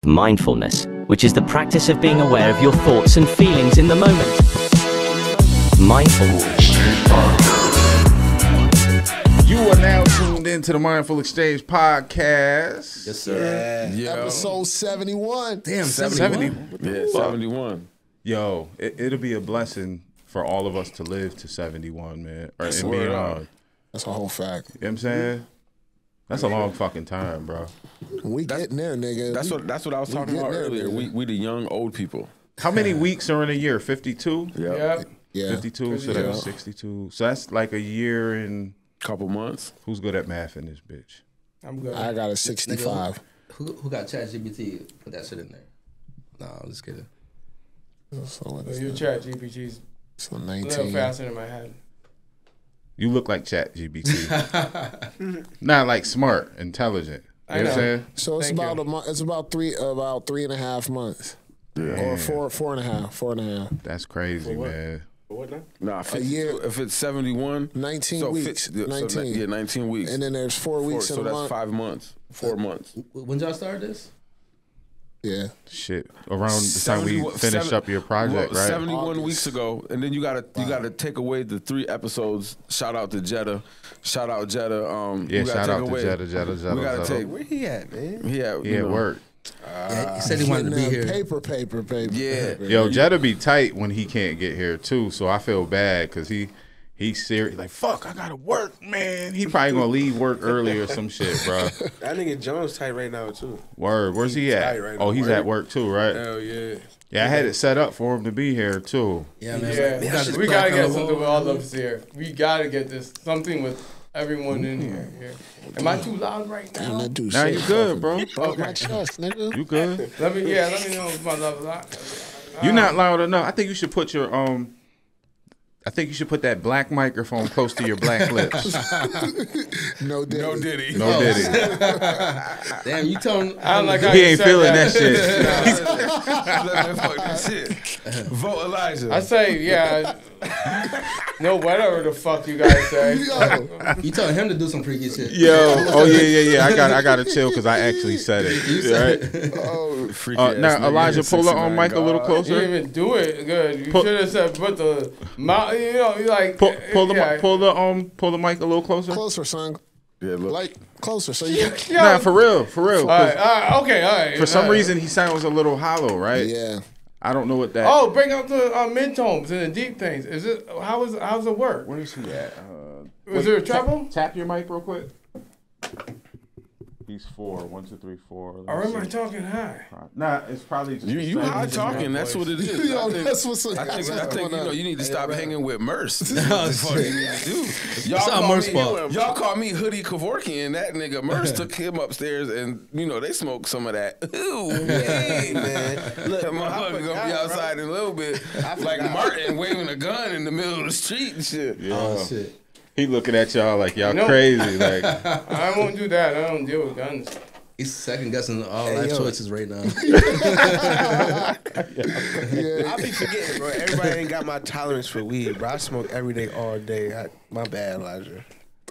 Mindfulness, which is the practice of being aware of your thoughts and feelings in the moment. Mindfulness. You are now tuned into the Mindful Exchange podcast. Yes, sir. Yeah. Episode 71. Damn, 71. Yeah, 71. Yo, it'll be a blessing for all of us to live to 71, man. Or and beyond. That's a whole fact. You know what I'm saying? That's a long fucking time, bro. We getting there, nigga. That's what I was talking about earlier. We the young old people. How many weeks are in a year? 52? Yeah. 52, so that's 62. So that's like a year and... Couple months. Who's good at math in this bitch? I'm good. I got a 65. Who got ChatGPT? Put that shit in there. Nah, I'm just kidding. So your ChatGPT's so a 19. little faster in my head. You look like ChatGPT. Not like smart, intelligent. You know what I'm saying? So it's about a month. It's about 3.5 months. Yeah. Or four and a half. That's crazy, man. What now? Nah, a year. If it's 71, 19 weeks. 19. 19 weeks. And then there's 4 weeks in a month. So that's 5 months. 4 months. When y'all start this? Yeah. Shit. Around the time we finish up your project, right? 71 weeks ago, and then you gotta take away the 3 episodes. Shout out to Jetta. Shout out Jetta. Yeah, shout out to Jetta. We gotta take. Where he at, man? He at work. Yeah, he said he wanted to be here. Paper. Yeah. Yo, Jetta be tight when he can't get here too, so I feel bad because he's serious. Like, fuck, I gotta work, man. He probably gonna leave work early or some shit, bro. That nigga Jones tight right now too. Word, where's he at? Right oh, he's at work too, right? Hell yeah. Yeah, I had it set up for him to be here too. Yeah, man. Yeah, We gotta get something with all of us here. We gotta get this something with everyone in here. Am I too loud right now? Now you good, bro. Okay. My chest, nigga. You good? Let me know if my love loud. You're not loud enough. I think you should put your that black microphone close to your black lips. No Diddy. No Diddy. Damn, you told him. I don't like how he you ain't said feeling that. that shit. Vote Elijah. I say, yeah. No, whatever the fuck you guys say. You telling him to do some freaky shit. Yo, oh yeah. I gotta chill because I actually said it. You said it. Oh, now Elijah, pull the mic a little You closer. didn't even do it good. You should have said put the mouth. You know, you like Pull the mic a little closer. Closer, son. Yeah, look. Like closer, so you. Nah, for real. All right, okay. For some reason, he sounds a little hollow, right? Yeah. I don't know what that. Oh, bring up the mid-tones and the deep things. Is it how's it work? Where is he at? Is there a treble? Tap your mic real quick. He's 4. 1, 2, 3, 4. Or am I talking high? Nah, it's probably just You high talking. That's what it is. Yo, I think, that's what's I think you need to stop hanging with Merse. That's what you need to do. It's not Merse fault. Y'all call me Hoodie Kevorkian, and that nigga Merse took him upstairs, and they smoked some of that. Ooh, hey man, look, that motherfucker gonna be outside in a little bit, like Martin waving a gun in the middle of the street and shit. Yeah. Oh shit. He looking at y'all like y'all crazy. Like I won't do that. I don't deal with guns. He's second guessing all life choices right now. I be forgetting, bro. Everybody ain't got my tolerance for weed, bro. I smoke every day, all day. My bad, Elijah.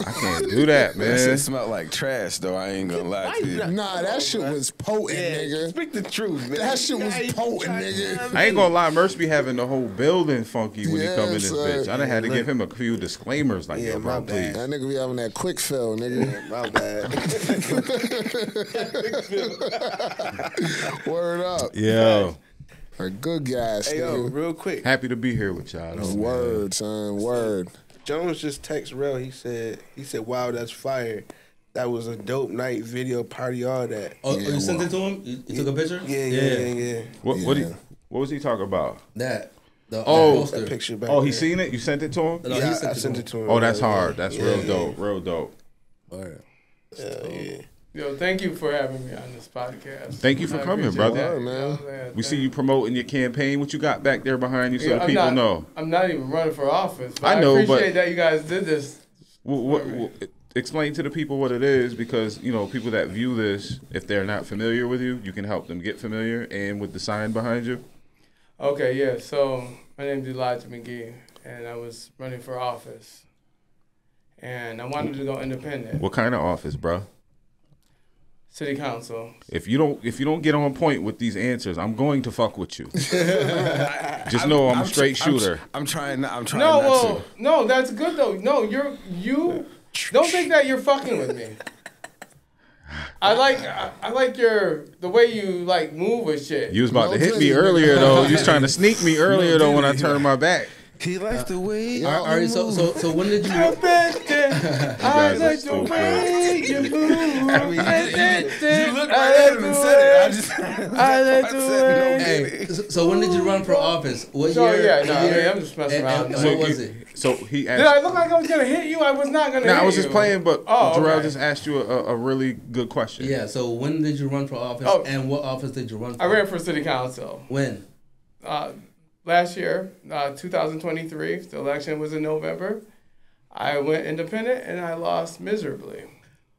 I can't do that, man. That shit smelled like trash, though. I ain't gonna lie to you. Nah, that shit was potent, nigga. Speak the truth, man. That shit was potent, nigga. I ain't gonna lie, Merce be having the whole building funky when he come in this Yes, bitch. I done had to give him a few disclaimers like, yo, bro, my please. bad. That nigga be having that quick fill, nigga. My bad. Word up. Yo, A good gas, Hey, yo, nigga. real quick. happy to be here with y'all. Though, Word, son. Word. Jones just text Rel. He said, wow, that's fire. That was a dope night, video, party, all that. Oh, you sent it to him? You took a picture? Yeah. What was he talking about? That. That poster. picture back Oh, he there. seen it? You sent it to him? No, Yeah, he I sent it to him. Oh, that's hard. That's real dope. Real dope. Word. Yeah. Yo, thank you for having me on this podcast. Thank you for I coming, appreciate brother. that. Man. Yeah, We see you promoting your campaign. What you got back there behind you so the people know? I'm not even running for office. But I know, I appreciate but- that you guys did this. Explain to the people what it is, because people that view this, if they're not familiar with you, you can help them get familiar, and with the sign behind you. Okay, yeah. So my name's Elijah McGee, and I was running for office, and I wanted to go independent. What kind of office, bro? City council. If you don't get on point with these answers, I'm going to fuck with you. Just know I'm a straight shooter. I'm trying not to. No, that's good though. No, you don't think that you're fucking with me. I like the way you like move with shit. You was about to hit me earlier though. You was trying to sneak me earlier though when I turned my back. He likes the way. All right, so when did you? I like the way you move. I mean, you looked right at him and said it. I like the way. Hey, so when did you run for office? What So year? yeah, I'm just messing around. And what was it? So he asked. Did I look like I was gonna hit you? I was not gonna. No, hit I was just you. playing, but Oh, Jarrell okay. just asked you a really good question. Yeah. So when did you run for office? Oh. And what office did you run for? I ran for city council. When? Last year, 2023. The election was in November. I went independent and I lost miserably.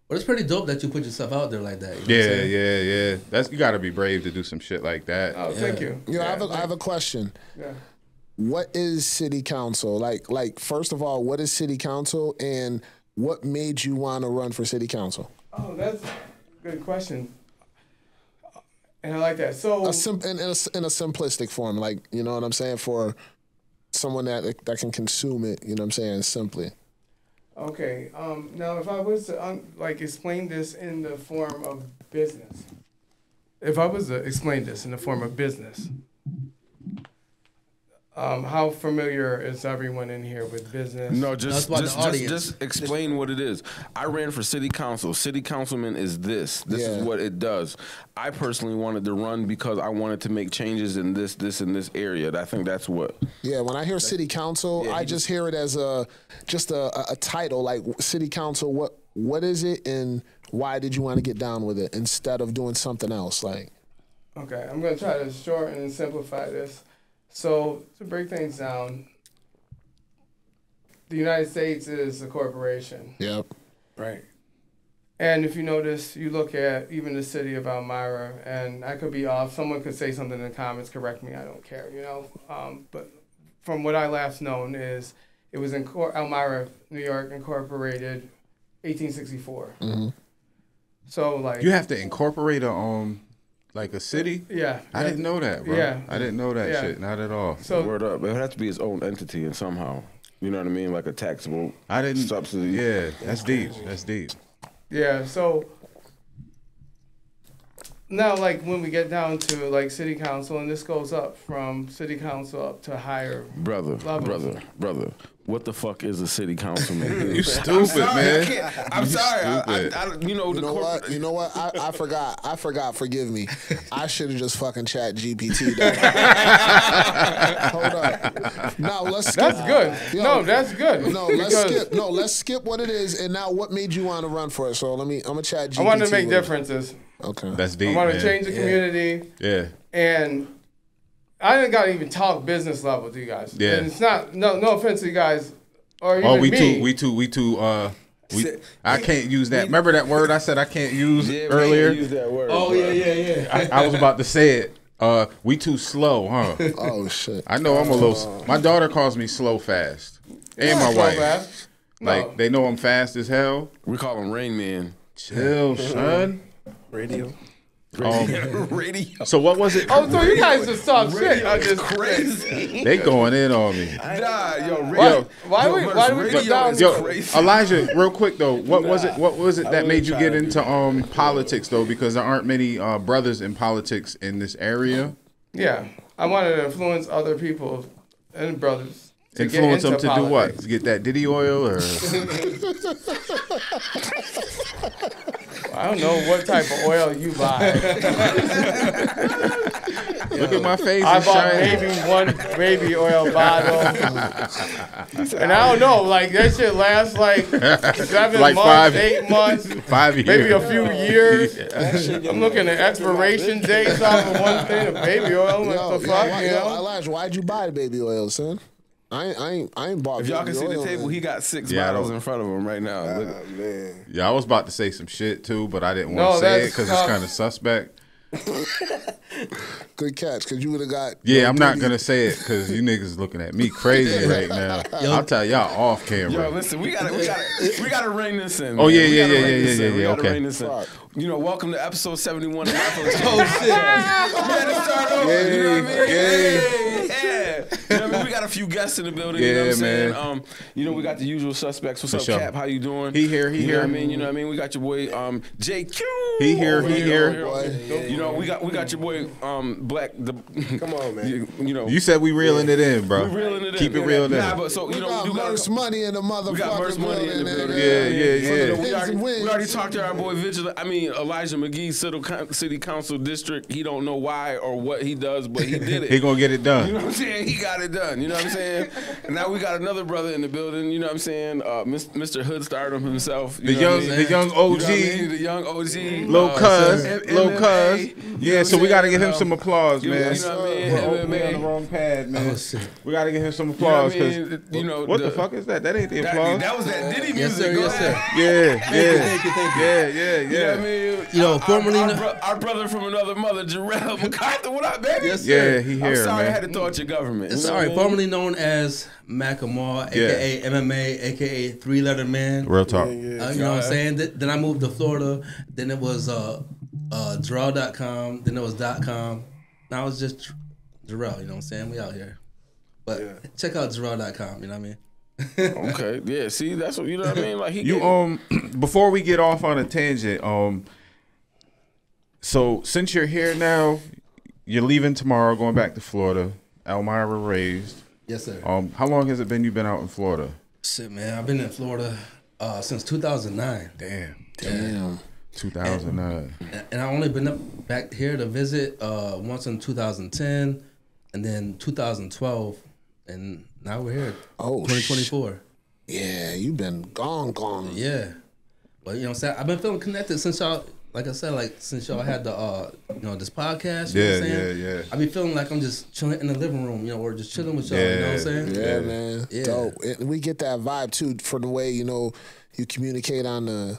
Well, it's pretty dope that you put yourself out there like that. You know what I'm saying? Yeah. That's you got to be brave to do some shit like that. Oh, thank you. You know, I have a question. Yeah. What is city council? Like first of all, what is city council, and what made you want to run for city council? Oh, that's a good question. And I like that. So In a simplistic form, like, you know what I'm saying, for someone that can consume it. You know what I'm saying, simply. okay. Now, if I was to explain this in the form of business, how familiar is everyone in here with business? No, That's why the audience. just explain what it is. I ran for city council. City councilman is this. This is Yeah. what it does. I personally wanted to run because I wanted to make changes in this, and this area. I think that's what. Yeah, when I hear city council, I just hear it as a title, like city council. What is it, and why did you want to get down with it instead of doing something else? Like, Okay, I'm going to try to shorten and simplify this. So, to break things down, the United States is a corporation. yep, Right. And if you notice, you look at even the city of Elmira, and I could be off. Someone could say something in the comments, correct me, I don't care, you know. But from what I last known is it was in Elmira, New York, incorporated 1864. Mm-hmm. So, like... You have to incorporate like a city? Yeah. I didn't know that, bro. Yeah. I didn't know that shit. Not at all. So, Word up. It would have to be its own entity and somehow. You know what I mean? Like a taxable I didn't. subsidy. Yeah, that's deep. That's deep. yeah, so... Now, like, when we get down to, like, city council, and this goes up from city council up to higher... Brother, what the fuck is a city councilman? You stupid, man. I'm sorry. Stupid. You know, You know what? I forgot. Forgive me. I should have just fucking chat GPT that. Hold up. Now let's skip. That's good. Yo, No, that's good. No, let's skip what it is. And now, what made you want to run for it? So I'm gonna chat GPT. I want to make with it. differences. Okay. That's deep. I want to man. change the community. Yeah. And I didn't got to even talk business level to you guys. Yeah. And it's not, no offense to you guys, or even Oh, me. I can't use that. Remember that word I said I can't use earlier? Use that word. Oh yeah. I was about to say it. We too slow, huh? Oh shit. I know I'm a little. My daughter calls me slow fast, and my Slow wife. fast. Like they know I'm fast as hell. We call him Rain Man. Chill, son. Radio. Radio. So what was it? Oh, so you guys just talk shit. I just Crazy. They going in on me. Why do we put down? Yo, Elijah, real quick though, what was it that made you get into politics though? Because there aren't many brothers in politics in this area. Yeah, I wanted to influence other people and brothers. To Influence get them into to do what? politics. Get that Diddy oil or? I don't know what type of oil you buy. Look at my face. I It's bought shining. maybe one baby oil bottle. And I don't know, like that shit lasts like 7 Like months, 5 8 months, 5 years. maybe a few years. I'm looking at expiration dates off of one thing of baby oil. What the fuck, you know? Elijah, why'd you buy the baby oil, son? I ain't bought. If y'all can baby see the oil, table, man. he got 6 Yeah, I bottles don't- in front of him right now. Look. Man. Yeah, I was about to say some shit too, but I didn't No, want to say it that's because it's tough. kind of suspect. Good catch, because you would have got. Yeah, I'm not gonna say it because you niggas looking at me crazy right now. I'll tell y'all off camera. Yo, listen, we gotta rein this in. Oh, man. yeah, We yeah, gotta yeah, rein yeah, this yeah, in. We yeah, gotta okay. rein this in. Fuck. You know, welcome to episode 71 of Mindful Exchange. Oh shit! We had to start over. You know what I mean? Yeah. You know what I mean? We got a few guests in the building. You know what I'm Yeah, saying? You know, we got the usual suspects. What's For up, sure. Cap? How you doing? He here. You know what I mean? You know what I mean? We got your boy JQ. He here, over he here. You know, we got your boy Black. Come on, man. You know, You said we reeling it in, bro. we reeling it Keep in. it real Nah, then. but so We you know, got we got Merse money in the motherfucking we got Merse money in the building. Yeah, yeah, So, you know, yeah. we Pins and wins. already talked to our boy Elijah McGee, City Council District. He don't know why or what he does, but he did it. He gonna get it You done. know what I'm saying? He got it done. You know what I'm saying? And now we got another brother in the building. You know what I'm saying? Mr. Hood Stardom himself. You know what I mean? The young You know what I OG. mean? The young OG. Lil Cuz, Lil MMA, Cuz. you know Yeah, what so I'm we gotta saying? give him some applause, You man. know what I mean? We're on the MMA. wrong pad, man. Oh, shit. We gotta give him some You know what I applause. 'Cause mean? You know, what the fuck is that? That ain't the applause. That was that Diddy Yes, music. sir. Go Yes, ahead. sir. Yeah, yeah. Thank you. Yeah, yeah, You know yeah. what I mean? You know, formerly our brother from another mother, Ja-Rell MacArthur. What up, baby? Yes, Yeah, sir. he I'm here, sorry I man. had to throw at your government. It's You know sorry, what I mean? formerly known as Macklemore, aka MMA, aka Three Letter Man. Real talk. You know what I'm saying? Then I moved to Florida. Then it was Ja-Rell.com. Then it was .com. Now it's just Ja-Rell. You know what I'm saying? We out here. But check out Ja-Rell.com. You know what I mean? Okay, yeah. See, that's what you know what I mean. Like he You before we get off on a tangent, so since you're here now, you're leaving tomorrow, going back to Florida. Elmira raised. Yes, sir. How long has it been you've been out in Florida? Shit, man. I've been in Florida since 2009. Damn. 2009. And I only been up back here to visit once in 2010 and then 2012. And now we're here. Oh, 2024. Yeah, you been gone. Yeah. But you know what I'm saying? I've been feeling connected since y'all, like I said, like since y'all had the you know, this podcast. You know what I'm saying? Yeah. I be feeling like I'm just chilling in the living room, you know, or just chilling with y'all, you know what I'm saying? Yeah, man. Yeah. Dope. And we get that vibe too from the way, you know, you communicate on the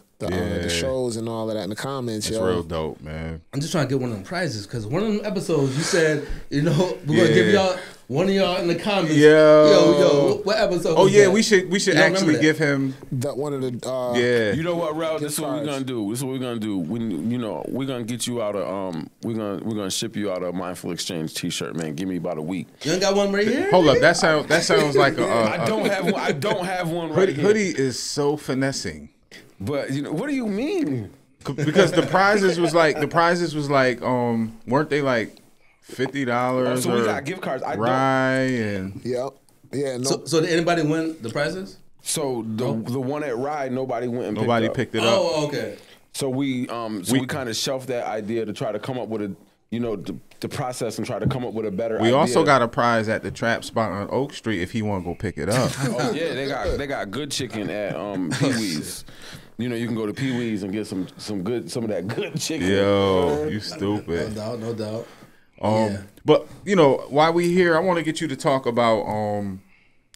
shows and all of that in the comments. It's yo. real dope, man. I'm just trying to get one of them prizes because one of them episodes you said, you know, we're gonna give y'all one of y'all in the comments. Yo, what episode? Oh was yeah, that? we should You don't actually remember that? give him. That one of the You know what, Rel? This is what we're cards. gonna do. This is what we're gonna do. You know, we're gonna get you out of we're gonna ship you out a Mindful Exchange T-shirt, man. Give me about a week. You ain't got one right here? Hold up, that sounds like a. I don't have one. I don't have one right here. Hoodie is so finessing. But you know, what do you mean? Because the prizes was like weren't they like $50? Oh, so we got gift cards. And Yep. Yeah. No. So did anybody win the prizes? So the one at Ride, nobody went and nobody picked up. picked it up. Oh, okay. So we kind of shelved that idea to try to come up with a, you know, the process and try to come up with a better idea. We also got a prize at the trap spot on Oak Street if he want to go pick it up. Oh yeah, they got good chicken at Pee Wee's. You know, you can go to Pee Wee's and get some of that good chicken. Yo, you stupid. No doubt. But you know, while we here, I want to get you to talk about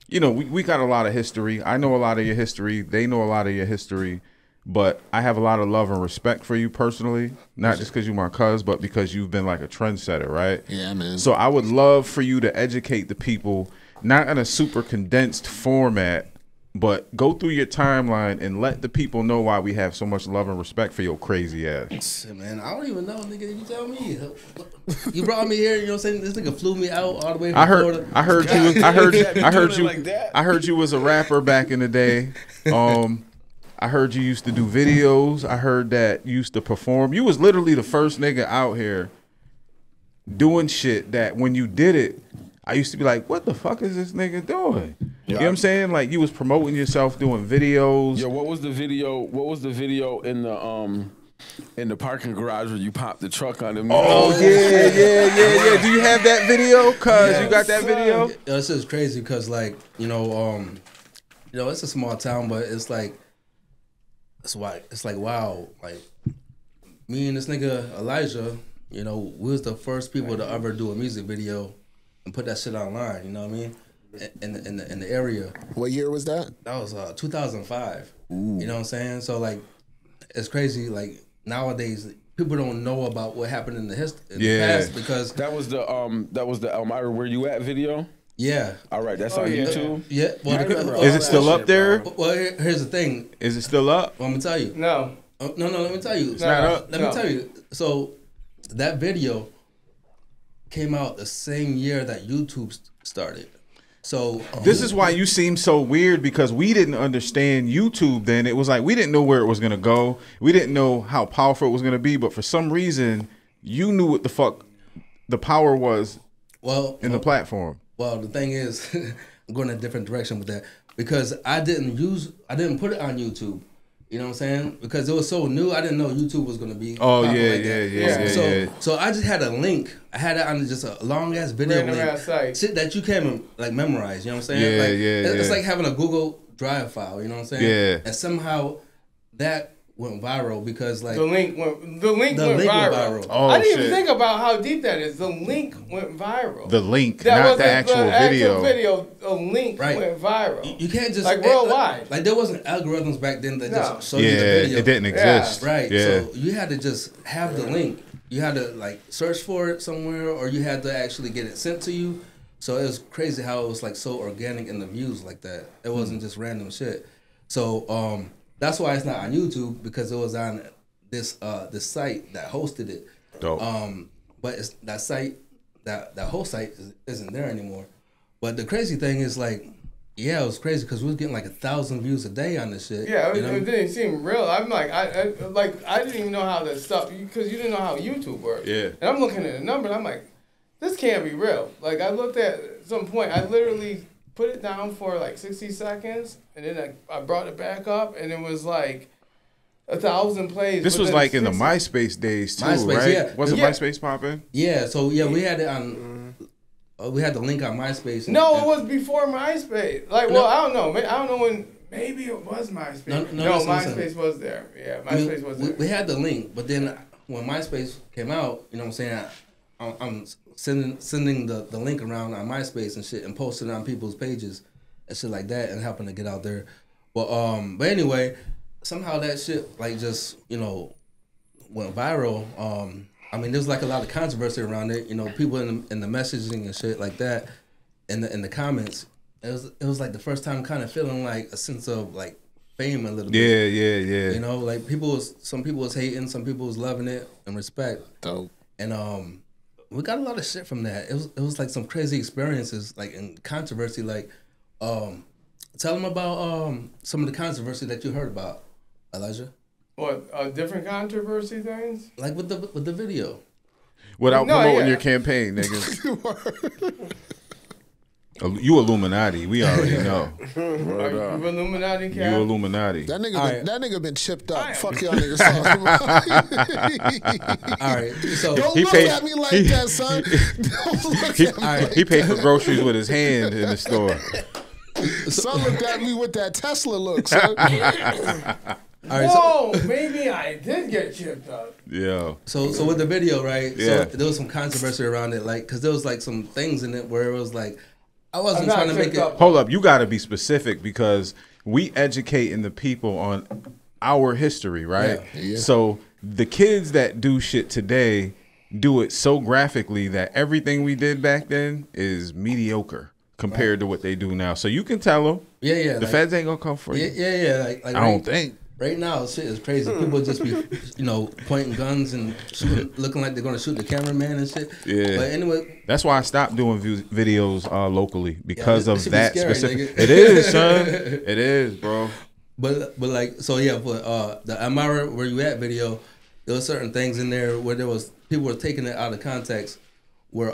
you know, we got a lot of history. I know a lot of your history. They know a lot of your history. But I have a lot of love and respect for you personally, not just because you're my cuz, but because you've been like a trendsetter, right? Yeah, man. So I would love for you to educate the people, not in a super condensed format, but go through your timeline and let the people know why we have so much love and respect for your crazy ass. Shit, man, I don't even know, nigga. You tell me. You brought me here. You know what I'm saying? This nigga flew me out all the way from Florida. I heard you was a rapper back in the day. I heard you used to do videos. I heard that you used to perform. You was literally the first nigga out here doing shit that when you did it, I used to be like, what the fuck is this nigga doing? You know what I'm saying? Like you was promoting yourself, doing videos. Yo, what was the video? What was the video in the parking garage where you popped the truck on them? Oh yeah. Do you have that video? Cuz you got that video? Yo, this is crazy because like, you know, it's a small town, but it's like, it's like wow, like me and this nigga Elijah, you know, we was the first people to ever do a music video and put that shit online. You know what I mean? In the area. What year was that? That was 2005. You know what I'm saying? So like, it's crazy. Like nowadays, people don't know about what happened in the past because that was the Elmira Where You At video. Yeah. All right, that's on YouTube. Yeah. Well, is it still up there? Well, here's the thing. Is it still up? Well, I'm gonna tell you. No. No. Let me tell you. It's not up. Let me tell you. So that video came out the same year that YouTube started. So this is why you seem so weird, because we didn't understand YouTube then. It was like we didn't know where it was gonna go. We didn't know how powerful it was gonna be. But for some reason, you knew what the fuck the power was. In the platform. Well, the thing is, I'm going in a different direction with that because I didn't put it on YouTube. You know what I'm saying? Because it was so new, I didn't know YouTube was going to be. Oh yeah, like yeah. So I just had a link. I had it on just a long ass video link, shit that you can't like memorize. You know what I'm saying? It's like having a Google Drive file. You know what I'm saying? Yeah. And somehow that went viral because like the link went viral. Oh, I didn't even think about how deep that is. The link went viral. The link, that not the actual video. The link went viral. You can't just like worldwide. Like there wasn't algorithms back then that just showed you the video. It didn't exist. Yeah. Right. Yeah. So you had to just have the link. You had to like search for it somewhere, or you had to actually get it sent to you. So it was crazy how it was like so organic in the views like that. It wasn't just random shit. So that's why it's not on YouTube, because it was on this site that hosted it. Dope. But it's that site, that whole site isn't there anymore. But the crazy thing is like, yeah, it was crazy because we was getting like 1,000 views a day on this shit. Yeah, it didn't seem real. I'm like, I didn't even know how that stuff, because you didn't know how YouTube worked. Yeah. And I'm looking at the number and I'm like, this can't be real. Like I looked at some point, I literally put it down for like 60 seconds, and then I brought it back up, and it was like 1,000 plays. This was like in the MySpace days too, right? Yeah. Wasn't MySpace popping? Yeah, so yeah, we had it on. We had the link on MySpace. It was before MySpace. Like, well, I don't know. I don't know when. Maybe it was MySpace. No, MySpace was there. Yeah, MySpace was there. We had the link, but then when MySpace came out, you know what I'm saying? I'm sending the link around on MySpace and shit and posting it on people's pages and shit like that and helping to get out there. But anyway, somehow that shit like just, you know, went viral. I mean, there's like a lot of controversy around it. You know, people in the messaging and shit like that, in the comments. It was like the first time kind of feeling like a sense of like fame a little bit. Yeah. You know, like some people was hating, some people was loving it and respect. Dope. And we got a lot of shit from that. It was like some crazy experiences, like in controversy. Like, tell them about some of the controversy that you heard about, Elijah. What different controversy things? Like with the video. Without promoting your campaign, niggas. You Illuminati. We already know. Are you Illuminati, Cap? You Illuminati. That nigga been chipped up. Fuck y'all niggas. All right. So don't look at me like that, son. Don't look at me. He paid for groceries with his hand in the store. Son looked at me with that Tesla look, son. All right, whoa, maybe I did get chipped up. Yeah. So with the video, right? Yeah. So there was some controversy around it, like, because there was like some things in it where it was like, I wasn't trying to make it. Hold up, you got to be specific because we educating the people on our history, right? Yeah. So the kids that do shit today do it so graphically that everything we did back then is mediocre compared to what they do now. So you can tell them. Yeah. The feds ain't gonna come for you. Yeah. Like I don't think. Right now, shit is crazy. People just be, you know, pointing guns and shooting, looking like they're gonna shoot the cameraman and shit. Yeah. But anyway, that's why I stopped doing videos locally because of should that be scary, specific. nigga. It is, son. It is, bro. But like, so yeah, for the Amara Where You At video, there were certain things in there where there was people were taking it out of context. Where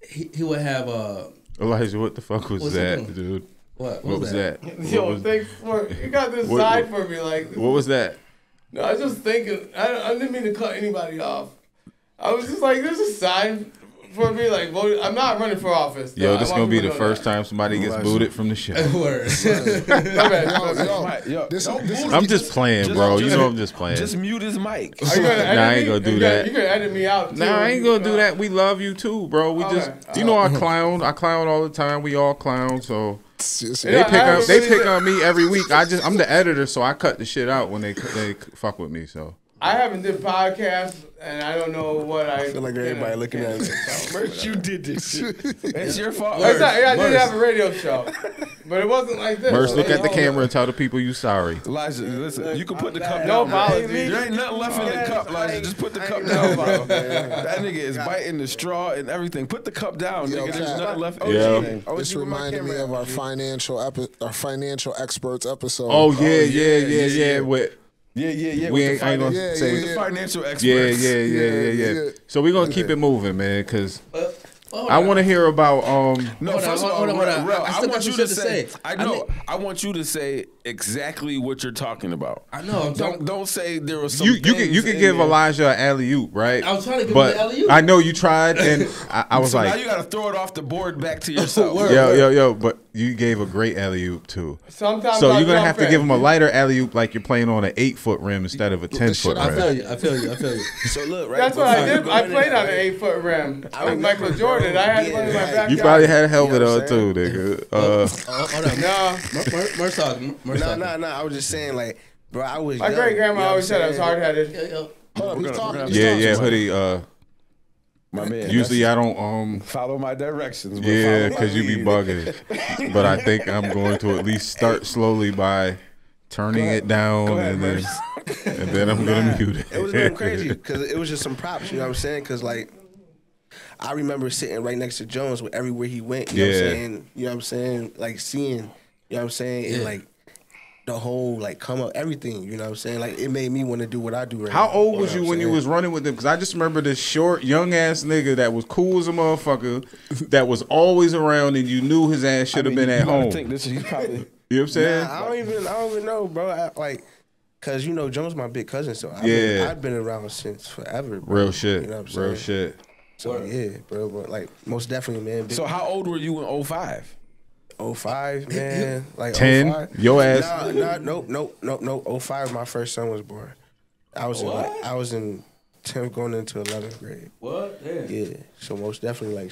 he would have Elijah, what the fuck was that, dude? What was that? Yo, thanks for you got this side for me. Like, what was that? No, I was just thinking. I didn't mean to cut anybody off. I was just like, there's a side for me. Like, I'm not running for office. Yo, this is gonna be the first time somebody gets booted from the show. I'm just playing, bro. You know I'm just playing. Just mute his mic. I ain't gonna do that. You can edit me out. Nah, I ain't gonna do that. We love you too, bro. We just, you know, I clown all the time. We all clown, so. They pick on me every week. I'm the editor, so I cut the shit out when they fuck with me. So I haven't did podcasts, and I don't know what I feel like everybody looking at me. Merse, you did this shit. It's your fault. I did have a radio show, but it wasn't like this. Merse, look at the camera and tell the people you sorry. Elijah, listen, you can put the cup down. No apology. There ain't nothing left in the cup, Elijah. Just put the cup down, bro. That nigga is biting the straw and everything. Put the cup down, nigga. There's nothing left. This reminded me of our financial experts episode. Oh yeah. With Yeah. we ain't gonna say With the financial experts. Yeah. So we're gonna keep it moving, man, because I want to hear about No, first of all, hold on. Rel, I I still want got you some to shit to say. say. I know. I want you to say exactly what you're talking about. I know. Don't say there was some. you can give Elijah an alley-oop, right? I was trying to give but him an alley-oop. I know you tried, and I was So like, now you got to throw it off the board back to yourself. yo, but you gave a great alley-oop too. Sometimes So I you're gonna jump have to in. give him a lighter alley-oop, like you're playing on an 8-foot rim instead of a 10-foot I feel rim. you. I feel you. So look, right? That's what I did. before I you go played into on an that, 8-foot rim. I Like Michael remember, Jordan. I had one in my yeah, backyard. You probably had a helmet You know what on too, I'm nigga. Hold on. No. Merse talking. No. I was just saying, like, bro, I was. My young, great you know grandma what always I'm said I was saying? hard-headed. Hold up, he's talking. Yeah, hoodie. My man. Usually I don't follow my directions. But Yeah, follow my because you be lead. bugging. But I think I'm going to at least start slowly by turning it down, Go ahead, and then I'm gonna mute it. It was going crazy because it was just some props. You know what I'm saying? Because like, I remember sitting right next to Jones with everywhere he went. You know what I'm saying? You know what I'm saying? Like seeing. You know what I'm saying? And like the whole like come up everything. You know what I'm saying? Like it made me want to do what I do right How now. old was know you what when I'm you saying? was running with them? Because I just remember this short, young ass nigga that was cool as a motherfucker, that was always around, and you knew his ass should have been at home. I think this is probably. You know what I'm saying? Nah, I don't even know, bro. Like, cause you know Jones my big cousin, so I've been around since forever. Bro. Real shit. You know what I'm saying? Real shit. So yeah, bro. But like most definitely, man. So how old were you in 05? 05, man. Like 10? 05. Your ass. Nope. 05, my first son was born. I was in 10th going into 11th grade. What? Yeah. So most definitely like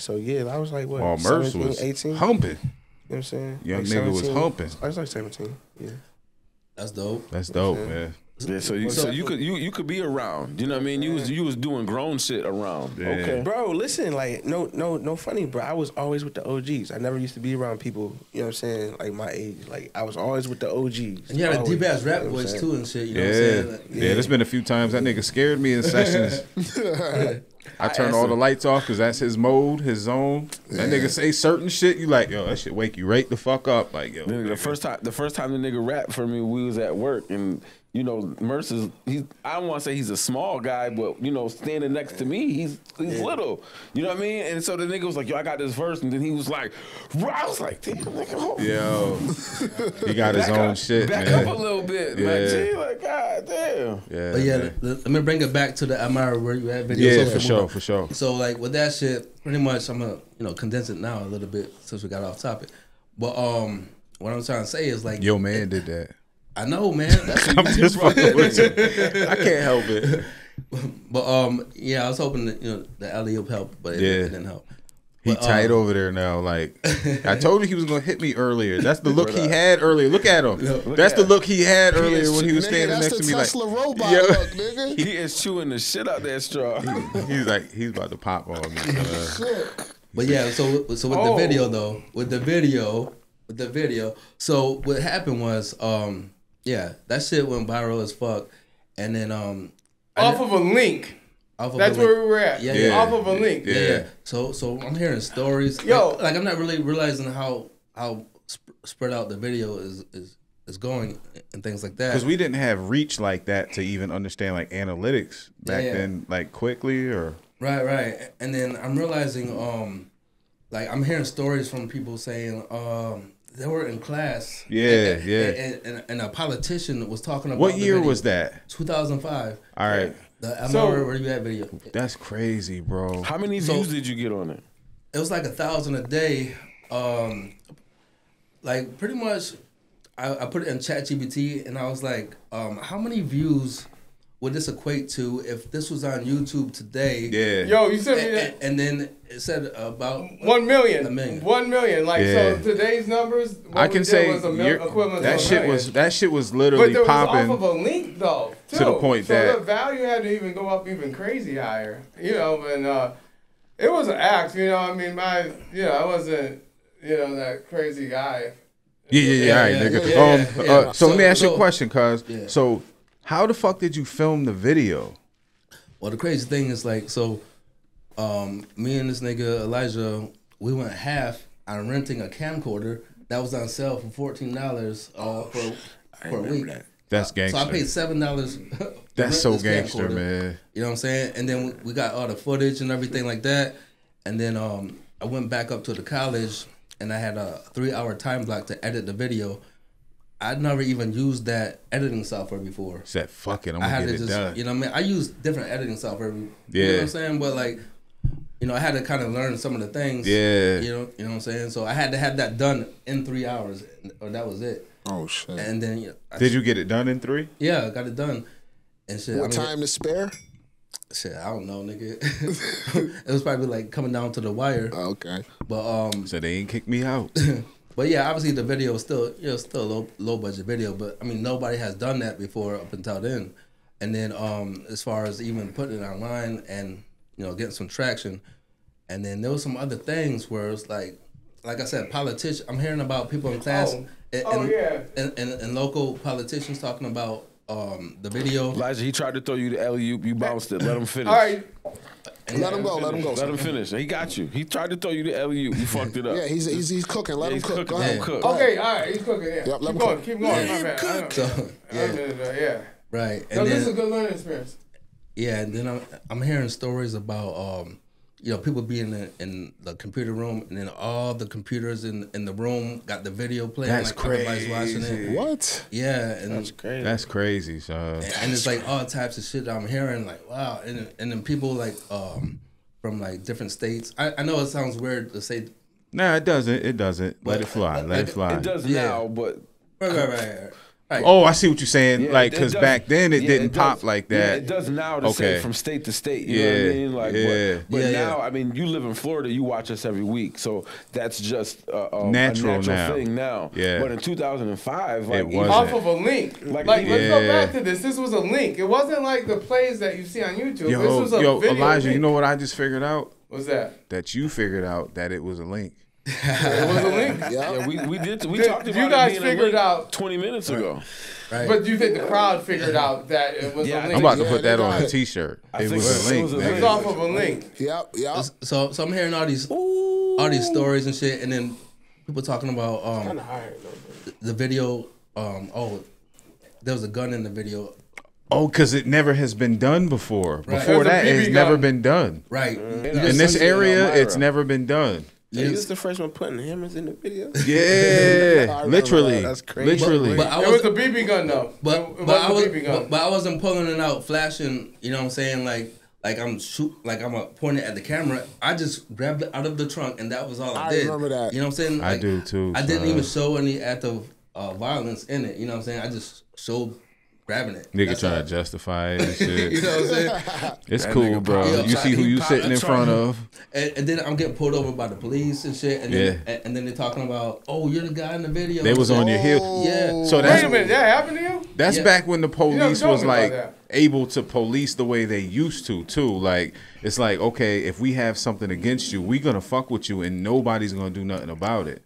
I was like what? Oh, Merse 17, was 18. humping. You know what I'm saying? Young like nigga was 17. humping. I was like 17. Yeah. That's dope. That's dope, man. Yeah, so you could be around. You know what I mean? You was doing grown shit around. Yeah. Okay. Bro, listen, like no funny, bro. I was always with the OGs. I never used to be around people, you know what I'm saying, like my age. Like I was always with the OGs. And you had a Always, deep ass you know rap what I'm voice saying? too and shit. You know what I'm Yeah. saying? Like, Yeah, there's been a few times that nigga scared me in sessions. I turn all the lights off because that's his mode, his zone. That nigga say certain shit, you like, yo, that shit wake you right the fuck up. Like, yo. The first time the nigga rapped for me, we was at work, and you know, Merse is I don't want to say he's a small guy, but you know, standing next to me, he's little. You know what I mean? And so the nigga was like, yo, I got this verse, and then he was like, I was like, damn, nigga, hold on. Yo, he got his Back own up, shit, back man. up a little bit, Yeah. man. G, like, god damn. Yeah, But yeah, man. let me bring it back to the Amara where you had video. Yeah, So for sure. So like with that shit, pretty much I'm gonna condense it now a little bit since we got off topic. But what I'm trying to say is like Yo, man did that. I know, man. That's I'm just fucking with you. I can't help it. But yeah, I was hoping that the alley-oop helped, but it didn't help. He But, tight over there now. Like I told you, he was gonna hit me earlier. That's the look he had earlier. Look at him. That's the look he had earlier when he was standing that's next the to me. Tesla Like, robot yo. look, nigga. He is chewing the shit out that straw. He's like, he's about to pop on me. But yeah, so with the video though, with the video, so what happened was, yeah, that shit went viral as fuck, and then Off of a link. That's where we were at. Yeah. Off of a link. Yeah. So I'm hearing stories. Yo. like I'm not really realizing how spread out the video is going and things like that. Because we didn't have reach like that to even understand like analytics back then, like quickly or. Right. And then I'm realizing, like I'm hearing stories from people saying, they were in class. And a politician was talking about. What year was that? 2005. All right. Where you at video? That's crazy, bro. How many views did you get on it? It was like 1,000 a day. Like pretty much, I put it in ChatGPT and I was like, how many views would this equate to if this was on YouTube today? Yeah. Yo, you sent me that. And then it said about 1 million. $1 million. 1 million. Like Yeah. so, today's numbers. What I can say was equivalent that to shit $1 million. was But literally there was popping. off of a link though, too. To the point so that- the value had to even go up even crazy higher. You know, and it was an act. You know, I mean, I wasn't, that crazy guy. Yeah. All right, nigga. yeah. So let me ask you a question, cuz. Yeah. So, how the fuck did you film the video? Well, the crazy thing is like, so me and this nigga Elijah, we went half on renting a camcorder that was on sale for $14 for a week. That's gangster. So I paid $7. That's so gangster, man. You know what I'm saying? And then we got all the footage and everything like that. And then I went back up to the college and I had a 3-hour time block to edit the video. I'd never even used that editing software before. Said, fuck it, I'm I had gonna to get it just, done. you know what I mean? I use different editing software. You know Yeah. what I'm saying? But like, I had to kind of learn some of the things. Yeah. You know what I'm saying? So I had to have that done in 3 hours, or that was it. Oh shit. And then Did you get it done in 3? Yeah, I got it done. And shit. What time to spare? Shit, I don't know, nigga. It was probably like coming down to the wire. Oh, okay. But So they ain't kicked me out. But yeah, obviously the video was still, still a low budget video. But I mean, nobody has done that before up until then. And then as far as even putting it online and getting some traction, and then there was some other things where it's like I said, politicians. I'm hearing about people in class and local politicians talking about the video. Elijah, he tried to throw you the alley-oop. You bounced it. Let him finish. All right. Let him go. Let him go. Let him finish. He got you. He tried to throw you the alley-oop. You fucked it up. Yeah, he's cooking. Let him cook. Go Let him ahead. cook. Okay, all right, he's cooking. Yeah. Yep, let him keep going. cook. Keep going. Yeah. My bad. So Yeah. right. No, And this is a then good learning experience. and then I'm hearing stories about people being in the computer room, and then all the computers in the room got the video playing. That's like everybody's watching it. What? Yeah, and That's crazy. That's crazy, son. and it's like all types of shit that I'm hearing. Like wow, and then people like from like different states. I know it sounds weird to say. Nah, it doesn't. It doesn't. Let it fly. Let it fly. It does Yeah. now, but Right. Oh, I see what you're saying. Yeah, like, it because does- back then it yeah, didn't it pop does. like Yeah, that. it does now to say from state to state. You know what I mean? Like, yeah. But Yeah, now, yeah. I mean, you live in Florida. You watch us every week, so that's just a Natural now. thing now. Yeah. But in 2005, like, It wasn't. Off of a link. Like, Like, let's go yeah. back to this. This was a link. It wasn't like the plays that you see on YouTube. this Yo, was a video Elijah, link. you know what I just figured out? What's that? That you figured out that it was a link. It was a link. yeah, we did. We Did talked about you guys it being a figured link out- 20 minutes ago. Right. But do you think the crowd figured out that it was Yeah, a link? I'm about to Yeah, put that they on got a it. T-shirt. I It think was it a link, was a It nigga. was off of a link. Yep. So I'm hearing all these stories and shit, and then people talking about the video. There was a gun in the video. Oh, because it never has been done before. Right. Before There's a that, BB it's gun. never been done. Right. In this area, it's never been done. So you was the first one putting hammers in the video? Yeah, remember literally. that. That's crazy. Literally. But I It was a BB gun though. But it I was was a BB gun. but I wasn't pulling it out, flashing. You know what I'm saying? Like I'm pointing at the camera. I just grabbed it out of the trunk, and that was all I I did. remember that. You know what I'm saying? I Like, do too, I didn't son. even show any act of violence in it. You know what I'm saying? I just showed grabbing it. Nigga That's trying all. to justify it and shit. You know what I'm saying? It's That cool, nigga bro. popped You see who you he sitting in popped front a of. And then I'm getting pulled over by the police and shit. And then and then they're talking about, oh, you're the guy in the video. They was on your heel. Yeah. So Wait that's a minute, that happened to you? That's Yeah. back when the never police told was me about like that. able to police the way they used to too. Like it's like, okay, if we have something against you, we gonna fuck with you and nobody's gonna do nothing about it.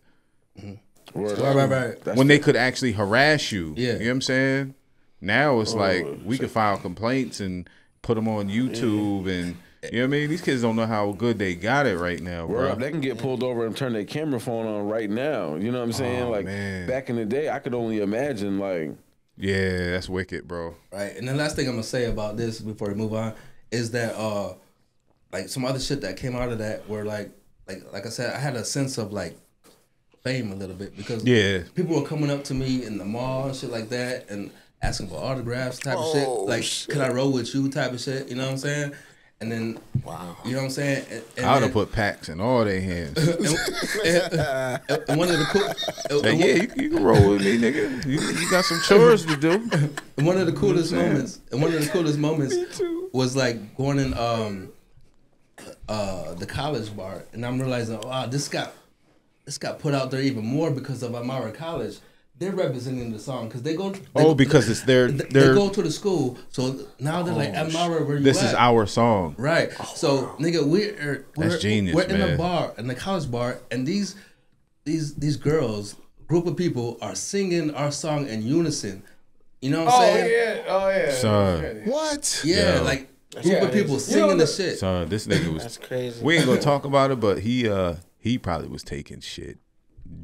Right. When they could actually harass you. Yeah. You know what I'm saying? Now it's like we can file complaints and put them on YouTube and you know what I mean? These kids don't know how good they got it right now, Word bro. up, they can get pulled over and turn their camera phone on right now. You know what I'm saying? Oh, like man. back in the day, I could only imagine like Yeah, that's wicked, bro. Right. And the last thing I'm gonna say about this before we move on is that like some other shit that came out of that where like I said, I had a sense of like fame a little bit because Yeah. people were coming up to me in the mall and shit like that and asking for autographs type of shit. Like, can I roll with you type of shit, you know what I'm saying? And then, Wow. you know what I'm saying? And I would have put packs in all their hands. and one of the cool, Like, yeah, you can roll with me, nigga. You got some chores to do. and one of the coolest moments, was like going in the college bar, and I'm realizing, wow, this got put out there even more because of Elmira College. They're representing the song because they go. Because it's their. They go to the school, so now they're like, Elmira, where you This at? is our song. Right. So, nigga, we're genius, We're in man. a bar, in the college bar, and these girls, group of people, are singing our song in unison. You know what I'm saying? Oh yeah. Son. What? Yeah, Yo. like group of people singing the shit. Son, this nigga was. That's crazy. We ain't gonna talk about it, but he probably was taking shit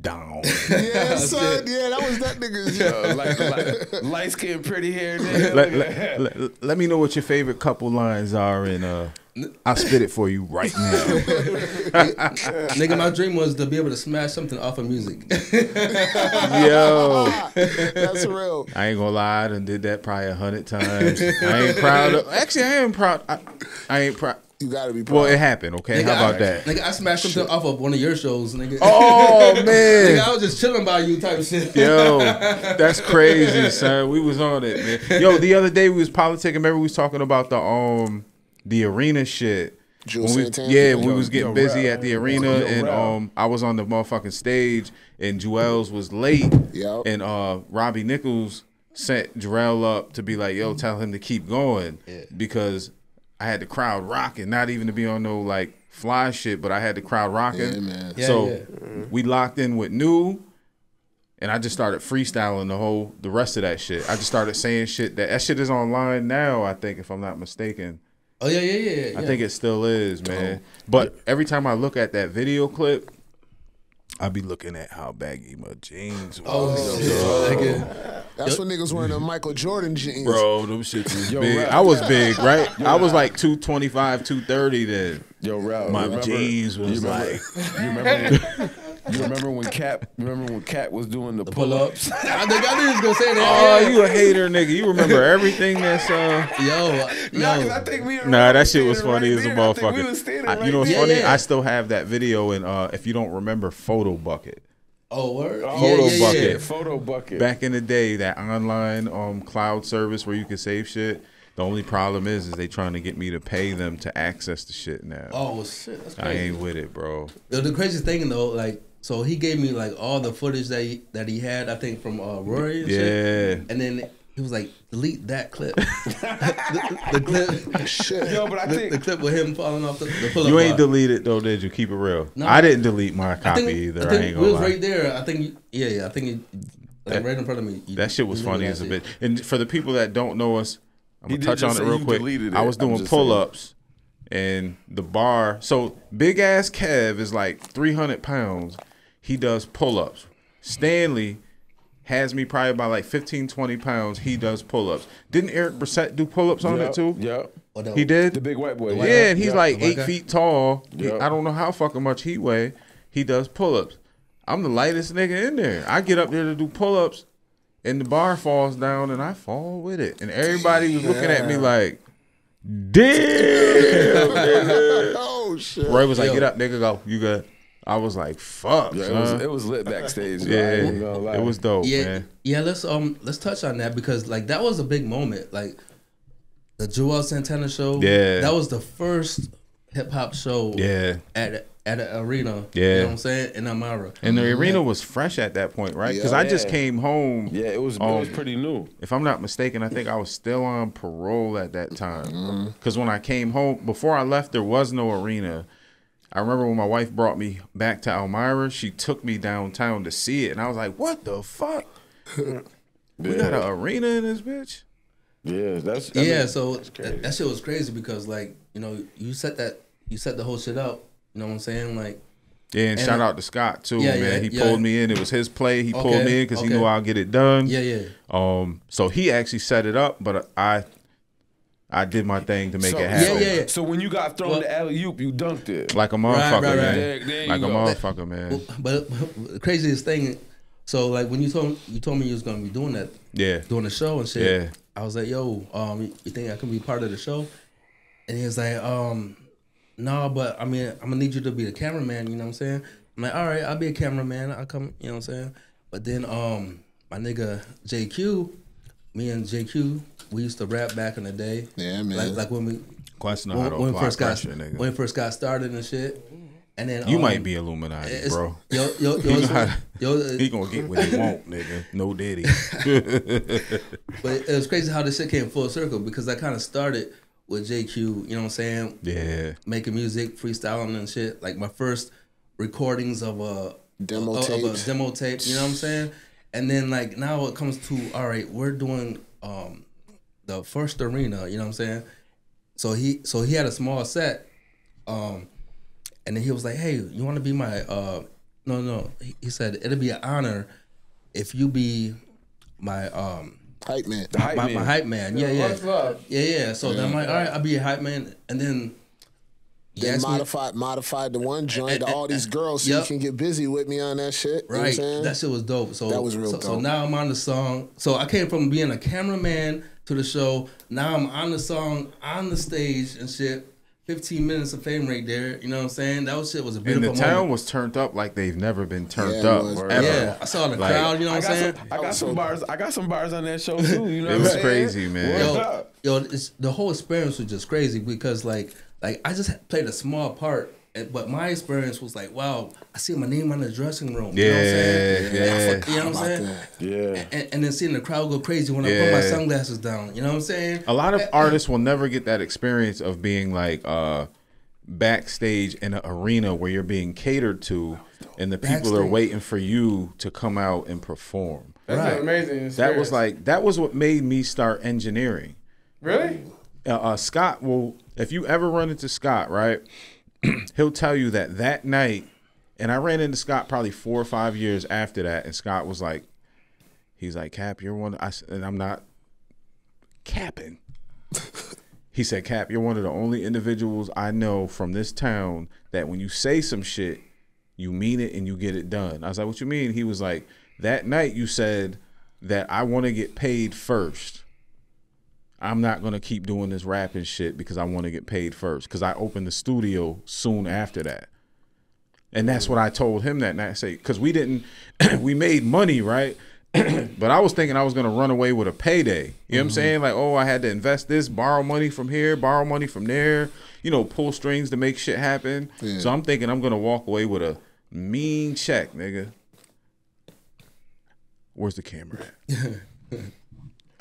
down. Yeah, son. Yeah, that was that nigga's. Light skin, pretty hair. Nigga. Let me know what your favorite couple lines are, and I'll spit it for you right now. Nigga, my dream was to be able to smash something off of music. Yo, That's real. I ain't gonna lie, I done did that probably 100 times. I ain't proud of. Actually, I am proud. I ain't proud. You gotta be proud. Well, it happened. Okay, Nigga, how about that? Nigga, I smashed something off of one of your shows, nigga. Oh Nigga, man. I was just chilling by you type shit. Yo, that's crazy, son. We was on it, man. Yo, the other day we was politicking. Remember we was talking about the arena shit. Jules When Santana? we was getting busy at the arena, and Rell. I was on the motherfucking stage, and Joel's was late, Yep. and Robbie Nichols sent Ja-Rell up to be like, yo, tell him to keep going, because I had the crowd rocking, not even to be on no like fly shit, but I had the crowd rocking. Yeah, man. So we locked in with New, and I just started freestyling the rest of that shit. I just started saying shit that shit is online now, I think, if I'm not mistaken. Oh yeah. I think it still is, man. But every time I look at that video clip, I be looking at how baggy my jeans was. That's when niggas wearing the Michael Jordan jeans. Bro, them shit was big. I was big, right? I was like 225, 230 then. Yo, Ralph, My jeans was like. You remember when Cat was doing the pull-ups? I knew he was gonna say that. Oh, you a hater, nigga. You remember everything that's Yo. I think we Nah, that shit was funny as a I think we motherfucker. was standing You know what's right funny? Yeah. I still have that video, and if you don't remember, Photo Bucket. Oh, word? Bucket. Photo bucket. Back in the day, that online cloud service where you could save shit. The only problem is they trying to get me to pay them to access the shit now. Oh shit, that's I crazy. ain't with it, bro. The craziest thing though, like, so he gave me like all the footage that he had, I think, from Rory and shit. Yeah. And then he was like, delete that clip. the clip. Shit. Yo, but I think The clip with him falling off the pull-up You ain't bar. delete it though, did you? Keep it real. No. I didn't delete my I copy think, either. I I think ain't we gonna was lie. right there. I think, I think he, like, right in front of me. That shit was funny as a bitch. And for the people that don't know us, I'm He gonna did touch on just it say real you quick. deleted I it. was I'm doing just pull-ups, and the bar. So big ass Kev is like 300 pounds. He does pull-ups. Stanley has me probably about like 15, 20 pounds. He does pull-ups. Didn't Eric Brissett do pull-ups on it too? Yep. Oh, no. He did? The big white boy. Yeah, and he's like The white 8 guy? feet tall. Yeah. I don't know how fucking much he weigh. He does pull-ups. I'm the lightest nigga in there. I get up there to do pull-ups, and the bar falls down, and I fall with it. And everybody was looking at me like, damn, nigga. Oh shit. Roy was like, Yo. get up, nigga, go. You good? I was like, fuck, Yeah, son. it was lit backstage. Yeah, I ain't gonna lie. it was dope, Yeah, man. yeah. Let's touch on that because like that was a big moment. Like the Joel Santana show. Yeah. that was the first hip hop show. Yeah. at an arena. Yeah. you know what I'm saying, in Elmira. And the arena was fresh at that point, right? Because I just Yeah. came home. Yeah, it was pretty new. If I'm not mistaken, I think I was still on parole at that time. Because when I came home, before I left, there was no arena. I remember when my wife brought me back to Elmira, she took me downtown to see it. And I was like, what the fuck? We got an arena in this bitch? Yeah, that's So that shit was crazy because like, you know, you set the whole shit up. You know what I'm saying? Like, Yeah, and shout out to Scott too, Yeah, man. yeah, He yeah. pulled me in. It was his play. He pulled Okay, me in because he okay. knew I'll get it done. yeah. So he actually set it up, but I did my thing to make it happen. Yeah. So when you got thrown to alley-oop, you dunked it. Like a motherfucker, right. man. There you Like a go. motherfucker, man. But the craziest thing, so like when you told me you was gonna be doing the show and shit. Yeah. I was like, yo, you think I can be part of the show? And he was like, no, but I mean, I'm gonna need you to be the cameraman. You know what I'm saying? I'm like, all right, I'll be a cameraman. I'll come. You know what I'm saying? But then my nigga JQ, me and JQ, we used to rap back in the day. Yeah, man. Like when we when we first got started and shit. And then you might be Illuminati, bro. He gonna get what he want, nigga. No daddy. But it was crazy how this shit came full circle because I kind of started with JQ. You know what I'm saying? Yeah. Making music, freestyling and shit. Like my first recordings of a demo tape. You know what I'm saying? And then like now it comes to all right, we're doing the first arena. You know what I'm saying? So he had a small set. And then he was like, hey, you want to be my, no. He said, it'll be an honor if you be my, hype man. My hype man. Yeah. What's love? Yeah. So then I'm like, all right, I'll be a hype man. And then modified the one joint to all these girls so you can get busy with me on that shit. Right. You know what I'm saying? That shit was dope. So that was real dope. So now I'm on the song. So I came from being a cameraman to the show. Now I'm on the song, on the stage and shit. 15 minutes of fame right there, you know what I'm saying? That shit was a beautiful And the town moment. was turned up like they've never been turned up. Ever. Yeah, I saw the crowd, you know what I'm saying? I got some bars. I got some bars on that show too. You know, it was crazy, man. Yo, the whole experience was just crazy because like I just played a small part, but my experience was like, wow, I see my name on the dressing room. You know what I'm saying? Yeah. You know what I'm saying? Yeah. And then seeing the crowd go crazy when I put my sunglasses down. You know what I'm saying? A lot of artists will never get that experience of being like backstage in an arena where you're being catered to and the people are waiting for you to come out and perform. That's an amazing experience. That was what made me start engineering. Really? Scott will, if you ever run into Scott, right, he'll tell you that night, and I ran into Scott probably 4 or 5 years after that, and Scott was like, he's like, Cap, you're one, and I'm not capping. He said, Cap, you're one of the only individuals I know from this town that when you say some shit, you mean it and you get it done. I was like, what you mean? He was like, that night you said that I want to get paid first. I'm not going to keep doing this rapping shit because I want to get paid first because I opened the studio soon after that. And that's what I told him that night. I say, because we made money, right? But I was thinking I was going to run away with a payday. You know what I'm saying? Like, oh, I had to invest this, borrow money from here, borrow money from there, you know, pull strings to make shit happen. Yeah. So I'm thinking I'm going to walk away with a mean check, nigga. Where's the camera at?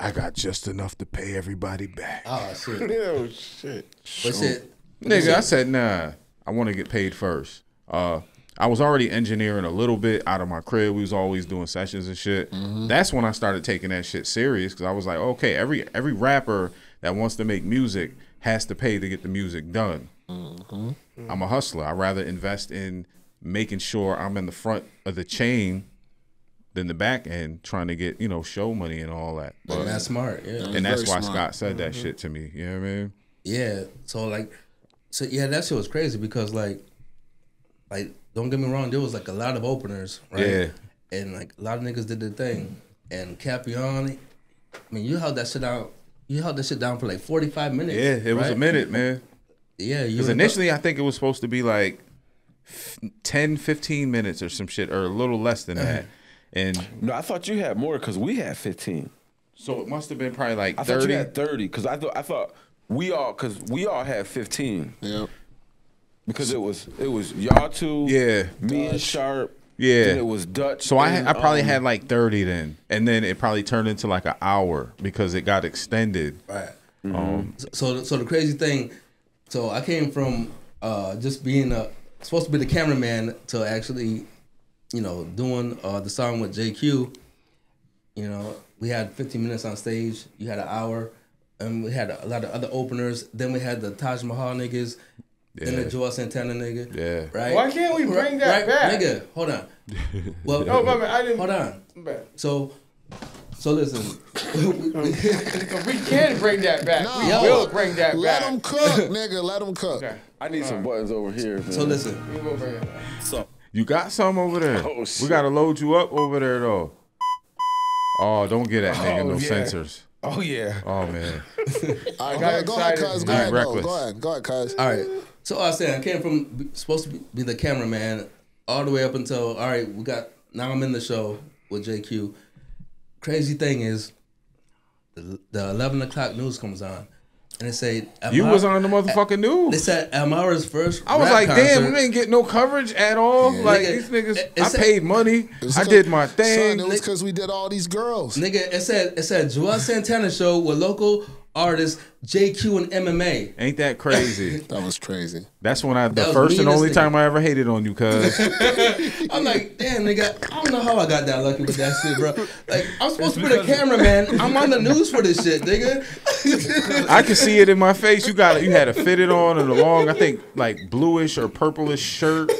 I got just enough to pay everybody back. Oh, shit. Oh, shit. But shit. Nigga, I said, nah, I want to get paid first. I was already engineering a little bit out of my crib. We was always doing sessions and shit. That's when I started taking that shit serious because I was like, okay, every rapper that wants to make music has to pay to get the music done. I'm a hustler. I'd rather invest in making sure I'm in the front of the chain than the back end trying to get, you know, show money and all that. But that's smart, yeah. And that's why Scott said that shit to me. You know what I mean? Yeah. So yeah, that shit was crazy because like don't get me wrong, there was like a lot of openers, right? Yeah. And like a lot of niggas did their thing. And Capione, I mean, you held that shit down. You held that shit down for like 45 minutes. Yeah, it was a minute, man. Yeah, because initially I think it was supposed to be like 10, 15 minutes or some shit, or a little less than that. And no, I thought you had more because we had 15. So it must have been probably like 30. I thought you had 30 because I thought we all had 15. Yeah. Because it was y'all two, me and Sharp, then it was Dutch. So I probably had like 30 then, and then it probably turned into like an hour because it got extended. Right. So the crazy thing, so I came from just being supposed to be the cameraman to actually, you know, doing the song with JQ. You know, we had 15 minutes on stage. You had an hour, and we had a lot of other openers. Then we had the Taj Mahal niggas. Then the Joel Santana nigga. Yeah. Right? Why can't we bring that back? Nigga, hold on. Well, no, I didn't. Hold on. So listen. We can bring that back. No, we will bring that let back. Let them cook, nigga. Let them cook. Okay. I need some buttons over here, man. So listen. We will bring it back. So you got some over there. Oh, shit. We got to load you up over there, though. Oh, don't get that nigga no sensors. Oh yeah. Oh man. All right, go ahead, cuz. Go ahead, Reckless. Go ahead, cuz. All right. So I was saying I came from supposed to be the cameraman all the way up until now I'm in the show with JQ. Crazy thing is, the 11 o'clock news comes on, and they say You was on the motherfucking news. They said Amara's first. I was rap like, damn, concert. we ain't get no coverage at all. Yeah. Like Nigga, these niggas, it I said- paid money. I did my thing. Son, it was because we did all these girls. Nigga, it said Joel Santana show with local artists JQ and MMA. Ain't that crazy? That was crazy. That's when the That was first and mean as only nigga. time I ever hated on you, cuz. I'm like, damn, nigga, I don't know how I got that lucky with that shit, bro. Like, I'm supposed to be the cameraman. I'm on the news for this shit, nigga. I can see it in my face. You had a fitted on and a long, I think like bluish or purplish shirt.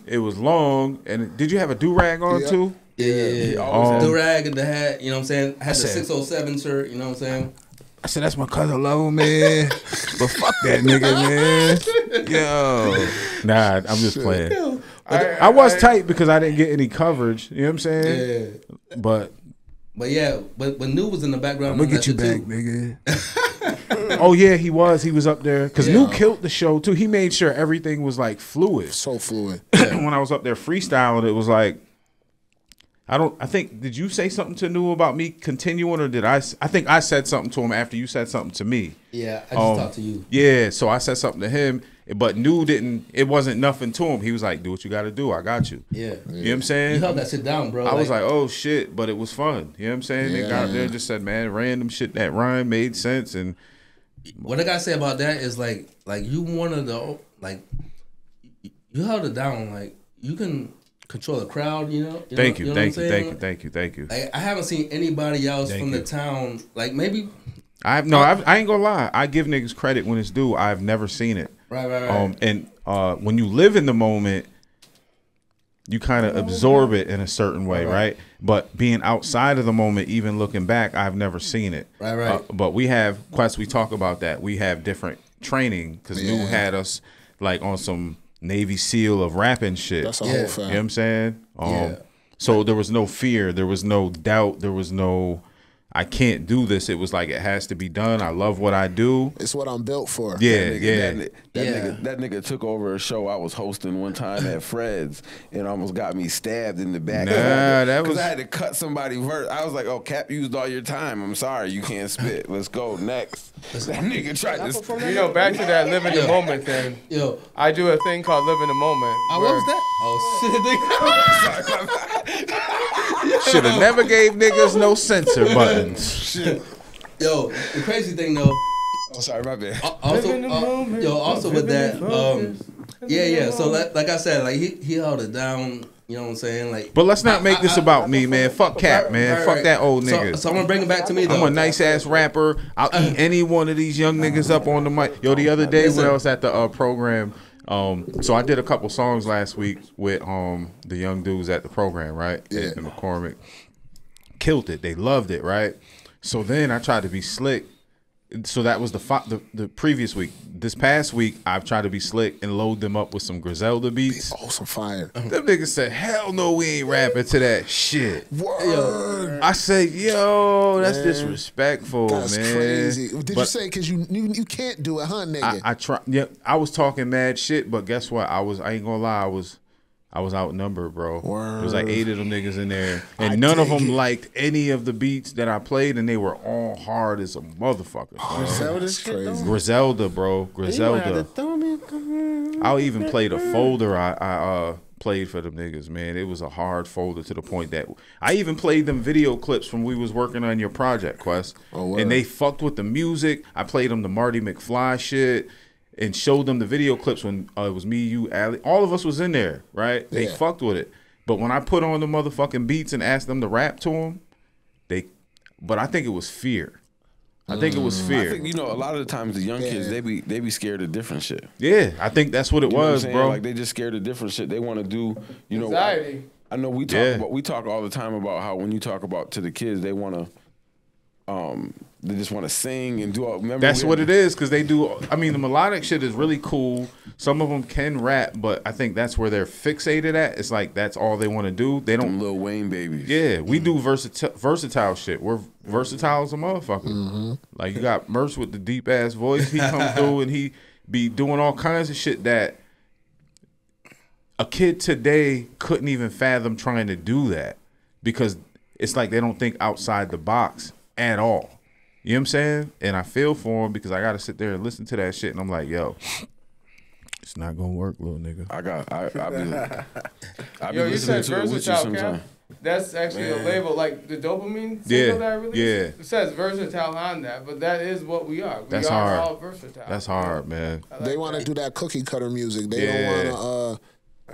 It was long, and did you have a do rag on Yeah. too? Yeah. Do rag and the hat, you know what I'm saying? I had the said- 607 shirt, you know what I'm saying? I said that's my cousin Low, man. But fuck that nigga, man. Yo. Nah, I'm just playing. I was tight because I didn't get any coverage. You know what I'm saying? Yeah. But But yeah, but Nu was in the background. I'm gonna on get you that shit, back, too. nigga. Oh yeah, he was up there because Nu killed the show too. He made sure everything was like fluid. So fluid. When I was up there freestyling, it was like I think did you say something to Nu about me continuing, or did I think I said something to him after you said something to me. Yeah, I just talked to you. Yeah, so I said something to him, but Nu didn't. It wasn't nothing to him. He was like, "Do what you got to do. I got you." Yeah. You know what I'm saying? You held that shit down, bro. I was like, "Oh shit," but it was fun. You know what I'm saying? They got up there and just said, "Man, random shit that rhyme made sense." And what I gotta say about that is like you one of the you held it down. Like you can control the crowd. You know. thank you. Like, I haven't seen anybody else from the town. Like maybe. I ain't gonna lie. I give niggas credit when it's due. I've never seen it. Right. And when you live in the moment, you kind of absorb it in a certain way, right? But being outside of the moment, even looking back, I've never seen it. Right. But we have Quest. We talk about that. We have different training because Nu had us like on some Navy SEAL of rapping shit. That's a whole fact. You know what I'm saying? Yeah. So there was no fear. There was no doubt. There was no, I can't do this. It was like, it has to be done. I love what I do. It's what I'm built for. That nigga took over a show I was hosting one time at Fred's and almost got me stabbed in the back. Because I had to cut somebody's verse. I was like, "Oh, Cap used all your time. I'm sorry, you can't spit. Let's go next." That nigga tried to. You know, back to that live in the moment thing. Yo, I do a thing called live in the moment. what was that? Oh shit, nigga. Should have never gave niggas no censor buttons. Yo, the crazy thing though. Oh, sorry, my bad. Also with that, So like I said, like he held it down. You know what I'm saying? Like, But let's not make this about me, man. Fuck Cap, man. Right, Fuck right. that old nigga. So I'm gonna bring it back to me though. I'm a nice ass rapper. I'll eat any one of these young niggas up on the mic. Yo, the other day when I was at the program, so I did a couple songs last week with the young dudes at the program, right? Yeah. In McCormick. Killed it. They loved it, right? So then I tried to be slick. So that was the previous week. This past week, I've tried to be slick and load them up with some Griselda beats. Oh, some fire. Them niggas said, "Hell no, we ain't rapping to that shit." Word. I say, "Yo, that's disrespectful, That's man." crazy. Did you But say because you can't do it, huh, nigga? I try. Yeah, I was talking mad shit, but guess what? I ain't gonna lie. I was outnumbered, bro. Word. There was like 8 of them niggas in there, and none of them liked any of the beats that I played, and they were all hard as a motherfucker. That's crazy. Griselda, bro. Griselda. I'll even play the folder I played for them niggas, man. It was a hard folder to the point that I even played them video clips from we was working on your project, Quest. Oh, word. And they fucked with the music. I played them the Marty McFly shit and showed them the video clips when it was me, you, Ali. All of us was in there, right? They fucked with it. But when I put on the motherfucking beats and asked them to rap to them, but I think it was fear. I think it was fear. I think, a lot of the times the young kids, they be scared of different shit. Yeah, I think that's what it was, bro. Like they just scared of different shit. They want to do, Anxiety. I know we talk all the time about how when you talk about to the kids, they want to they just want to sing and do all. Remember That's what it is, because they do. I mean, the melodic shit is really cool. Some of them can rap, but I think that's where they're fixated at. It's like that's all they want to do. They don't. Them Lil Wayne babies. Yeah, we do versatile shit. We're versatile as a motherfucker. Like you got Merse with the deep ass voice. He come through and he be doing all kinds of shit that a kid today couldn't even fathom trying to do that, because it's like they don't think outside the box at all. You know what I'm saying? And I feel for him, because I got to sit there and listen to that shit, and I'm like, yo, it's not gonna work, little nigga. I be Yo, you listening said to it with you versatile, sometimes. Cam? That's actually a label, like the dopamine single that I released. Yeah. It says versatile on that, but that is what we are. That's we are hard. all versatile. That's hard, man. I like They want to that. do that cookie cutter music. They don't want to.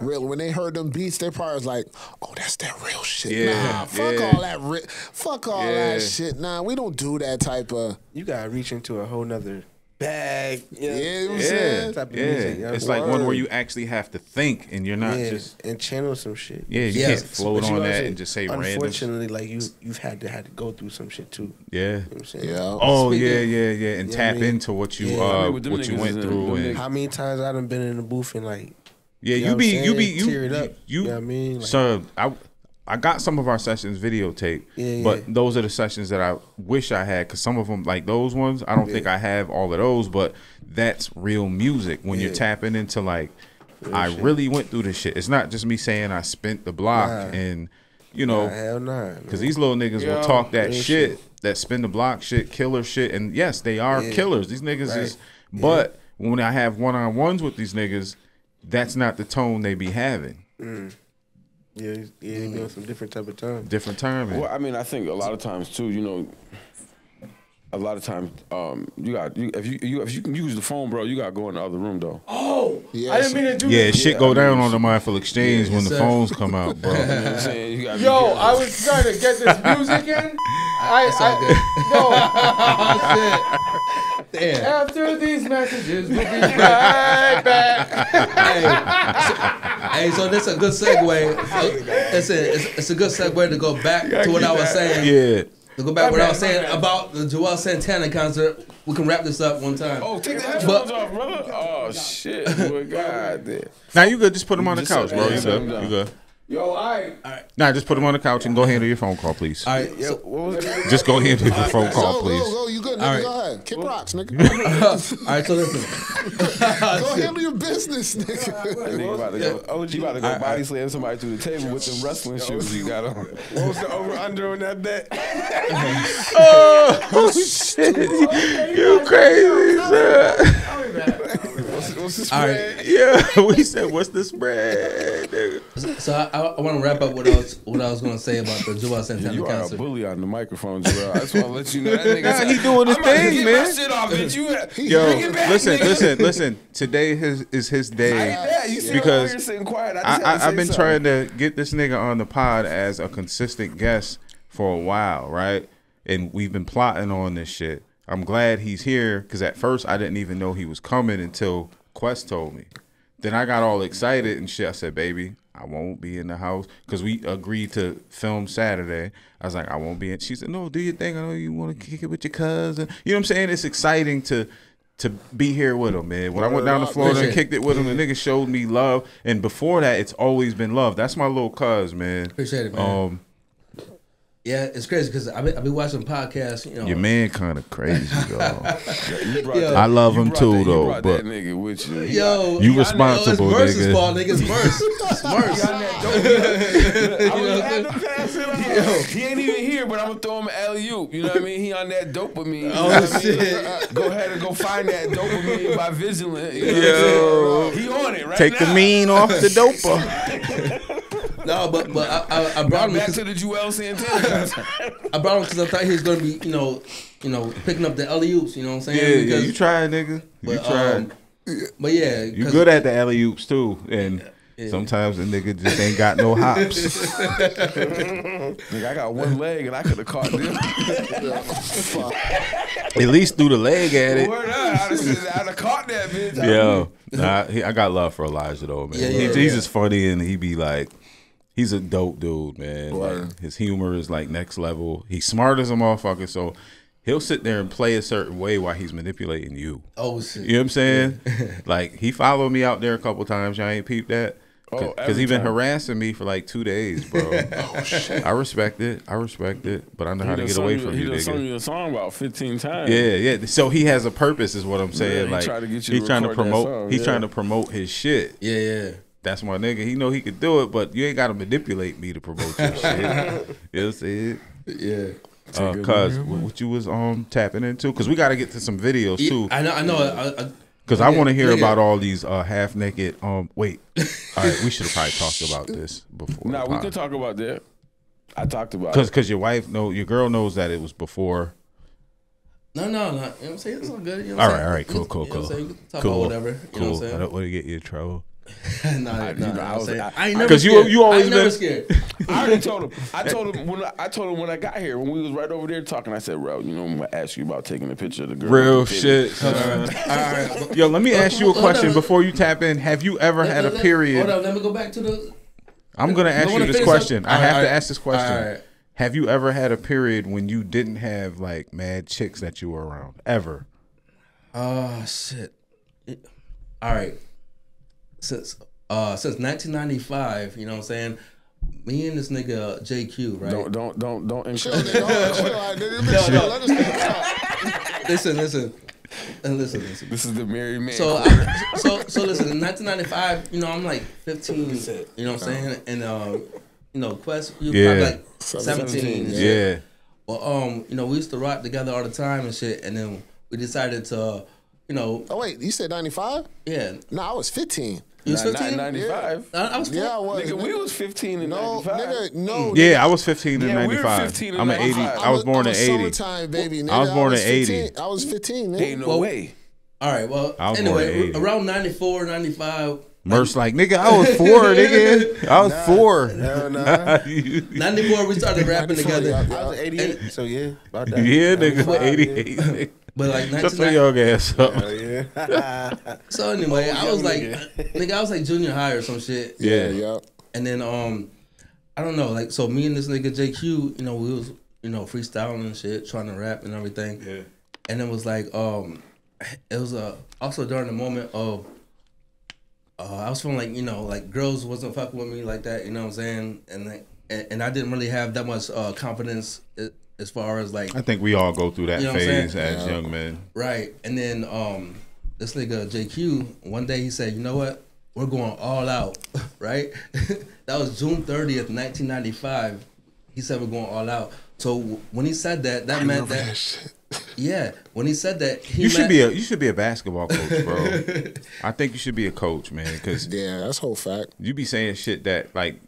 Real. When they heard them beats, they probably was like, "Oh, that's that real shit." Yeah, Nah, fuck yeah. all that. Fuck all that shit. Nah, we don't do that type of. You gotta reach into a whole nother bag. You know? Yeah, you know what I'm Yeah, saying? Type of music, you know? It's like one where you actually have to think, and you're not just. and channel some shit. Yeah, you Yes. can't float But you on know what I'm that saying? and just say random. Unfortunately, like you've had to go through some shit too. Yeah. You know what I'm saying? Yeah. Oh Speaking- yeah, and Yeah, tap I mean- into what you Yeah. I mean, with them what you niggas went is through, them and How many times I done been in the booth and like, yeah, you know you what be I'm you be saying? you Teared up. you. You know what I mean? Like, So I got some of our sessions videotaped, Yeah, but yeah. those are the sessions that I wish I had, because some of them, like those ones, I don't think I have all of those, but that's real music when you're Yeah. tapping into like, I really went through this shit. It's not just me saying I spent the block and, you know, hell nah. because these little niggas will Yo, talk that real shit, shit. that spin the block shit, killer shit, and yes, they are killers. These niggas Right. is, but when I have one-on-ones with these niggas, that's not the tone they be having. Yeah, they be on some different type of time. Different timing. Well, I mean, I think a lot of times too, you know, a lot of times, if you can use the phone, bro, you gotta go in the other room though. Oh, Yeah, I didn't mean to do Yeah, that. shit go down on the Mindful Exchange when the sir. phones come out, bro. You know what I'm saying? You gotta be Yo, careful. I was trying to get this music in. Damn. After these messages, we'll be right back. Hey, so this is a good segue. It's a good segue to go back to what I was saying. Yeah. To go back to what I was My saying bad. about the Joel Santana concert. We can wrap this up one time. Oh, take the headphones off, brother. Oh shit, boy, God damn. Now you good. Just put them on the Just couch, set bro. that You shit good. down. You good. Yo, I. Nah, just put them on the couch and go handle your phone call, please. All right, Yo, what was that? Just go handle your phone call, Go, please. go, you good, nigga? All right. Go ahead. Kick rocks, nigga. all right. So listen. Go handle your business, nigga. Nigga about to go, he about to go body slam somebody through the table with them wrestling shoes he got on. What was the over under on that bet? Oh shit! You crazy, son. What's the All spread? right. Yeah, we said, what's the spread, nigga? So I want to wrap up what I was going to say about the Joel Santana You are a concert. bully on the microphone, Joel. I just want to let you know that nigga. Nah, said, he doing his I'm about to thing, get man. My shit off, bitch. Yo, bring it back, nigga. listen. Today is his I day ain't that. You see because here sitting quiet. I just had to I've say been something. trying to get this nigga on the pod as a consistent guest for a while, right? And we've been plotting on this shit. I'm glad he's here, because at first I didn't even know he was coming until Quest told me. Then I got all excited and shit. I said, baby, I won't be in the house, because we agreed to film Saturday. I was like, I won't be in. She said, no, do your thing. I know you want to kick it with your cousin. You know what I'm saying? It's exciting to be here with him, man. When I went down to Florida and kicked it with him, the nigga showed me love. And before that, it's always been love. That's my little cuz, man. Appreciate it, man. Yeah, it's crazy because I be watching podcasts. You know, Your man kind of crazy, dog. You brought Yo. that- I love you him brought too, that- you though. brought But that nigga with you. yo, You I know, responsible, it's Merse's nigga. fault, nigga. It's Merse. It's Merse. He ain't even here, but I'm gonna throw him an alley-oop. You know what I mean? He on that dopamine. You Oh, know what I mean? shit. Go ahead and go find that dopamine by vigilant. You know Yo. what I'm saying? He on it right take now. the mean off the doper. No, but I brought him Back because to the Joel Santana. I brought him because I thought he was gonna be you know picking up the alley oops. You know what I'm saying? Yeah, Because, you tried, nigga. You but, tried. But yeah, You 'cause- good at the alley oops too, and sometimes the nigga just ain't got no hops. Nigga, I got one leg and I could have caught them. At least threw the leg at it. Word up. I'd have caught that bitch. Yo, I got love for Elijah though, man. Yeah, He's yeah. just funny, and he be like, He's a dope dude, man. Like, his humor is like next level. He's smart as a motherfucker, so he'll sit there and play a certain way while he's manipulating you. Oh shit! You know what I'm saying? Like he followed me out there a couple times. Y'all ain't peeped that. Because he been harassing me for like 2 days, bro. Oh shit! I respect it, but I know how to get away from you, nigga. He sung you a song about 15 times. Yeah. So he has a purpose, is what I'm saying. Like he's trying to promote. He's trying to promote his shit. Yeah. That's my nigga. He know he could do it, but you ain't got to manipulate me to promote your shit. You know what I'm saying? Yeah. Cause what you was tapping into? Cause we got to get to some videos too. I know. Cause I want to hear about all these half naked. Wait. All right, we should have probably talked about this before. Nah, we could talk about that. I talked about it. Cause your girl knows that it was before. No. You know what I'm saying? It's all good. You know what all right. Cool. You know what I'm saying? You can talk about whatever. You know what I'm saying? I don't want to get you in trouble. I ain't never because you always never scared. I already told him. I told him when I got here, when we was right over there talking. I said, "Bro, you know, I'm gonna ask you about taking a picture of the girl." Real shit. All right. Yo, let me ask you a question before you tap in. Have you ever had a period? Hold on, let me go back to the. I'm gonna ask you this question. I have to ask this question. All right. Have you ever had a period when you didn't have like mad chicks that you were around ever? Oh shit! All right. Since 1995, you know what I'm saying? Me and this nigga JQ, right? Don't Chill. Listen. This is the married man. So listen. In 1995, you know, I'm like 15. You know what I'm saying? And you know, Quest, you probably like 17. Yeah. Well, you know, we used to rock together all the time and shit, and then we decided to, you know. Oh wait, you said 95? Yeah. No, I was 15. You was 15? 95. Yeah. I was 15. Yeah, I was. Nigga, we was 15 in 95. Nigga, no. Yeah, I was 15 in 95. We were 15 in I'm an 80. 95. I was born in 80. Summertime, baby. Nigga. I was born in 80. I was 15, nigga. Ain't no way. All right, well, anyway, around 94, 95. Merse like, nigga, I was 4, nigga. I was 4. No. 94, we started rapping together. I was 88, so yeah. About that. Yeah, nigga, 88. Nigga. But like shut your young ass up. So anyway, I was like, nigga, I was like junior high or some shit. Yeah. And then I don't know, like, so me and this nigga JQ, you know, we was, you know, freestyling and shit, trying to rap and everything. Yeah. And it was like, it was also during the moment of, I was feeling like, you know, like girls wasn't fucking with me like that, you know what I'm saying? And like, and I didn't really have that much confidence as far as like. I think we all go through that phase as young men. Right. And then this nigga JQ, one day he said, you know what? We're going all out, right? That was June 30th, 1995. He said we're going all out. So when he said that, that meant that. Yeah, when he said that, you should be a basketball coach, bro. I think you should be a coach, man, because that's whole fact. You be saying shit that like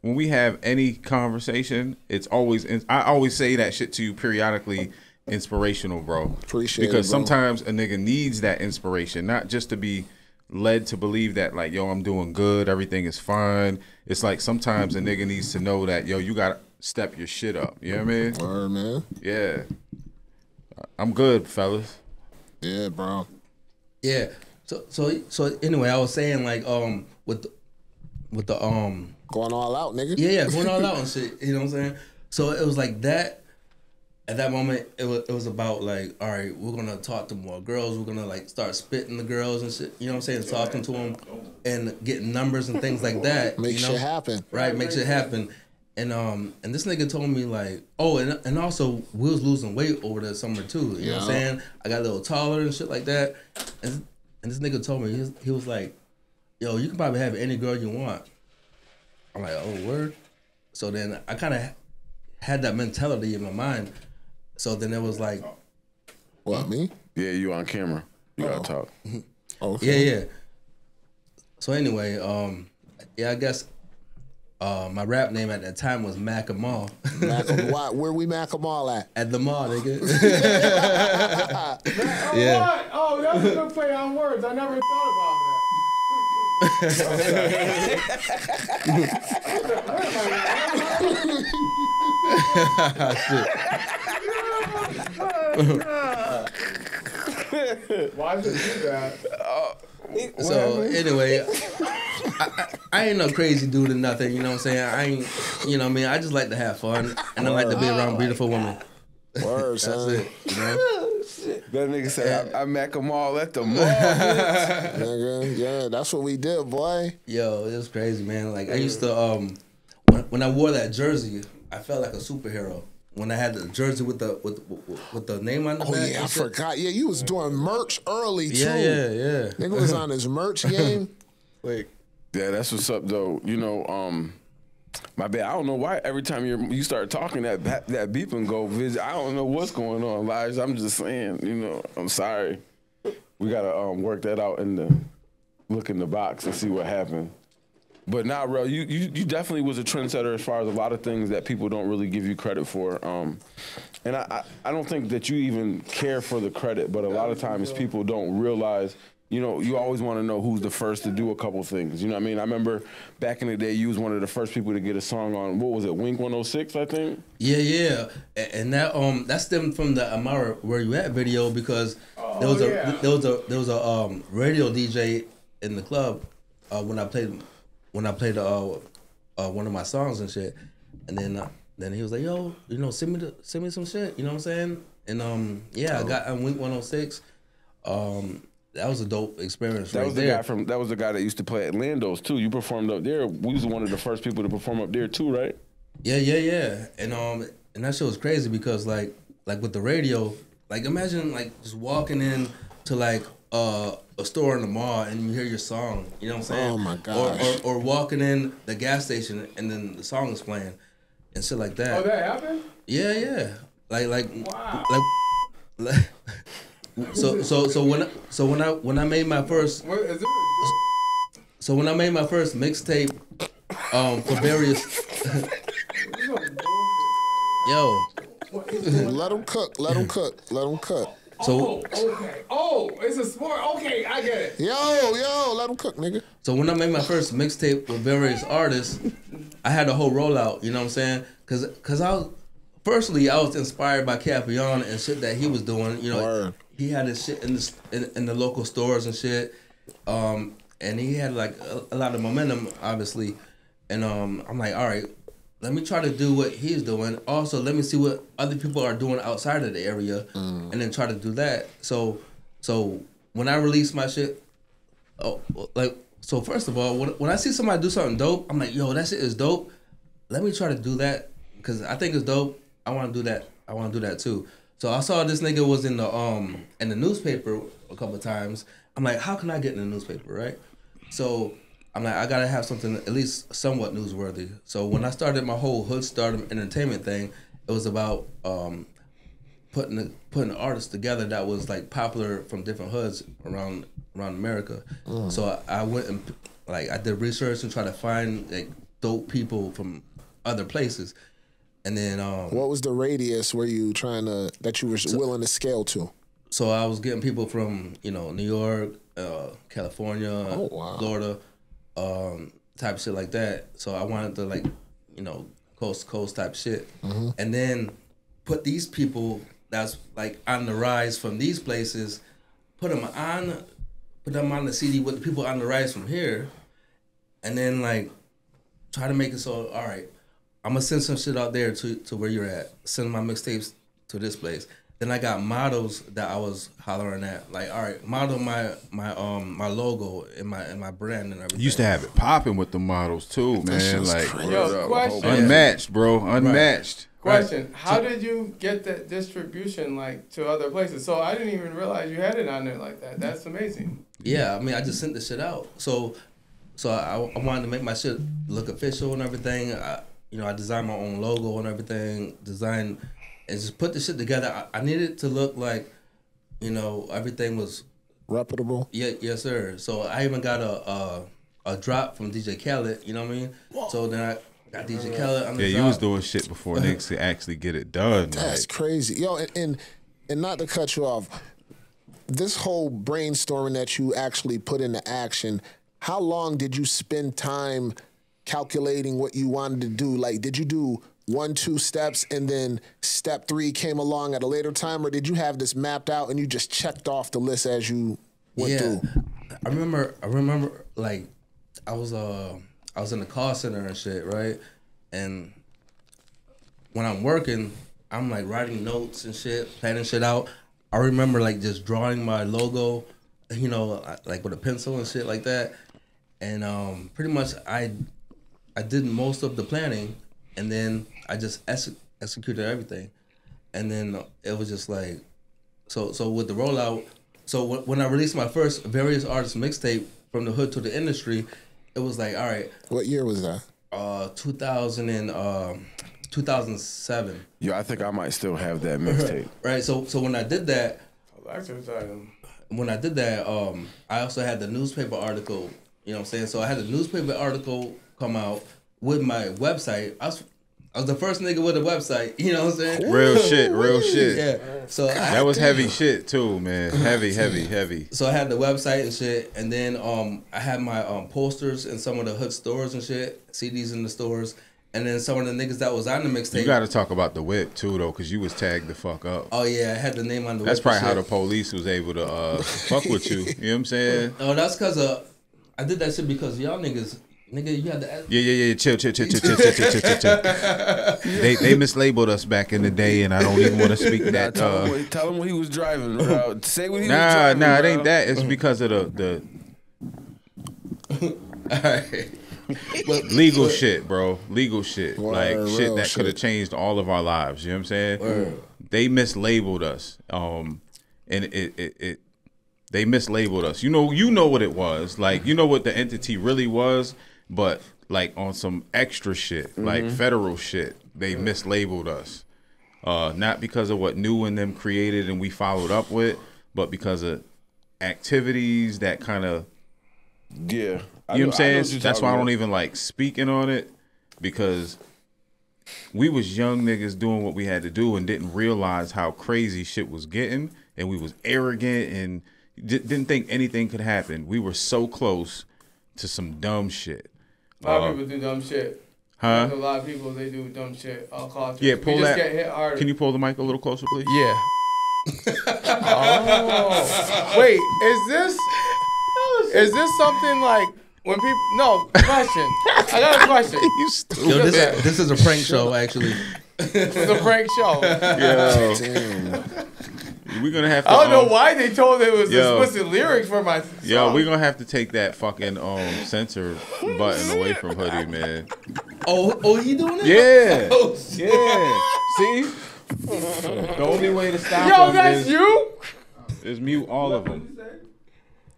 when we have any conversation, it's always I always say that shit to you periodically. Inspirational, bro. Appreciate it, because bro. sometimes a nigga needs that inspiration, not just to be led to believe that like, yo, I'm doing good, everything is fine. It's like sometimes a nigga needs to know that, yo, you gotta step your shit up. You know what I mean? Word, man. Yeah. I'm good, fellas. Yeah, bro. Yeah. So anyway, I was saying like with the going all out, nigga. Yeah, going all out and shit. You know what I'm saying? So it was like that. At that moment, it was about like, all right, we're gonna talk to more girls. We're gonna like start spitting the girls and shit. You know what I'm saying? Talking to them and getting numbers and things like that. Make shit happen. Right, make shit happen. And this nigga told me like, oh, and also we was losing weight over the summer too. You know what I'm saying? I got a little taller and shit like that. And this nigga told me, he was like, yo, you can probably have any girl you want. I'm like, oh, word? So then I kind of had that mentality in my mind. So then it was like, what, me? Yeah, you on camera. You gotta talk. Okay. Yeah. So anyway, I guess my rap name at that time was Mac Amal. Where we Mac Amal at? At the mall, nigga. Yeah. Oh, that's a good play on words. I never thought about that. Why did you do that? So anyway, I ain't no crazy dude or nothing. You know what I'm saying? I ain't. You know what I mean? I just like to have fun, and I like to be around beautiful women. Word, That's son. it. You know? That nigga said, I met them all at the mall. Nigga, yeah, that's what we did, boy. Yo, it was crazy, man. Like I used to, when I wore that jersey, I felt like a superhero. When I had the jersey with the name on the back. Oh yeah, I and shit. forgot. Yeah, you was doing merch early too. Yeah. Nigga was on his merch game. Like, Yeah, that's what's up, though. You know, my bad. I don't know why every time you start talking that beeping go visit. I don't know what's going on, Elijah. I'm just saying, you know, I'm sorry. We gotta work that out look in the box and see what happened. But nah, bro, you definitely was a trendsetter as far as a lot of things that people don't really give you credit for. And I don't think that you even care for the credit, but a lot of times people don't realize, you know, you always want to know who's the first to do a couple things. You know what I mean? I remember back in the day, you was one of the first people to get a song on, what was it, Wink 106, I think? Yeah. And that stemmed from the Amara Where You At video because there was a radio DJ in the club when I played one of my songs and shit. And then he was like, yo, you know, send me some shit, you know what I'm saying? And I got on Wink 106. That was a dope experience. That was the guy that used to play at Lando's too. You performed up there. We was one of the first people to perform up there too, right? Yeah. And that shit was crazy because like with the radio, like imagine like just walking in to like a store in the mall and you hear your song, you know what I'm saying? Oh my gosh. Or walking in the gas station and then the song is playing and shit like that. Oh, that happened? Yeah. Like Wow. like so when I made my first What is it? so when I made my first mixtape for various yo Let him cook. Let him cook. so Okay. Oh, it's a sport. Okay, I get it. Yo, let him cook, nigga. So when I made my first mixtape with various artists, I had a whole rollout, you know what I'm saying? Cause I was inspired by Capion and shit that he was doing, you know. Word. He had his shit in the local stores and shit. And he had like a lot of momentum, obviously. And I'm like, all right, let me try to do what he's doing. Also, let me see what other people are doing outside of the area, and then try to do that. So when I release my shit, so first of all, when I see somebody do something dope, I'm like, yo, that shit is dope. Let me try to do that because I think it's dope. I want to do that. I want to do that too. So I saw this nigga was in the newspaper a couple of times. I'm like, how can I get in the newspaper, right? So I'm like, I gotta have something at least somewhat newsworthy. So when I started my whole Hood Stardom entertainment thing, it was about putting artists together that was like popular from different hoods around America. So I went and like I did research and tried to find like dope people from other places. And then What was the radius were you that you were willing to scale to? So I was getting people from, you know, New York, California, Florida, type shit like that. So I wanted to like, you know, coast to coast type shit. And then put these people that's like on the rise from these places, put them on the CD with the people on the rise from here. And then like try to make it so, all right, I'm gonna send some shit out there to where you're at. Send my mixtapes to this place. Then I got models that I was hollering at, like, all right, model my logo and my brand and everything. You used to have it popping with the models too, man. Like Yo, question. unmatched, bro, unmatched. Question: how did you get that distribution like to other places? So I didn't even realize you had it on there like that. That's amazing. Yeah, I mean, I just sent the shit out. So I wanted to make my shit look official and everything. I designed my own logo and everything. And just put the shit together. I needed to look like, you know, everything was reputable. Yeah, yes, sir. So I even got a drop from DJ Khaled. You know what I mean? So then I got DJ Khaled on the drop. You was doing shit before niggas could actually get it done. That's crazy, yo. And not to cut you off, this whole brainstorming that you actually put into action. How long did you spend time calculating what you wanted to do? Like, did you do 1, 2 steps and then step 3 came along at a later time, or did you have this mapped out and you just checked off the list as you went through? I remember like I was I was in the call center and shit, right? And when I'm working, I'm like writing notes and shit, planning shit out. I remember like just drawing my logo, you know, like with a pencil and shit like that. And pretty much I did most of the planning, and then I just executed everything. And then it was just like, so with the rollout, so when I released my first Various Artists mixtape, From the Hood to the Industry, it was like, all right. What year was that? 2007. Yo, I think I might still have that mixtape. Right. So when I did that, I also had the newspaper article. You know what I'm saying? So I had the newspaper article come out with my website. I was the first nigga with a website. You know what I'm saying? Real shit. Yeah. So that was heavy shit too, man. Heavy. So I had the website and shit, and then I had my posters in some of the hood stores and shit, CDs in the stores, and then some of the niggas that was on the mixtape. You got to talk about the whip too, though, because you was tagged the fuck up. Oh yeah, I had the name on the whip. That's probably how the police was able to fuck with you. You know what I'm saying? No, that's because I did that shit because y'all niggas. Nigga, you had to. Yeah. Chill. They mislabeled us back in the day, and I don't even want to speak that. Tell him what he was driving, bro. Say what he was driving. Nah, it ain't that. It's because of the All right. legal shit, bro. Legal shit. Like shit that shit. could have changed all of our lives. You know what I'm saying? They mislabeled us. And they mislabeled us. You know what it was. Like, you know what the entity really was, but like on some extra shit, like federal shit, they mislabeled us. Not because of what New and them created and we followed up with, but because of activities that kind of, Yeah. you know what I'm saying? That's why I don't even like speaking on it, because we was young niggas doing what we had to do and didn't realize how crazy shit was getting, and we was arrogant and didn't think anything could happen. We were so close to some dumb shit. A lot of people do dumb shit. Huh? There's a lot of people, they do dumb shit. All cultures. Yeah, pull we just that. Get hit harder. Can you pull the mic a little closer, please? Yeah. Oh. Wait, is this something like when people? No, question. I got a question. You stupid. Yo, this is a prank show, actually. It's a prank show. Yo. We're gonna have to. I don't know why they told it was yo. explicit lyrics for my song. Yo, we're gonna have to take that fucking censor button away from Hoodie, man. Oh, he doing it? Yeah. Oh, shit. Yeah. See? The only way to stop Yo, him that's you? is mute all of them.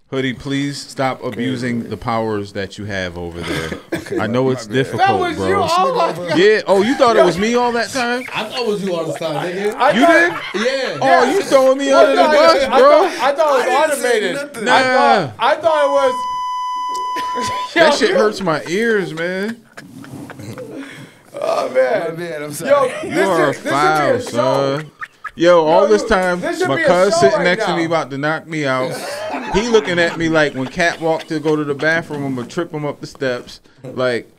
Hoodie, please stop abusing the powers that you have over there. I know it's difficult, That was bro. you. Oh my God. Yeah. Oh, you thought it was me all that time? I thought it was you all the time, nigga. You did? Yeah. Oh, you throwing me under the bus, bro? I thought it was automated. Nah. I thought it was. That shit hurts my ears, man. Oh man. I'm sorry. Yo, You are a foul, son. Yo, all this time, this should my be a cuz show sitting right next to now. me about to knock me out. He looking at me like when Cat walked to go to the bathroom, I'm gonna trip him up the steps. Like,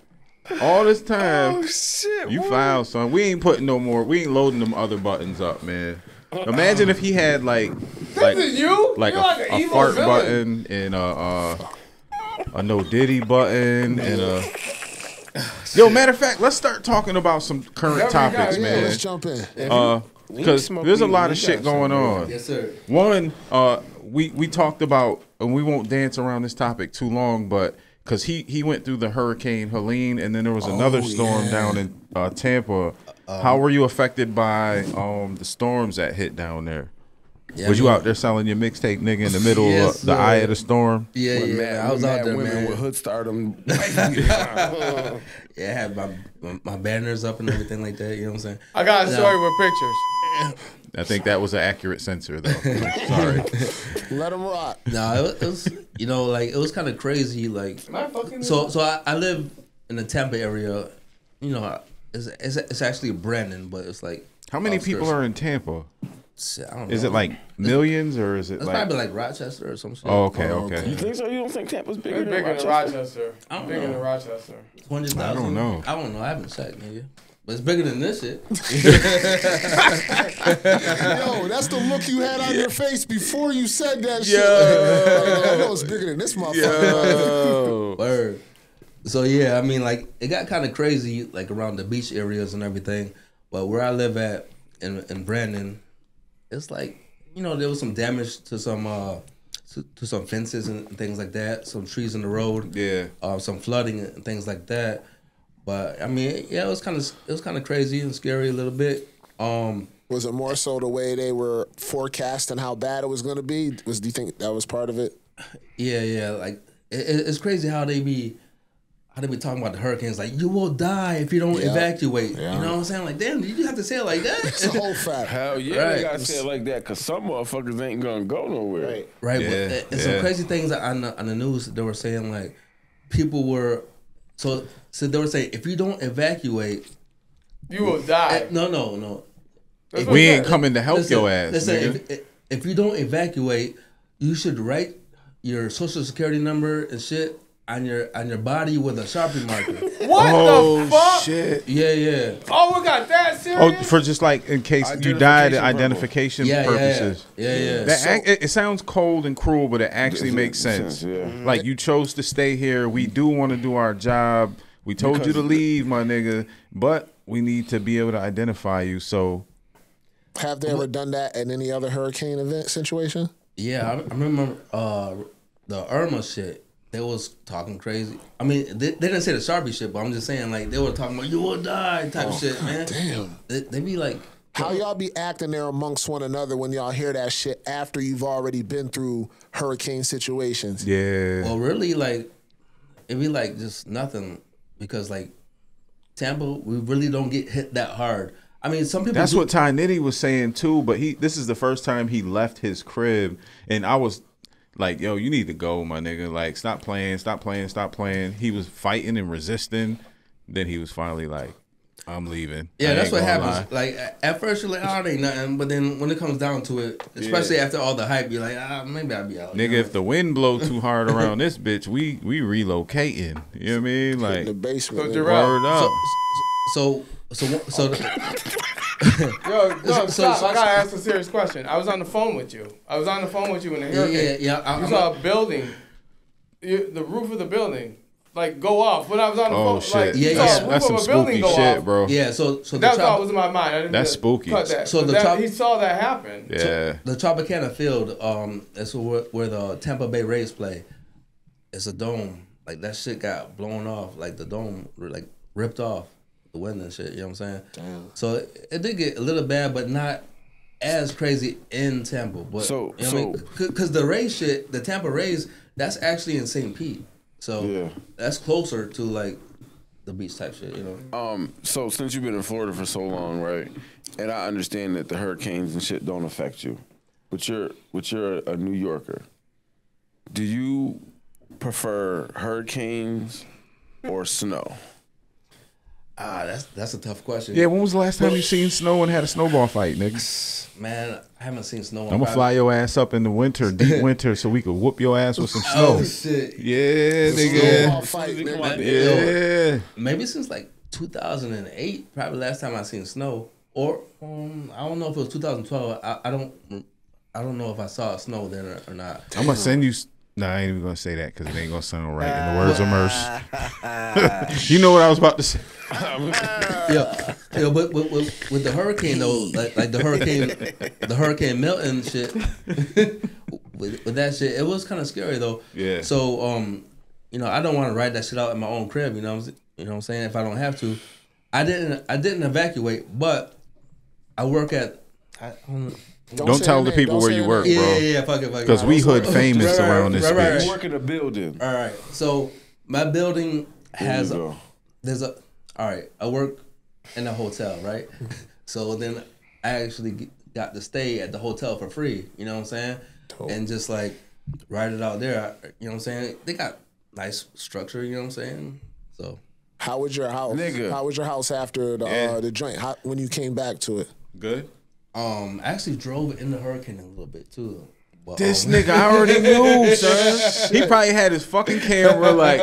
all this time, Oh shit. you foul, son. We ain't putting no more. We ain't loading them other buttons up, man. Imagine if he had like This is you? like You're like an a evil fart villain. button and a no Diddy button and a. Yo, matter of fact, let's start talking about some current topics, Yeah, man. let's jump in. Because there's a lot of shit going on. Yes, sir. One, we talked about, and we won't dance around this topic too long, but because he went through the Hurricane Helene, and then there was another storm down in Tampa. How were you affected by the storms that hit down there? Yeah, was you out there selling your mixtape, nigga, in the middle Yes, of the eye of the storm? Yeah, I was out there, women man. with hood stardom. Yeah, I had my banners up and everything like that. You know what I'm saying? I got a story with pictures. I think that was an accurate censor, though. Sorry. Let him rock. No, it was you know, like it was kind of crazy. Like, Am I fucking so I live in the Tampa area. You know, it's actually Brandon, but it's like How many outskirts. people are in Tampa? I don't know. Is it like millions or is it It's like? probably like Rochester or some shit. Oh, okay. You think so? You don't think Tampa's bigger It's than bigger than Rochester? Rochester. I don't Bigger know. than Rochester. 200,000. I don't know. I don't know. I haven't checked, nigga. But it's bigger than this shit. Yo, that's the look you had on your face before you said that shit. Yo. I know it's bigger than this motherfucker. Yo. Word. So yeah, I mean, like it got kind of crazy, like around the beach areas and everything. But where I live at in Brandon, it's like there was some damage to some fences and things like that, some trees in the road, some flooding and things like that. But I mean, yeah, it was kind of crazy and scary a little bit. Was it more so the way they were forecasting how bad it was going to be? Do you think that was part of it? Yeah, like it's crazy how they be talking about the hurricanes, like you will die if you don't evacuate. Yeah. You know what I'm saying? Like, damn, did you have to say it like that? It's a whole fact. Hell yeah, Right. they gotta say it like that because some motherfuckers ain't gonna go nowhere. Right, Yeah, but some crazy things on the news. They were saying like people were so they were saying if you don't evacuate, You will die. No. That's If what We it ain't said. coming to help Listen, your ass, listen, nigga. if you don't evacuate, you should write your social security number and shit on your body with a Sharpie marker. What the fuck? Shit. Yeah. Oh, we got that serious? Oh, for just like in case you died, Identification identification Yeah. purposes. Yeah. That it sounds cold and cruel, but it actually makes sense. Yeah. Like you chose to stay here. We do want to do our job. We told you to leave, my nigga, but we need to be able to identify you. So, Have they ever done that at any other hurricane event situation? Yeah, I remember the Irma shit. They was talking crazy. I mean, they didn't say the Sharpie shit, but I'm just saying like they were talking about you will die type shit, man. Damn. They be like, How y'all be acting there amongst one another when y'all hear that shit after you've already been through hurricane situations? yeah. well, really, like it be like just nothing because like Tampa, we really don't get hit that hard. I mean, some people. That's do. what Ty Nitty was saying too, but this is the first time he left his crib, and I was like, yo, you need to go, my nigga. Like, stop playing. He was fighting and resisting. Then he was finally like, I'm leaving. Yeah, I that's ain't what gonna happens. lie. Like at first you're like, oh, it ain't nothing, but then when it comes down to it, especially after all the hype, you're like, maybe I'll be out. Nigga, if the wind blow too hard around this bitch, we relocating. You know what I mean? In the Like, basement. So, nigga. Jarrell, word up. So Yo, stop. I gotta ask a serious question. I was on the phone with you. in the hurricane. yeah. You saw a building, the roof of the building, like go off. When I was on the Oh phone, like shit. you Yeah, saw yeah. a roof That's of some a building spooky go shit, off. bro. Yeah, so the That's what was in my mind. I didn't That's just spooky. Cut that. So But the top- he saw that happen. Yeah. the Tropicana Field, that's where the Tampa Bay Rays play. It's a dome. Like that shit got blown off. Like the dome like ripped off the wind and shit. You know what I'm saying? Damn. So it did get a little bad, but not as crazy in Tampa. But So- you know what I mean? Because the Rays shit, the Tampa Rays, that's actually in St. Pete. So Yeah. that's closer to like the beach type shit. You know? So since you've been in Florida for so long, right? And I understand that the hurricanes and shit don't affect you, but you're a New Yorker. Do you prefer hurricanes or snow? That's a tough question. Yeah, when was the last time you seen snow and had a snowball fight, nigga? Man, I haven't seen snow. I'm gonna fly your ass up in the winter, deep winter, so we could whoop your ass with some snow. Oh shit! Yeah, Snowball nigga. fight, Come nigga. out there. Yeah. Maybe since like 2008, probably last time I seen snow. Or I don't know if it was 2012. I don't know if I saw snow then or not. I'm gonna send you. Nah, I ain't even gonna say that because it ain't gonna sound right in the words of Merse. You know what I was about to say. Yeah, but with the hurricane though, like the hurricane Milton shit. with that shit, it was kind of scary though. Yeah. So I don't want to ride that shit out in my own crib. You know what I'm saying? If I don't have to, I didn't evacuate, but I work at. Don't say tell your the name. people Don't where say you your work, name. bro. Yeah, fuck it. Because we hood famous Right, around this right, bitch. You work in a building. All right, so my building has There you go. all right, I work in a hotel, right? So then I actually got to stay at the hotel for free, you know what I'm saying? And just like ride it out there, you know what I'm saying? They got nice structure, you know what I'm saying? So How was your house? Nigga. How was your house after the joint? When you came back to it? Good. I actually drove in the hurricane a little bit too. But, This nigga, I already knew, son. He probably had his fucking camera like.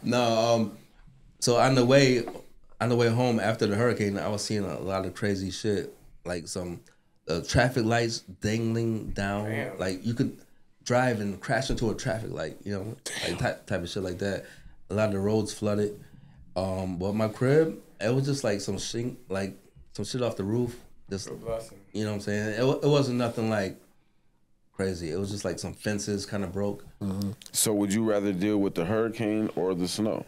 No, so on the way home after the hurricane, I was seeing a lot of crazy shit, like some traffic lights dangling down. Damn. Like you could drive and crash into a traffic light, you know, like type of shit like that. a lot of the roads flooded. But my crib, it was just like some shit off the roof. Just, you know what I'm saying? It wasn't nothing like crazy. It was just like some fences kind of broke. Mm-hmm. So would you rather deal with the hurricane or the snow?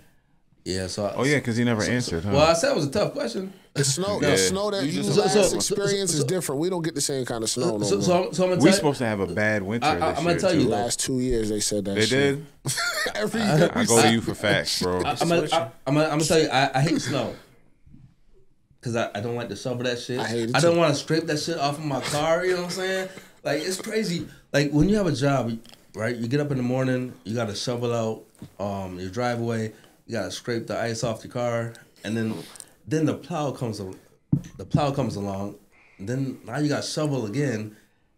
Yeah. So. Oh yeah, because he never answered. Huh? Well, I said it was a tough question. The snow that you last experience is different. We don't get the same kind of snow no more. So I'm gonna tell we supposed to have a bad winter this year. I'm gonna tell you, the last 2 years they said that. They shit. did. Every year I go to you for facts, bro. I'm gonna tell you, I hate snow. Cause I don't like to shovel that shit. I hate it I don't too. want to scrape that shit off of my car. You know what I'm saying? Like it's crazy. Like when you have a job, right? You get up in the morning, you gotta shovel out your driveway. You gotta scrape the ice off your car, and then the plow comes along. And then now you got shovel again.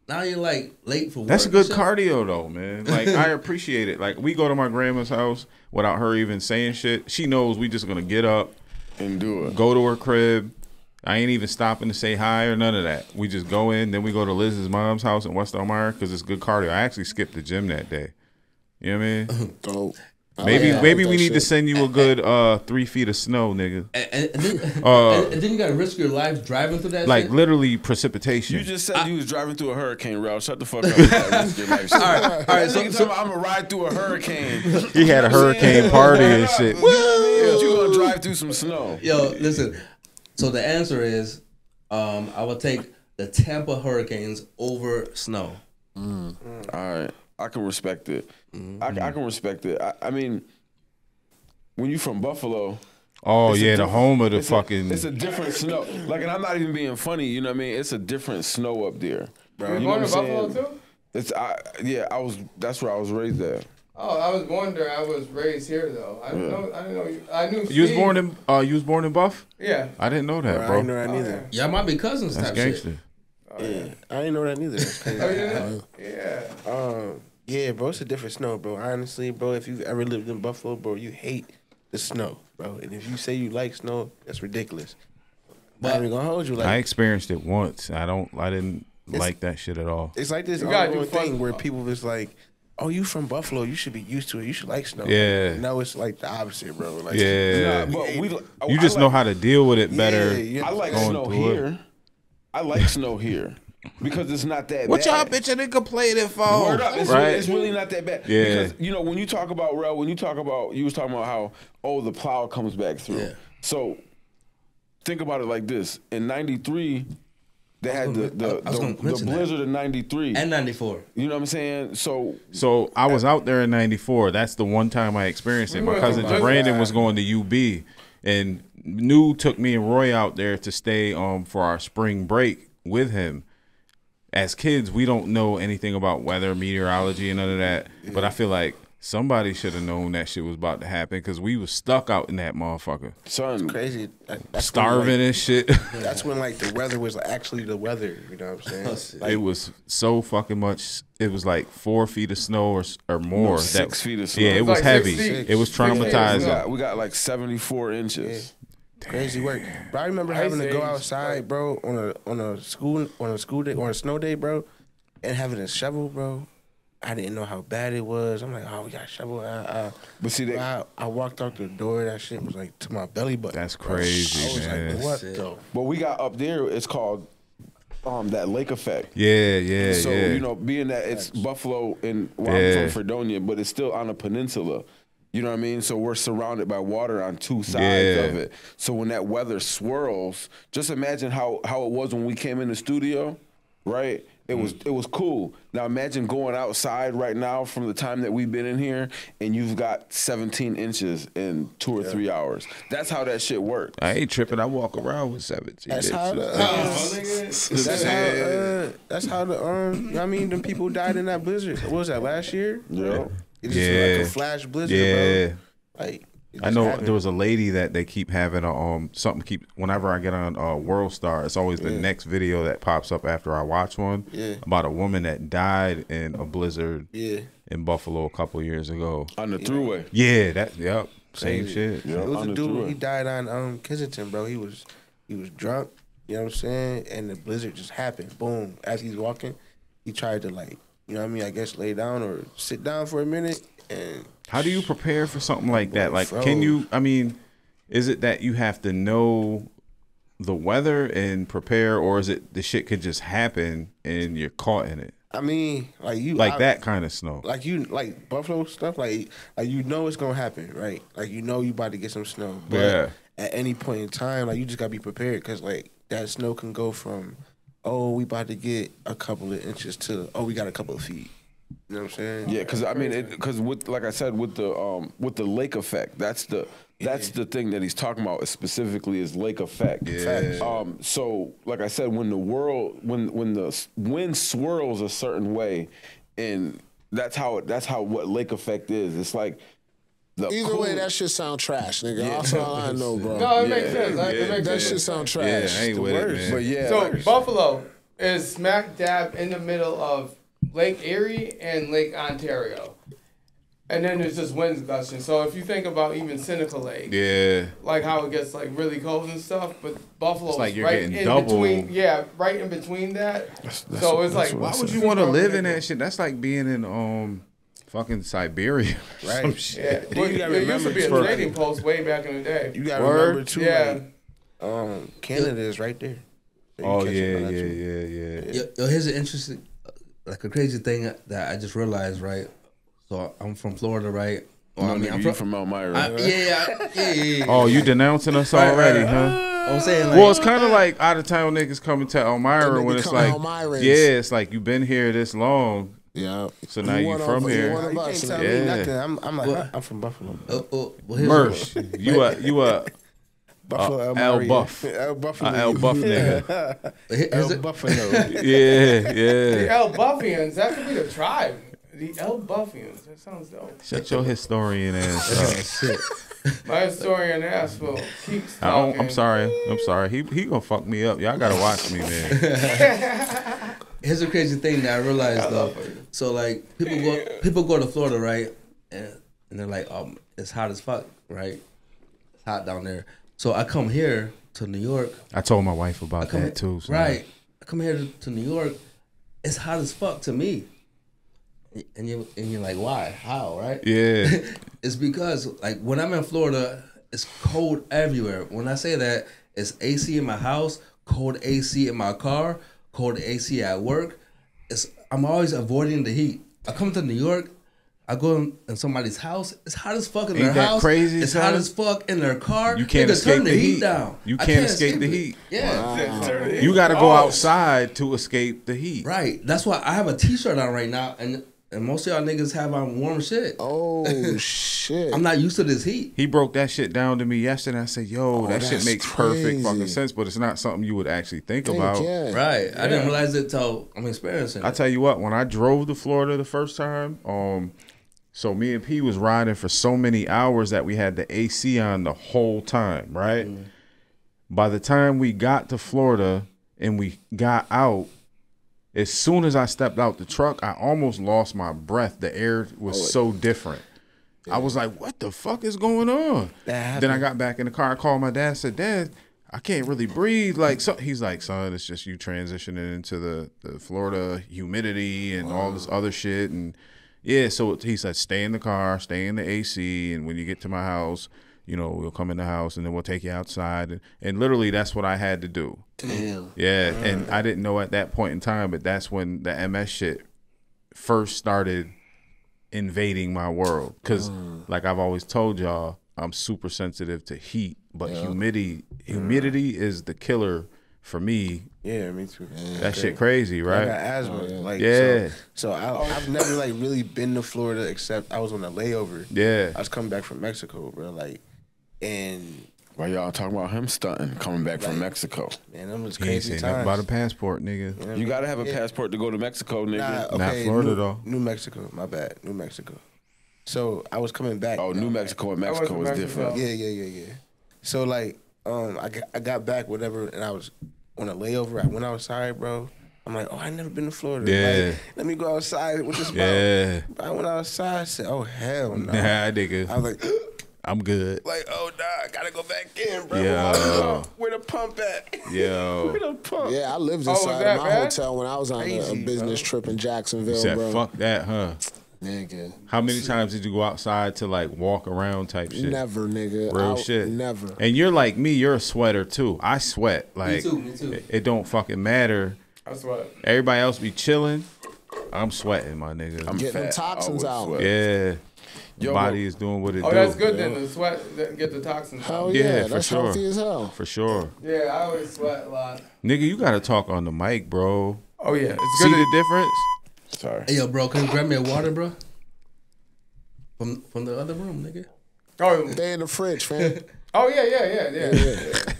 Now you're like late for work. That's good cardio though, man. Like I appreciate it. Like we go to my grandma's house without her even saying shit. She knows we just gonna get up and do it. Go to her crib. I ain't even stopping to say hi or none of that. We just go in, then we go to Liz's mom's house in West Elmira because it's good cardio. I actually skipped the gym that day. You know what I mean? Dope. Maybe we need to send you a good 3 feet of snow, nigga. And then you gotta risk your life driving through that. Like shit? literally precipitation. You just said you was driving through a hurricane, Rel. Shut the fuck up. With that risk your life shit. All right. So I'm gonna ride through a hurricane. He had a hurricane party and shit. You gonna drive through some snow? Yo, listen. So the answer is, I would take the Tampa Hurricanes over snow. All right, I can respect it. I can respect it. I mean, when you from Buffalo. Oh yeah, the home of the fucking. It's a different snow. Like, and I'm not even being funny. You know what I mean? It's a different snow up there. Bro. You know going what to I'm Buffalo saying? too? I was. That's where I was raised at. Oh, I was born there. I was raised here though. I didn't know. I knew. You was born in. You was born in Buff. Yeah. I didn't know that, bro. I didn't know that neither. Y'all might be cousins. That's type gangster. shit. Yeah, I didn't know that neither. That's crazy. Oh, you didn't? Yeah. Yeah, bro, it's a different snow, bro. Honestly, bro, if you've ever lived in Buffalo, bro, you hate the snow, bro. And if you say you like snow, that's ridiculous. But I'm gonna hold you. Like, I experienced it once. I didn't like that shit at all. it's like this gotta thing do where people was like, "Oh, you from Buffalo? You should be used to it. You should like snow." Yeah. No, it's like the opposite, bro. Like, Yeah. But You just know how to deal with it better. Yeah, I like going snow through it. here. I like snow here because it's not that What y'all bad. bitching and complaining for? Word up. Right? It's really not that bad. Yeah. Because, you know, when you talk about, Rel, you was talking about how, the plow comes back through. Yeah. So think about it like this. In 93, they had the blizzard in 93. And 94. You know what I'm saying? So I was out there in '94. That's the one time I experienced it. My cousin Brandon was going to UB, and New took me and Roy out there to stay for our spring break with him. As kids, we don't know anything about weather, meteorology, and none of that. Yeah. But I feel like somebody should have known that shit was about to happen because we was stuck out in that motherfucker. son, it's crazy. That's Starving and shit. That's when like the weather was actually the weather. You know what I'm saying? Like, It was so fucking much. It was like 4 feet of snow or more. No, 6 feet of snow. Yeah, it It was was like heavy. 6 feet. It was traumatizing. we got like 74 inches. crazy work. Bro, I remember having to go outside, bro, on a school day or a snow day, bro, and having a shovel, bro. I didn't know how bad it was. I'm like, oh, we got a shovel. But see, I walked out the door. That shit was like to my belly button. That's bro. crazy, I was man. like, what the? but we got up there. It's called that lake effect. Yeah. So, you know, being that it's Buffalo and I'm from Fredonia, but it's still on a peninsula. You know what I mean? So we're surrounded by water on two sides of it. So when that weather swirls, just imagine how it was when we came in the studio, right? It was cool. Now imagine going outside right now from the time that we've been in here and you've got 17 inches in 2 or 3 hours. That's how that shit works. I ain't tripping. I walk around with 17. That's how that's how the you know what I mean, them people died in that blizzard. What was that, last year? Yeah. It just like a flash blizzard, bro. Like, I know there was a lady that they keep having whenever I get on World Star, it's always the next video that pops up after I watch one about a woman that died in a blizzard in Buffalo a couple years ago. On the thruway. Yeah, same shit. Yep. It was on a the dude, thruway. he died on Kensington, bro. He was drunk, you know what I'm saying? And the blizzard just happened. Boom. As he's walking, he tried to, like, you know what I mean, I guess lay down or sit down for a minute, And how do you prepare for something like that? Like, bro. can you? I mean, is it that you have to know the weather and prepare, or is it the shit could just happen and you're caught in it? I mean, That kind of snow. Like Buffalo stuff, like you know it's gonna happen, right? Like you know you about to get some snow, but at any point in time, like you just gotta be prepared because like that snow can go from, oh, we about to get a couple of inches to, oh, we got a couple of feet. You know what I'm saying? Yeah, because I mean, because with like I said, with the lake effect, that's the thing that he's talking about specifically is lake effect. Yeah. So like I said, when the wind swirls a certain way, and that's how what lake effect is. It's like either way, that shit sound trash, nigga. That's all I know, bro. No, it makes sense. It makes That sense. shit sound trash. Yeah, I ain't with it, man. But yeah, So Buffalo is smack dab in the middle of Lake Erie and Lake Ontario. And then there's just winds gushing. So if you think about even Seneca Lake, like how it gets like really cold and stuff, but Buffalo's like you're right getting in double. between. Yeah, right in between that. So it's like, Why would you want to live in that shit? That's like being in fucking Siberia. Right. Some shit. Yeah, well, you gotta there used to be a remember, trading post way back in the day. You gotta Word? remember too, Yeah. like, Canada is right there. So you Oh catch yeah, it by that yeah, too. Yo, here's an interesting, like a crazy thing that I just realized, right? So I'm from Florida, right? Well, I'm from Mount Myra. Yeah. Oh, you denouncing us Right, already, right. huh? I'm saying, like, Well, it's kind of like out of town niggas coming to Elmira They when it's become like, Elmirans. yeah, it's like you've been here this long, Yeah. so now you one from of- here. one of You us, can't tell nigga. me Yeah. nothing. I'm like, I'm from Buffalo. well, here's Merse, you a Buffalo, El Buff, El Buffalo. El Buff nigga. here's El it. Buffalo. Yeah, The yeah. El Buffians, that could be the tribe. The El Buffians. That sounds dope. Shut your historian ass up. My historian ass will keep talking. I'm sorry. He gonna fuck me up. Y'all gotta watch me, man. Here's a crazy thing that I realized though. So like people go to Florida, right? And they're like, it's hot as fuck, right? It's hot down there. So I come here to New York. I told my wife about that too. So Right. I come here to New York. It's hot as fuck to me. And you're like, why? How? Right? Yeah. It's because like when I'm in Florida, it's cold everywhere. When I say that, it's AC in my house, cold AC in my car, cold AC at work. I'm always avoiding the heat. I come to New York, I go in somebody's house. It's hot as fuck in Ain't their that house. crazy, It's son? hot as fuck in their car. You can't Nigga, escape turn the heat. down. You I can't escape the it. heat. Yeah. You gotta go outside to escape the heat. Right. That's why I have a T-shirt on right now, and most of y'all niggas have on warm shit. Oh shit. I'm not used to this heat. He broke that shit down to me yesterday. I said, yo, that shit that's makes perfect fucking crazy. sense, but it's not something you would actually think about. Yeah. Right. I didn't realize it till I'm experiencing I it. tell you what, when I drove to Florida the first time, so me and P was riding for so many hours that we had the AC on the whole time, right? By the time we got to Florida and we got out, as soon as I stepped out the truck, I almost lost my breath. The air was so different. I was like, what the fuck is going on? Then I got back in the car. I called my dad, said, Dad, I can't really breathe. Like, so he's like, son, it's just you transitioning into the Florida humidity and all this other shit. And yeah, so he said, stay in the car, stay in the AC. And when you get to my house, you know, we'll come in the house and then we'll take you outside. And literally that's what I had to do. Damn. Yeah, and I didn't know at that point in time, but that's when the MS shit first started invading my world. Because like I've always told y'all, I'm super sensitive to heat, but humidity is the killer for me. Yeah, me too. That shit crazy, I right? got asthma. Like, Yeah. So I've never like really been to Florida except I was on a layover. Yeah. I was coming back from Mexico, bro. Like, and Why y'all talking about him stunting coming back from Mexico? man, them was He ain't crazy saying nothing times. about a passport, nigga. You gotta have a passport to go to Mexico, nigga. Nah, Not okay, Florida, though. New Mexico, my bad. New Mexico. So I was coming back. Oh, New Mexico and Mexico went is to different. Mexico. Yeah. So like, I got back whatever, and I was on a layover. I went outside, bro. I'm like, oh, I never been to Florida. Yeah. Like, let me go outside. What's this about? Yeah. I went outside. I said, oh hell no. Nah, nigga. I was like, I'm good. oh nah, I gotta go back in, bro. Yo. Where the pump at? Yo. Where the pump? Yeah, I lived was inside that of my bad? hotel when I was on a Crazy, business trip in You Jacksonville, said, bro. fuck that, huh? Nigga. How many times did you go outside to like walk around type shit? Never, nigga. Real shit. Never. And you're like me, you're a sweater too. I sweat. Like Me too. It don't fucking matter. I sweat. Everybody else be chilling. I'm sweating, my nigga. I'm Getting fat. toxins I out. always sweat. Yeah. Your Yo, body is doing what it Oh, do. that's good then. The sweat get the toxins Hell out. yeah, for that's sure. healthy as hell. For sure. Yeah, I always sweat a lot. Nigga, you gotta talk on the mic, bro. Oh yeah, it's See good. the difference? Sorry. Hey, yo, bro, can you grab me a water, bro? From the other room, nigga. Oh, They in the fridge, fam. oh yeah.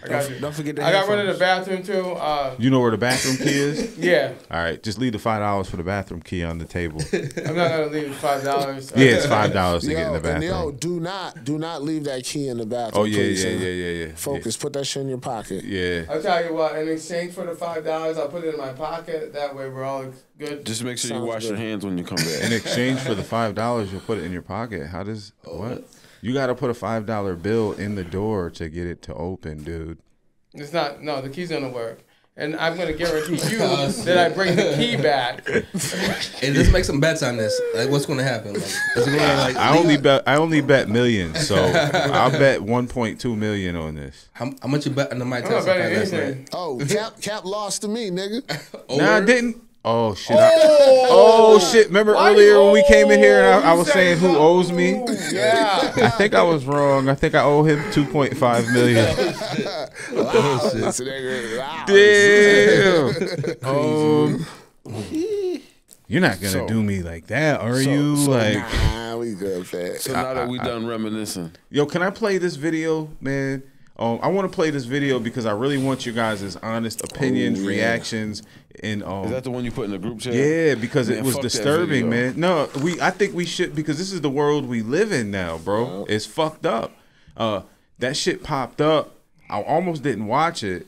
I got you. Don't forget the I got rid of headphones. the bathroom too. You know where the bathroom key is? Yeah, All right, just leave the $5 for the bathroom key on the table. I'm not gonna leave $5. Yeah, it's $5 to get in the and bathroom. do not leave that key in the bathroom. Oh yeah, please, yeah, son. yeah. Focus. Put that shit in your pocket. Yeah. I'll tell you what. In exchange for the $5, I'll put it in my pocket. That way, we're all good. Just make sure you Sounds wash your good. hands when you come In back. exchange for the $5, you'll put it in your pocket. How does what? You got to put a $5 bill in the door to get it to open, dude. It's not. No, the key's gonna work, and I'm gonna guarantee you that I bring the key back. Hey, let's make some bets on this. Like, what's gonna happen? Like, is it gonna like? I only bet millions, so I'll bet 1.2 million on this. How much you bet on the Mike I'm not Tyson betting fight last anything. night? Oh, Cap lost to me, nigga. Nah, I didn't. Oh shit! Oh shit! Remember earlier when we came in here and I was saying who owes me? Yeah. I think I was wrong. I think I owe him 2.5 million. This nigga loud. Damn. You're not gonna do me like that, are you? Like, Nah, we good, fam. So now that we done reminiscing, yo, can I play this video, man? I want to play this video because I really want you guys' honest opinions, reactions, and is that the one you put in the group chat? yeah, because Man, it was fuck that disturbing, video. man. No, I think we should because this is the world we live in now, bro. It's fucked up. That shit popped up. I almost didn't watch it.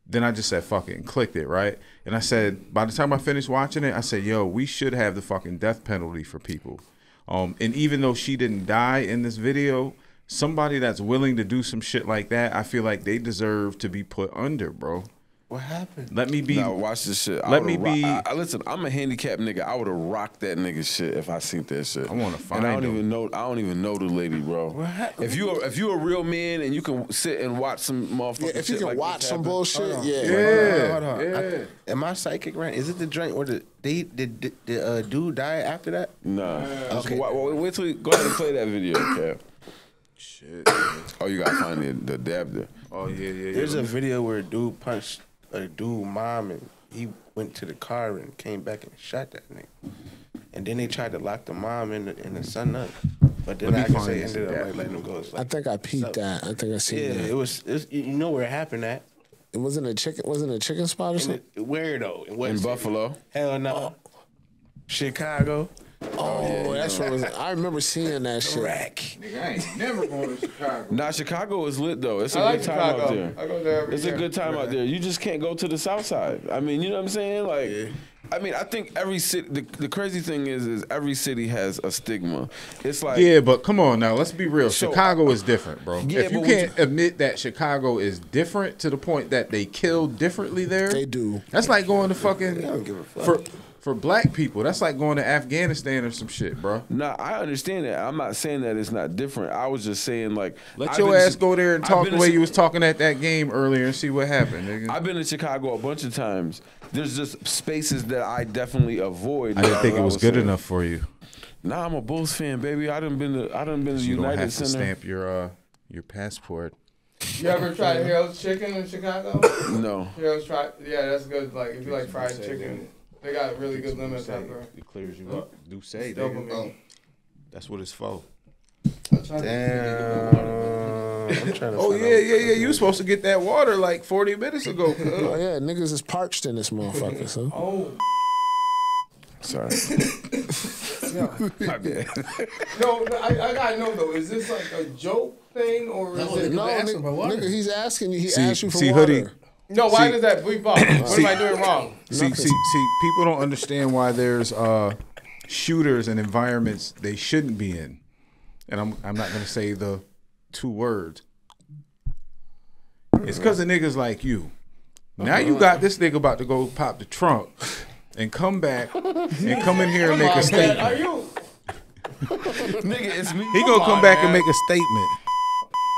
Then I just said fuck it and clicked it, right? And I said, by the time I finished watching it, I said, yo, we should have the fucking death penalty for people. And even though she didn't die in this video, somebody that's willing to do some shit like that, I feel like they deserve to be put under, bro. What happened? Let me be. Now watch this shit. Listen, I'm a handicapped nigga. I would have rocked that nigga shit if I seen that shit. I wanna find and I don't him. even know. I don't even know the lady, bro. What happened? If you a real man and you can sit and watch some motherfucking Yeah, if you shit can like watch this some happen. bullshit, yeah. Hold on. Yeah. Am I psychic right? Is it the joint where the dude die after that? Nah. Okay. Wait till we go ahead and play that video, Kev. Shit. Oh, you gotta find the adapter. Oh yeah. There's a video where a dude punched a dude mom and he went to the car and came back and shot that nigga. And then they tried to lock the mom and the son up. But then Let me I find say this ended up adapter. like letting him go. It's I like, think I peeped that. I think I seen yeah, that. it was you know where it happened at. It wasn't a chicken spot or something. Where though? In what In city? Buffalo. Hell no. Chicago. Oh, that's what it was. I remember seeing that shit. Rack. Nigga, I ain't never going to Chicago. Nah, Chicago is lit though. It's a I like good time out Chicago. there. I go there every It's year. a good time out there. You just can't go to the south side. I mean, you know what I'm saying? Like, I mean, I think every city. The crazy thing is every city has a stigma. It's like, Yeah, but come on now, let's be real. So- Chicago is different, bro. Yeah, if you but can't admit that Chicago is different to the point that they kill differently there, They do. That's like going to fucking don't give a fuck. for black people. That's like going to Afghanistan or some shit, bro. nah, I understand that. I'm not saying that it's not different. I was just saying like, Let I've your been to ass Chi- go there and I've talk been the to way Chi- you was talking at that game earlier and see what happened, nigga. I've been to Chicago a bunch of times. There's just spaces that I definitely avoid. I didn't think it was good saying. enough for you. Nah, I'm a Bulls fan, baby. I done been to You don't United have to Center. stamp your passport. You ever tried Harold's Chicken in Chicago? No. Harold's yeah, that's good. Like if you like fried chicken, they got a really good lemon pepper. It clears you up. Do say, Dopamine. That's what it's for. Damn. I'm trying to Oh find yeah. out. You was supposed to get that water like 40 minutes ago. cuz. Oh yeah, niggas is parched in this motherfucker. So Oh Sorry. My bad. no, I gotta know though. Is this like a joke thing or is it? no, asking for water. nigga, he's asking you. He See- asked you for see, water. Hoodie. No, why See- does that bleep up? What am I doing wrong? See, people don't understand why there's shooters and environments they shouldn't be in. And I'm not gonna say the 2 words. It's because of niggas like you. Now you got this nigga about to go pop the trunk and come back and come in here and make a statement. Are you? Nigga, it's me. He gonna come back and make a statement.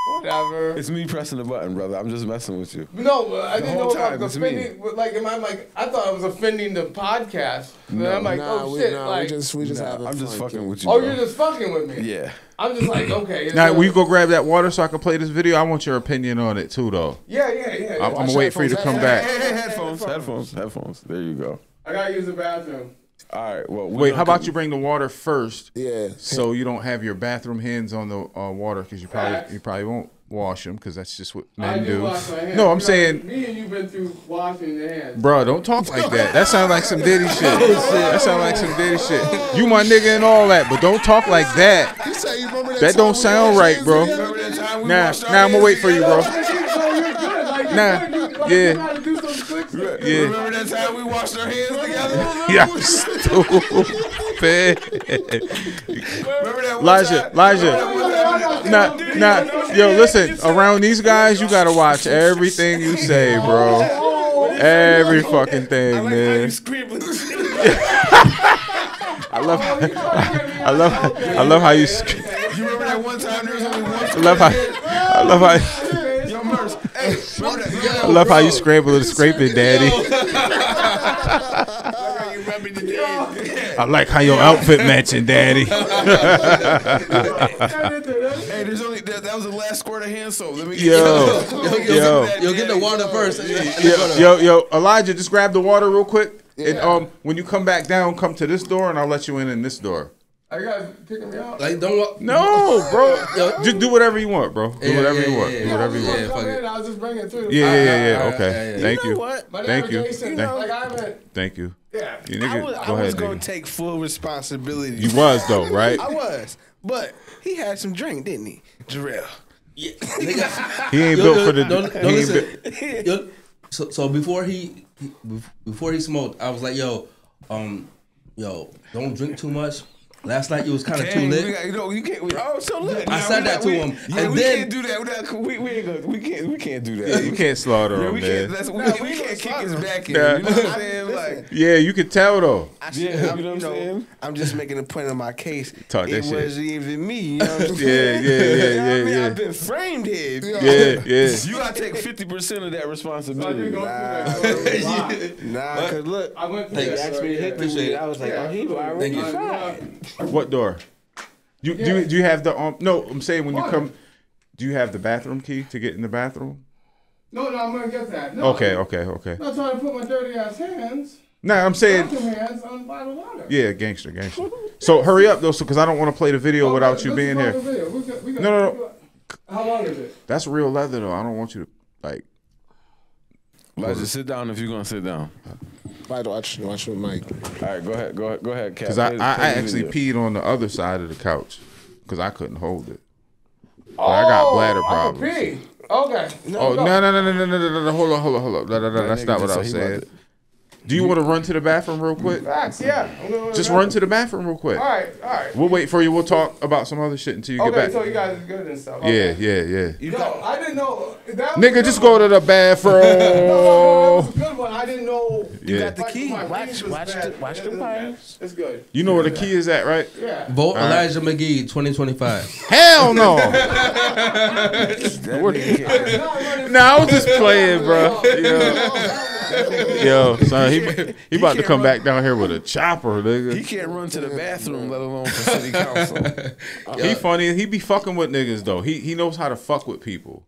Whatever. It's me pressing the button, brother. I'm just messing with you. No, I didn't know whole if I time, was it's me. offending. Like, I thought I was offending the podcast. And I'm like, Nah, oh shit. we just having I'm just fun, fucking kid. with you. Oh, bro. you're just fucking with me. Yeah. I'm just like, okay. Now, will you go grab that water so I can play this video? I want your opinion on it too, though. Yeah. I'm gonna wait for you to come back. Hey, headphones. There you go. I gotta use the bathroom. All right. Well, Wait, how about you bring the water first? Yeah. So you don't have your bathroom hands on the water because you Facts. probably won't wash them because that's just what I men do do. wash my hands. No, I'm You know, saying, me and you been through washing the hands. bro, don't talk like that. That sounds like some Diddy shit. That sounds like some Diddy shit. You my nigga and all that, but don't talk like that. You say you remember That time don't we sound washed right, hands bro. together? Remember that time we Nah, washed our I'm gonna hands wait for you, bro. together? So you're good. Like, Nah, you're good. Like, yeah. you gotta do some quick stuff. Yeah. Remember that time we washed our hands together? Yeah, I'm stupid. Remember that one Elijah, time? nah, yo, listen. Around these guys, you gotta watch everything you say, bro. Every fucking thing, man. I love how you. You remember that one time there was only one? I love how. Yo, Merse. Hey, remember that? I love how you scramble and scrape it, daddy. I like how your outfit matching, daddy. Hey, there's only that was the last squirt of hand soap. Let me Yo, Get the water first. yo, Elijah, just grab the water real quick. And when you come back down, come to this door, and I'll let you in this door. Are you guys kicking me out? Like, don't walk. No, bro. Just do whatever you want, bro. Do whatever you want. Do whatever you want. Yeah, fuck it. I was just bringing it through. Yeah. All Okay. right. Thank You you. know what? My Thank you. navigation, like I haven't. Thank you. Yeah. You I nigga, was go ahead, going to nigga. take full responsibility. You was though, right? I was, but he had some drink, didn't he, Ja-Rell? Yeah, nigga. He ain't built for the. Don't he ain't listen. Yo, so before he smoked, I was like, yo, don't drink too much. Last night you was kind of too lit. You can't. So look, I said that to him, Yeah, and we then can't do that. We can't do that. You can't slaughter Yeah, him, we man. can't. We can't kick his back in. Nah. You know what I'm saying? Like, Yeah, you can tell though. yeah, you know what I'm saying? I'm just making a point of my case. Talk that it shit. wasn't even me. You know what I'm saying? Yeah. You know what I mean? I've been framed here. Yeah. You gotta take 50% of that responsibility. Nah, cause look, I went through they that. asked me to hit the Appreciate weed. it. I was like, oh, he already Thank you. fried. What door? Do you have the No, I'm saying when you come. Do you have the bathroom key to get in the bathroom? No, I'm gonna get that. No, Okay. I'm not trying to put my dirty ass hands. Nah, I'm saying. Bathroom hands on bottled water. Yeah, gangster. So hurry up though, because I don't want to play the video without you Let's being go here. to the video. We got- No. How long is it? That's real leather though. I don't want you to like. Elijah, sit down if you're gonna sit down. Right, watch your mic. All right, go ahead, Cat. Because I Play the actually video. peed on the other side of the couch because I couldn't hold it. But I got bladder problems. I can pee. Okay. Oh no! Hold on. That's nigga not what just I was said he saying. about Do you want to run to the bathroom real quick? Facts, yeah. Just run to the bathroom real quick. All right. We'll wait for you. We'll talk about some other shit until you get Okay, back. so you guys are good and stuff. Yeah. Okay. Yo, I didn't know. That was a Nigga, good just one. go to the No, that bathroom. was a good one. I didn't know. Yeah. Got the key. My Watch range was bad. the pipes. It's good. You know where the key is at, right? Yeah. vote Elijah McGee 2025. Hell no. Nah, I was just playing, bro. Yo, son, he about to come back down here with a chopper, He nigga. can't run to the bathroom, let alone for city council. He funny. He be fucking with niggas though. He knows how to fuck with people,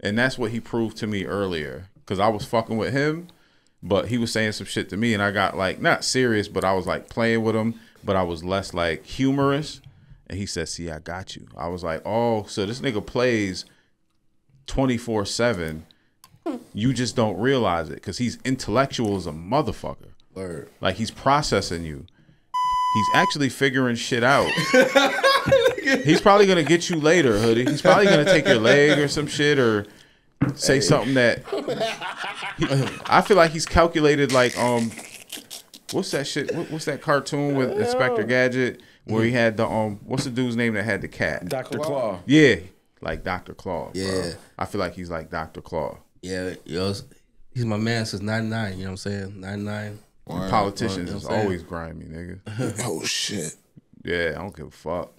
and that's what he proved to me earlier. Cause I was fucking with him, but he was saying some shit to me, and I got like not serious, but I was like playing with him, but I was less like humorous. And he said, "See, I got you." I was like, "Oh, so this nigga plays 24/7. You just don't realize it because he's intellectual as a motherfucker. Word. Like he's processing you. He's actually figuring shit out. He's probably gonna get you later, hoodie. He's probably gonna take your leg or some shit or say something that I feel like he's calculated. Like what's that shit? What's that cartoon with Inspector Gadget where he had the what's the dude's name that had the cat? Dr. Claw. Yeah, like Dr. Claw. Yeah. Bro. I feel like he's like Dr. Claw. Yeah, yo, he's my man since '99. You know what I'm saying? '99. Politicians is always grimy, nigga. Oh shit. Yeah, I don't give a fuck.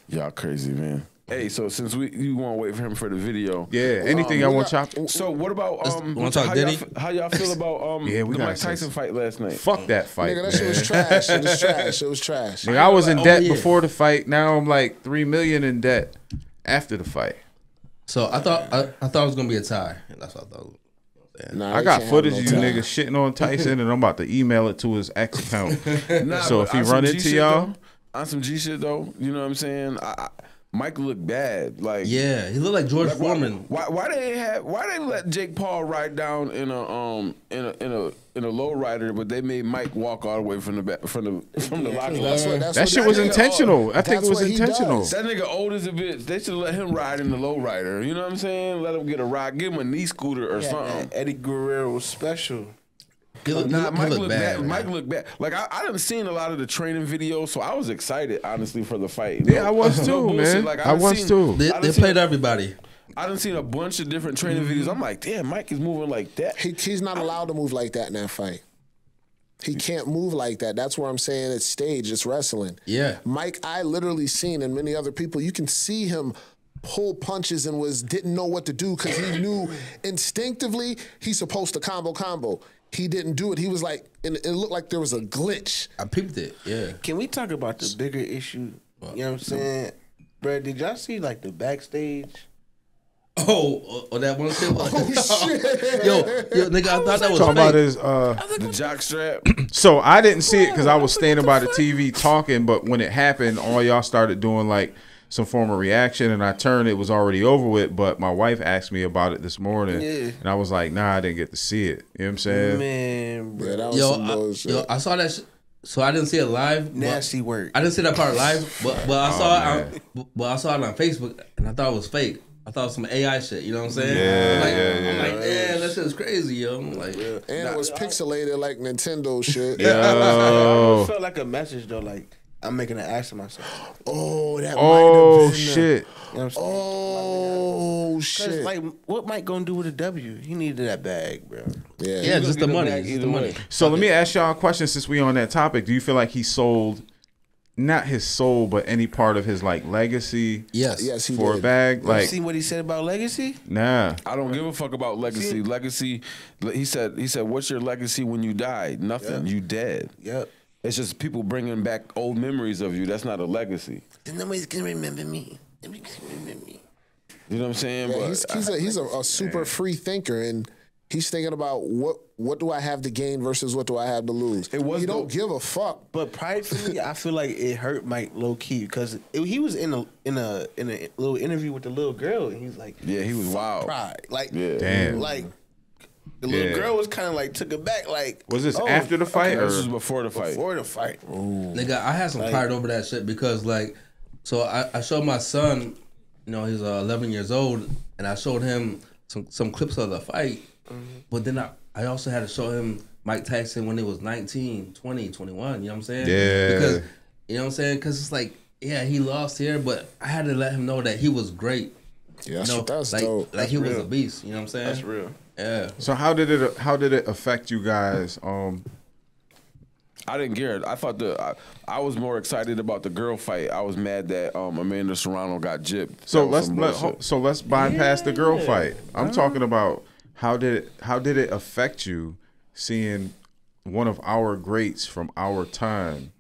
Y'all crazy, man. Hey, so since you want to wait for him for the video, Yeah, anything I want chop. So what about wanna talk Diddy? how y'all feel about Yeah, we the gotta Mike say Tyson fight last night? Fuck that fight, Nigga, that man. shit was trash. It was trash. It was trash. Nigga, I was in Oh, debt yeah. before the fight. Now I'm like $3 million in debt after the fight. So I thought it was gonna be a tie. That's what I thought. Nah, I they got can't footage of have you no time. niggas shitting on Tyson, and I'm about to email it to his ex account. Nah, So but if he on some run G into shit, y'all, though, on some G shit though, you know what I'm saying? Mike looked bad. Like Yeah, he looked like George Foreman. Why they let Jake Paul ride down in a low rider, but they made Mike walk all the way from the back from the locker room. that shit was intentional. I think that's it was what he intentional. does. That nigga old as a bitch. They should let him ride in the low rider. You know what I'm saying? Let him get a ride. Give him a knee scooter or something. Eddie Guerrero was special. He looked bad. Man. Mike looked bad. Like I done seen a lot of the training videos, so I was excited honestly for the fight. Yeah, I was No too, bullshit. man. Like, I was too. They played everybody. I done seen a bunch of different training videos. I'm like, damn, Mike is moving like that. He's not allowed to move like that in that fight. He can't move like that. That's where I'm saying it's staged. It's wrestling. Yeah. Mike, I literally seen, and many other people, you can see him pull punches and didn't know what to do because he knew instinctively he's supposed to combo. He didn't do it. He was like, and it looked like there was a glitch. I peeped it. Yeah. Can we talk about the bigger issue? You know what I'm saying? Bro, did y'all see like the backstage? Oh, that one shit. Oh shit! Yo, nigga, I thought that was Talking fake. about his The jock strap. So I didn't see it because I was standing by the TV talking, but when it happened, all y'all started doing like some form of reaction, and I turned, it was already over with, but my wife asked me about it this morning, and I was like, nah, I didn't get to see it. You know what I'm saying? Man, bro. Yeah, that was some bullshit. I saw that shit. So I didn't see it live. Nasty work. I didn't see that part live, but I saw it. I saw it on Facebook, and I thought it was fake. I thought it was some AI shit. You know what I'm saying? I'm like, damn, that shit is crazy, yo. I'm like, And it was pixelated like Nintendo shit. It felt like a message though, like I'm making an ass of myself. Oh, that might Oh have been shit! You know what I'm saying? Oh Cause shit! like, what Mike gonna do with a W? He needed that bag, bro. yeah, just the money. Just the money. So let me ask y'all a question since we on that topic. Do you feel like he sold, not his soul, but any part of his like legacy? Yes, he for did. a bag? You Like, see what he said about legacy? nah. I don't give a fuck about legacy. Legacy. He said, what's your legacy when you die? Nothing. You dead. Yep. It's just people bringing back old memories of you. That's not a legacy. Then nobody's gonna remember me. Nobody's gonna remember me. You know what I'm saying? Yeah, But he's a super free thinker, and he's thinking about what do I have to gain versus what do I have to lose. He don't give a fuck. But privately, I feel like it hurt Mike low key because he was in a little interview with the little girl, and he's like, yeah, he was wild. pride, like, Damn. like the little girl was kind of like took it back, like, Was this oh, after the fight This or? was before the fight. before the fight. Nigga, I had some pride over that shit because, like, so I showed my son, you know, he's 11 years old, and I showed him some clips of the fight, but then I also had to show him Mike Tyson when he was 19, 20, 21, you know what I'm saying? Yeah. Because, you know what I'm saying? Because it's like, yeah, he lost here, but I had to let him know that he was great. Yeah, You know, that's like, dope. like he was a beast, you know what I'm saying? That's real. Yeah. So how did it affect you guys? I didn't care. I thought I was more excited about the girl fight. I was mad that Amanda Serrano got gypped. So That was some bullshit. let's bypass the girl fight. I'm talking about how did it affect you seeing one of our greats from our time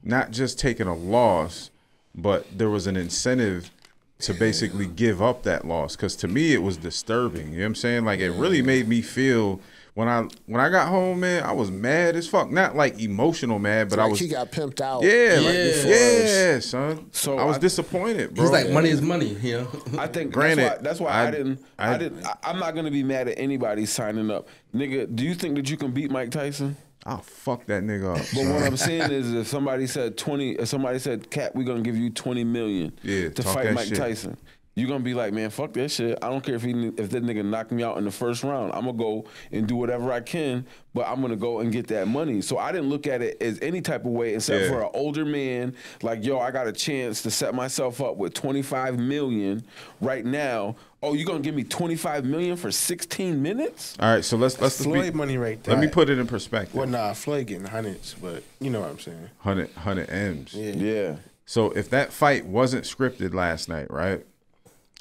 not just taking a loss, but there was an incentive to basically give up that loss? Because to me it was disturbing. You know what I'm saying? Like, it really made me feel when I got home, man, I was mad as fuck. Not like emotional mad, but Like I was he got pimped out. yeah, Yeah. like, son. So I was I- disappointed, bro. He's like, money is money, you know? I think Granted, that's why I'm not gonna be mad at anybody signing up. Nigga, do you think that you can beat Mike Tyson? I'll fuck that nigga up. But son. what I'm saying is, if somebody said Cap, we're gonna give you $20 million Yeah, to talk fight that Mike shit. Tyson. you're gonna be like, man, fuck that shit. I don't care if that nigga knocked me out in the first round. I'm gonna go and do whatever I can, but I'm gonna go and get that money. So I didn't look at it as any type of way except for an older man. Like, yo, I got a chance to set myself up with $25 million right now. Oh, you gonna give me $25 million for 16 minutes? All right, so let's Floyd money right there. Let me put it in perspective. Well, nah, Floyd getting hundreds, but you know what I'm saying. 100 M's. Yeah. So if that fight wasn't scripted last night, right?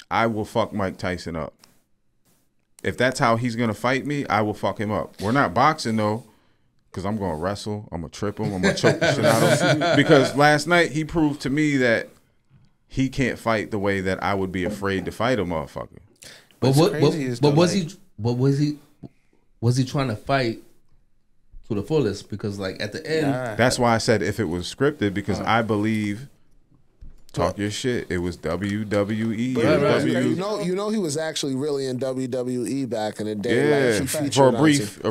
I will fuck Mike Tyson up. If that's how he's gonna fight me, I will fuck him up. We're not boxing though, because I'm gonna wrestle. I'm gonna trip him. I'm gonna choke the shit out of him. Because last night he proved to me that he can't fight the way that I would be afraid to fight a motherfucker. But was he trying to fight to the fullest? Because like at the end, that's why I said if it was scripted, because I believe. Talk your shit. It was WWE. You know he was actually really in WWE back in the day. Yeah, like for a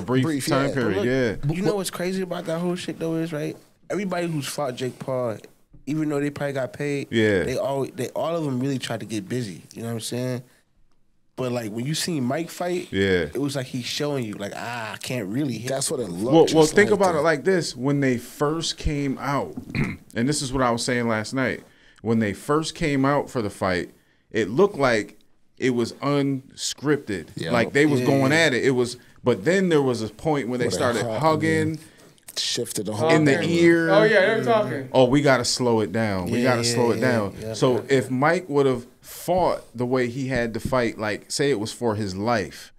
brief time period. Look, you know what's crazy about that whole shit though is right. Everybody who's fought Jake Paul, even though they probably got paid, they all of them really tried to get busy. You know what I'm saying? But like when you see Mike fight, it was like he's showing you like I can't really hit. That's what it looked. Well, think about it like this: when they first came out, and this is what I was saying last night. When they first came out for the fight, it looked like it was unscripted. Like they was going at it. It was, but then there was a point when they started hugging, shifted the whole in the ear. Oh yeah, they were talking. Oh, we got to slow it down. We got to slow it down. So if Mike would have fought the way he had to fight, like say it was for his life,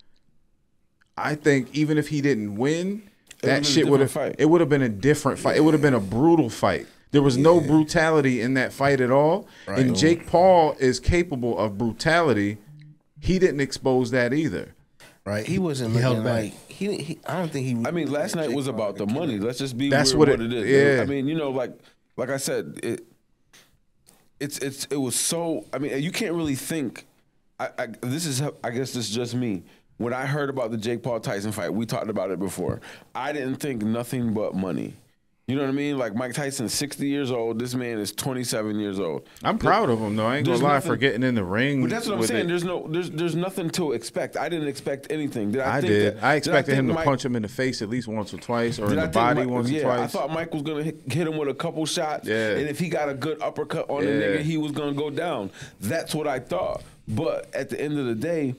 I think even if he didn't win, that shit would have. It would have been a different fight. It would have been a brutal fight. There was no brutality in that fight at all. Right. And Jake Paul is capable of brutality. He didn't expose that either. Right. He wasn't held back. He I don't think he. I mean, last night was about the money. Let's just be That's what it is. Yeah. I mean, you know, like I said, it was so. I mean, you can't really think. I guess this is just me. When I heard about the Jake Paul Tyson fight, we talked about it before. I didn't think nothing but money. You know what I mean? Like Mike Tyson's 60 years old. This man is 27 years old. I'm proud of him though. I ain't gonna lie for getting in the ring. But that's what I'm saying. There's nothing to expect. I didn't expect anything. I expected him to punch him in the face at least once or twice, or in the body once or twice. I thought Mike was gonna hit him with a couple shots. Yeah. And if he got a good uppercut on the nigga, he was gonna go down. That's what I thought. But at the end of the day,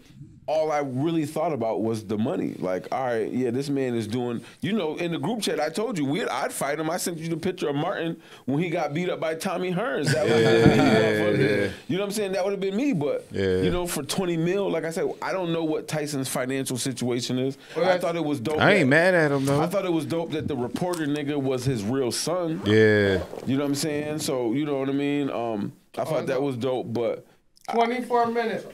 all I really thought about was the money. Like, all right, yeah, this man is doing, you know, in the group chat, I told you, I'd fight him. I sent you the picture of Martin when he got beat up by Tommy Hearns. That was you know what I'm saying? That would have been me. But, you know, for 20 mil, like I said, I don't know what Tyson's financial situation is. I thought it was dope. I ain't mad at him, though. I thought it was dope that the reporter nigga was his real son. Yeah. You know what I'm saying? So, you know what I mean? I thought that was dope, but... 24 minutes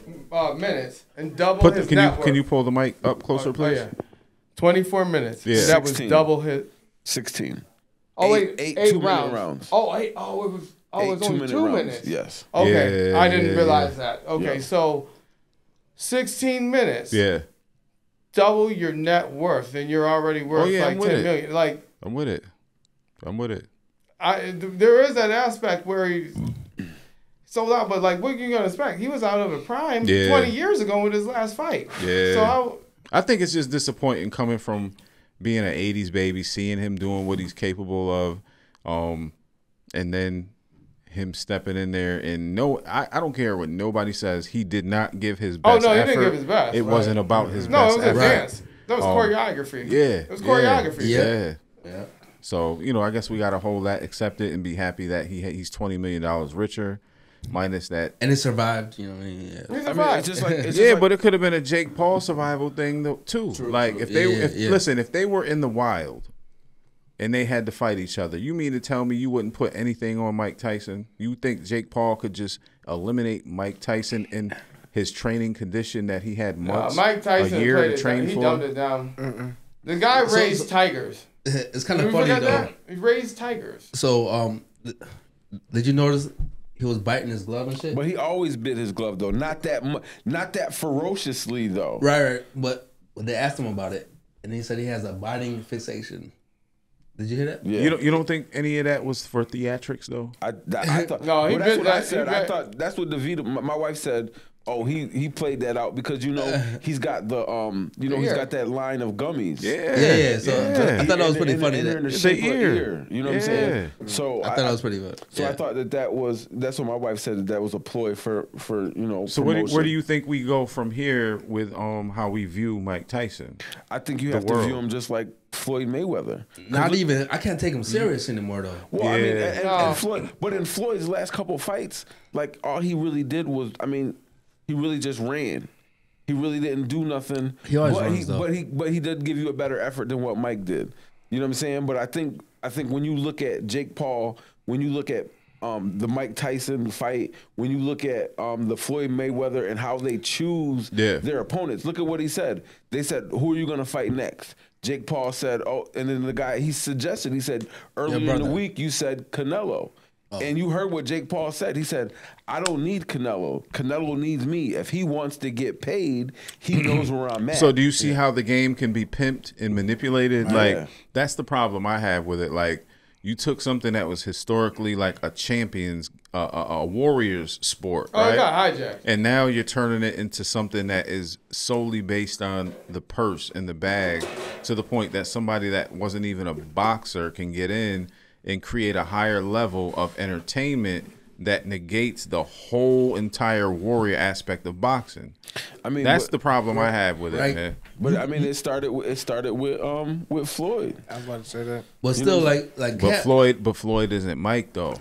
and double his net worth. Can you pull the mic up closer, please? Oh, yeah. 24 minutes. Yeah. That was double his. 16. Oh wait, eight rounds. Oh, it was only 2 minutes. Yes. Okay, I didn't realize that. Okay, so 16 minutes. Yeah. Double your net worth, and you're already worth like 10 million. Like I'm with it. There is that aspect where he's sold out, but like, what are you gonna expect? He was out of a prime 20 years ago with his last fight. Yeah. So I think it's just disappointing coming from being an 80s baby, seeing him doing what he's capable of, and then him stepping in there and I don't care what nobody says. He did not give his best. Oh no, he effort. didn't give his best. It wasn't about his best. No, it was effort. a dance. That was choreography. Yeah, it was choreography. Yeah. So you know, I guess we gotta hold that, accept it, and be happy that he's $20 million richer. Minus that, and it survived. You know what I mean? Yeah. I mean, it's just like, but it could have been a Jake Paul survival thing though too. True, like if they, listen, if they were in the wild, and they had to fight each other, you mean to tell me you wouldn't put anything on Mike Tyson? You think Jake Paul could just eliminate Mike Tyson in his training condition that he had months, Mike Tyson a year to train He for? dumbed it down. The guy raised tigers. It's kind of funny though. That? He raised tigers. So, did you notice? He was biting his glove and shit. But he always bit his glove though. Not that ferociously though. Right. But they asked him about it, and he said he has a biting fixation. Did you hear that? Yeah. You don't think any of that was for theatrics though? I thought No, he well, that's did what that. I said. He I did- thought that's what DeVito. My wife said. Oh, he played that out because he's got the he's got that line of gummies. Yeah. So I thought that was pretty funny. And they're in the It's shape the of ear. ear. You know what I'm saying? So I thought that was pretty good. So I thought that's what my wife said that was a ploy for So where do you think we go from here with how we view Mike Tyson? I think you have to view him just like Floyd Mayweather. Not even. I can't take him serious anymore though. Well, I mean, and Floyd, but in Floyd's last couple fights, like all he really did was, he really just ran. He really didn't do nothing. He always runs, though. But he did give you a better effort than what Mike did. You know what I'm saying? But I think when you look at Jake Paul, when you look at the Mike Tyson fight, when you look at the Floyd Mayweather and how they choose their opponents, look at what he said. They said, "Who are you going to fight next?" Jake Paul said, "Oh," and then the guy he said earlier in the week you said Canelo. And you heard what Jake Paul said. He said, "I don't need Canelo. Canelo needs me. If he wants to get paid, he knows where I'm at." So do you see how the game can be pimped and manipulated? Like that's the problem I have with it. Like you took something that was historically like a champion's, a warrior's sport, right? Oh, it got hijacked. And now you're turning it into something that is solely based on the purse and the bag, to the point that somebody that wasn't even a boxer can get in and create a higher level of entertainment that negates the whole entire warrior aspect of boxing. I mean, that's the problem I have with it, man. But I mean, it started with Floyd. I was about to say that. But still, But Floyd isn't Mike though.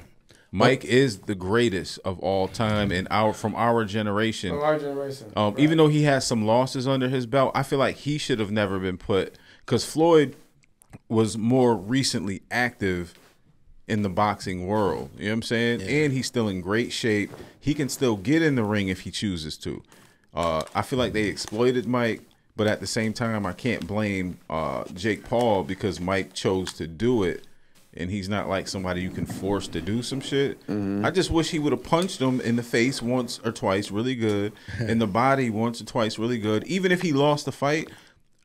Mike is the greatest of all time from our generation. From our generation. Even though he has some losses under his belt, I feel like he should have never been put, because Floyd was more recently active in the boxing world. You know what I'm saying? Yeah. And he's still in great shape. He can still get in the ring if he chooses to. I feel like they exploited Mike, but at the same time, I can't blame Jake Paul because Mike chose to do it, and he's not like somebody you can force to do some shit. I just wish he would have punched him in the face once or twice really good, in the body once or twice really good. Even if he lost the fight,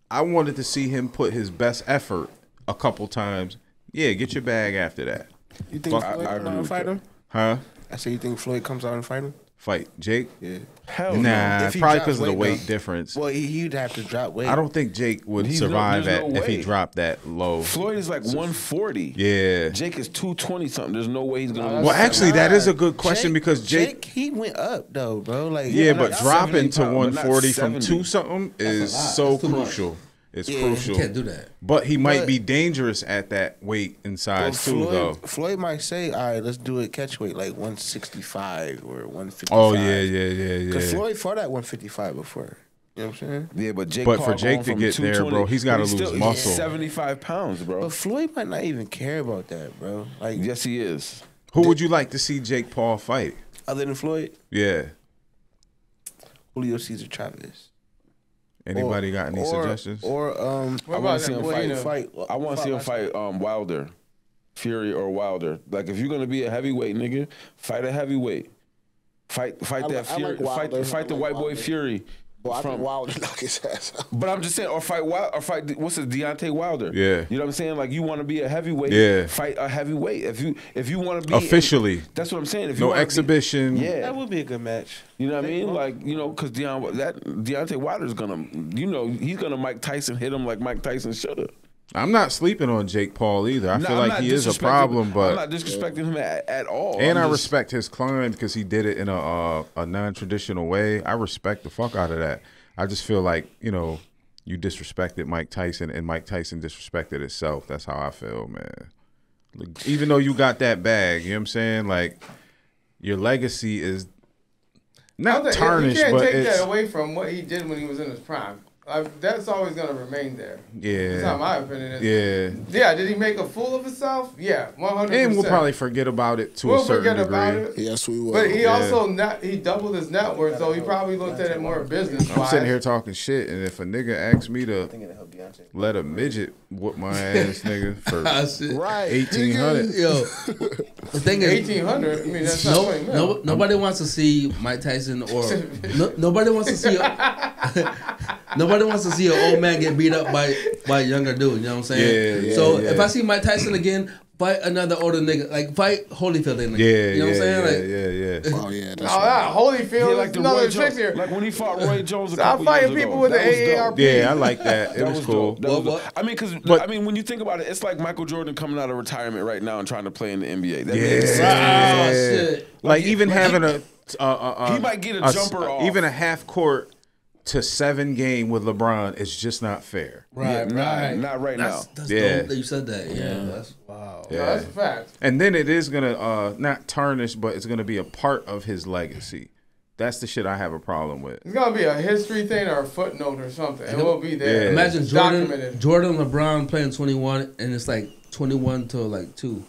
I wanted to see him put his best effort a couple times. Yeah, get your bag after that. You think Floyd comes out and fight him? Huh? I say you think Floyd comes out and fight him? Fight Jake? Yeah. Hell nah, probably because of the weight difference. Well, he'd have to drop weight. I don't think Jake would survive if he dropped that low. Floyd is like 140. Yeah. Jake is 220 something. There's no way he's gonna. Well, actually, that is a good question because Jake he went up though, bro. Like but dropping to 140 from 2 something is so crucial. It's crucial. You can't do that. But he might be dangerous at that weight and size too, though. Floyd might say, "All right, let's do it catch weight like 165 or 155." Oh yeah. Because Floyd fought at 155 before. You know what I'm saying? Yeah, but for Jake to get there, bro, he's got to lose muscle. 75 pounds, bro. But Floyd might not even care about that, bro. Like, yes, he is. Who would you like to see Jake Paul fight? Other than Floyd? Yeah. Julio Cesar Chavez. Anybody got any suggestions? Or I want to see him fight. I want to see him fight Wilder, Fury or Wilder. Like if you're gonna be a heavyweight nigga, fight a heavyweight. Fight that Fury. Fight the white boy Fury. Well, I think Wilder knock his ass out. But I'm just saying, or fight what's his Deontay Wilder? Yeah. You know what I'm saying? Like you want to be a heavyweight, fight a heavyweight. If you want to be officially, that's what I'm saying. If no you exhibition, that would be a good match. You know what I mean? Like because Deontay Wilder's gonna, he's gonna Mike Tyson hit him like Mike Tyson should have. I'm not sleeping on Jake Paul either. I feel like he is a problem, but I'm not disrespecting him at all. And I respect his climb because he did it in a non-traditional way. I respect the fuck out of that. I just feel like, you disrespected Mike Tyson and Mike Tyson disrespected himself. That's how I feel, man. Even though you got that bag, you know what I'm saying? Like, your legacy is not tarnished, but you can't take that away from what he did when he was in his prime. That's always going to remain there. Yeah. That's how my opinion is. Yeah. Yeah, did he make a fool of himself? Yeah, 100%. And we'll probably forget about it to a certain degree. About it. Yes, we will. But he also he doubled his net worth, so he probably looked at it more business-wise. I'm sitting here talking shit, and if a nigga asks me to let a midget whoop my ass, nigga, for $1,800. Yo, the thing is, $1,800. I mean, that's not $20 nobody wants to see Mike Tyson or nobody wants to see. Nobody wants to see an old man get beat up by a younger dude. You know what I'm saying? Yeah, so yeah. if I see Mike Tyson again, fight another older nigga. Like fight Holyfield nigga. Yeah, you know what I'm saying? yeah. Oh yeah, that's Oh, that Holyfield like is the another Roy trick Jones, here. like when he fought Roy Jones a Stop couple fighting years people ago. with the That was dope. AARP. Yeah, I like that. It That was was cool. dope. That was Well, dope. I mean, because but- when you think about it, it's like Michael Jordan coming out of retirement right now and trying to play in the NBA. That Yeah. makes sense. Oh shit. Like even having he might get a jumper off. even a half court to 7 game with LeBron is just not fair. Yeah, not right now. That's Yeah. dope that you said that. Yeah, that's wow. No, that's a fact. And then it is gonna not tarnish, but it's gonna be a part of his legacy. That's the shit I have a problem with. It's gonna be a history thing or a footnote or something. It will be there. Yeah. Imagine It's Jordan, documented. Jordan, LeBron playing 21, and it's like 21 to like 2.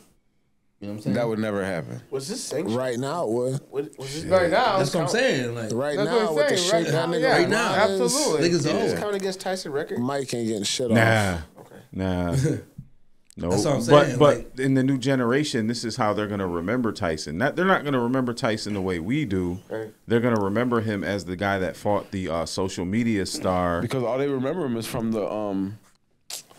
You know what I'm saying? That would never happen. Was this sanctioned? right now. What? Was this Right now, That's what I'm saying. Like Right That's now what with I'm the saying. shit Right that now, nigga yeah. Right now. Absolutely. niggas Does old. this count against Tyson record? Mike ain't getting shit off. Nah. No, That's what I'm saying, but in the new generation, this is how they're gonna remember Tyson. They're not gonna remember Tyson the way we do. Right. They're gonna remember him as the guy that fought the social media star. Because all they remember him is from the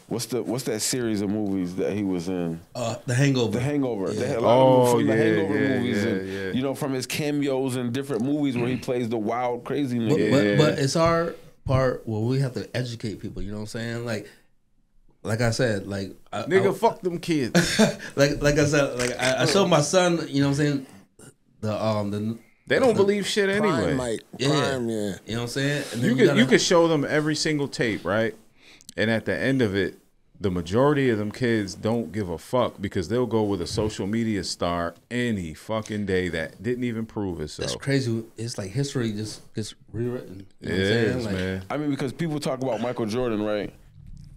what's that series of movies that he was in? The Hangover. The Hangover. They had a Oh, lot of him from the yeah, Hangover yeah, movies, yeah, and yeah. you know, from his cameos in different movies where he plays the wild, crazy nigga. But it's our part where we have to educate people. You know what I'm saying? Like I said, like Nigga, fuck them kids. like I said, like I showed my son. You know what I'm saying? The They don't believe shit anyway. Prime Mike. Yeah. Prime, yeah. you know what I'm saying? And You then could you could show them every single tape, right? And at the end of it, the majority of them kids don't give a fuck because they'll go with a social media star any fucking day that didn't even prove It's itself. crazy. It's like history just gets rewritten. You know It what I'm saying? is, Like, man. I mean, because people talk about Michael Jordan, right?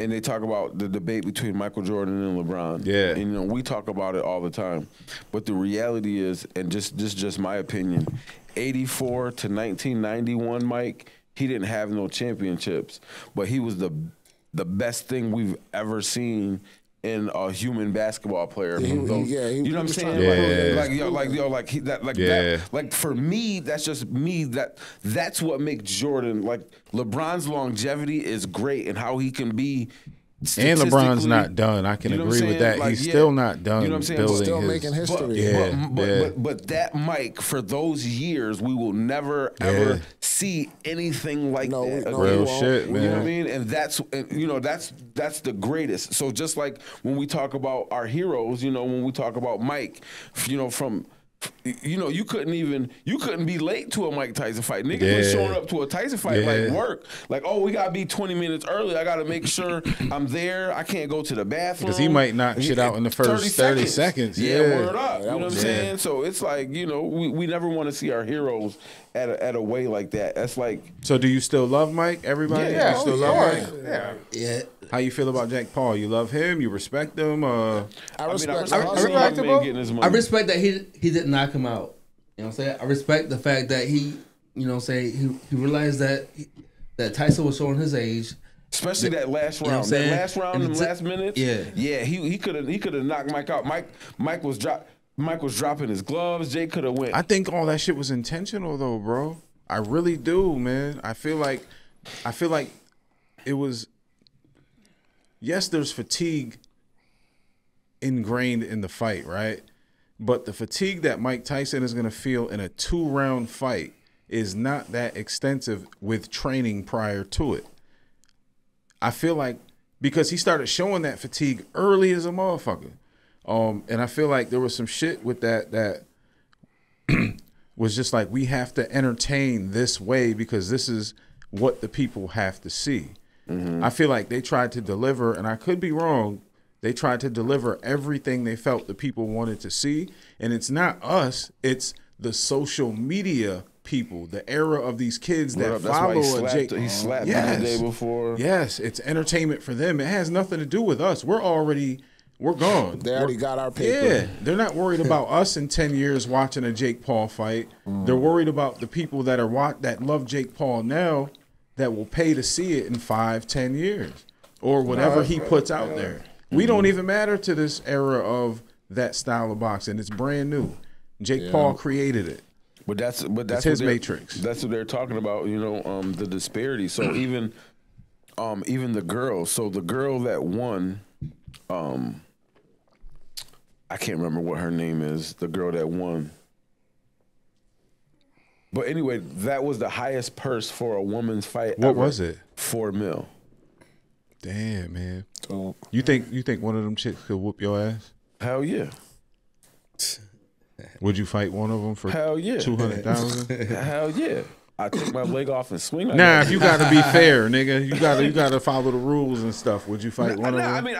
And they talk about the debate between Michael Jordan and LeBron. Yeah. And, you know, we talk about it all the time. But the reality is, and just my opinion, 84 to 1991, Mike, he didn't have no championships. But he was the best thing we've ever seen in a human basketball player. He you know what I'm was saying? trying to Like for me, that's just me. That's what makes Jordan, like LeBron's longevity is great and how he can be. And LeBron's statistically- not done. I can you know what agree I'm with saying? that. Like, He's yeah. still not done You know what I'm saying? building Still his. making history. Yeah. But that Mike, for those years, we will never ever see anything like No, that. no, again. Real shit, You know what I man. mean? And that's the greatest. So just like when we talk about our heroes, you know, when we talk about Mike, you know, you couldn't be late to a Mike Tyson fight. Niggas was showing up to a Tyson fight like work. Like, oh, we gotta be 20 minutes early. I gotta make sure I'm there. I can't go to the bathroom. Because he might knock shit out in the first 30 seconds. Yeah, Yeah. word up. You know what I'm saying? So it's like, you know, we never want to see our heroes at a way like that. That's like, So do you still love Mike? Everybody? Yeah, You still of love course. Mike? Yeah. yeah. How you feel about Jake Paul? You love him? You respect him? I I respect respect hustle. the young man getting his money. I respect that he didn't knock him out. You know what I'm saying? I respect the fact that he, you know what I'm saying, he realized that Tyson was showing his age. Especially that last You know round. what I'm saying? That last round, And them it's- last minutes. yeah. He could have knocked Mike out. Mike was dropping his gloves. Jake could have went. I think all that shit was intentional though, bro. I really do, man. I feel like it was. Yes, there's fatigue ingrained in the fight, right? But the fatigue that Mike Tyson is going to feel in a 2-round fight is not that extensive with training prior to it. I feel like because he started showing that fatigue early as a motherfucker. And I feel like there was some shit with that was just like, we have to entertain this way because this is what the people have to see. I feel like they tried to deliver, and I could be wrong, they tried to deliver everything they felt the people wanted to see. And it's not us, it's the social media people, the era of these kids that That's why follow a Jake. he slapped him Yes. the day before. Yes, it's entertainment for them. It has nothing to do with us. We're gone. They already got our paper. Yeah, they're not worried about us in 10 years watching a Jake Paul fight. They're worried about the people that that love Jake Paul now that will pay to see it in 5-10 years or whatever he puts out there. We don't even matter to this era of that style of boxing. It's brand new. Jake Paul created it. But that's his what matrix. That's what they're talking about, you know, the disparity. So even even the girl. So the girl that won, I can't remember what her name is. The girl that won. But anyway, that was the highest purse for a woman's fight. What ever. was it? $4 million. Damn, man. You think one of them chicks could whoop your ass? Hell yeah. Would you fight one of them for Hell yeah. 200,000? Hell yeah. I take my leg off and swing. Like Nah, if you gotta be fair, nigga, you gotta follow the rules and stuff. Would you fight one of them? I mean,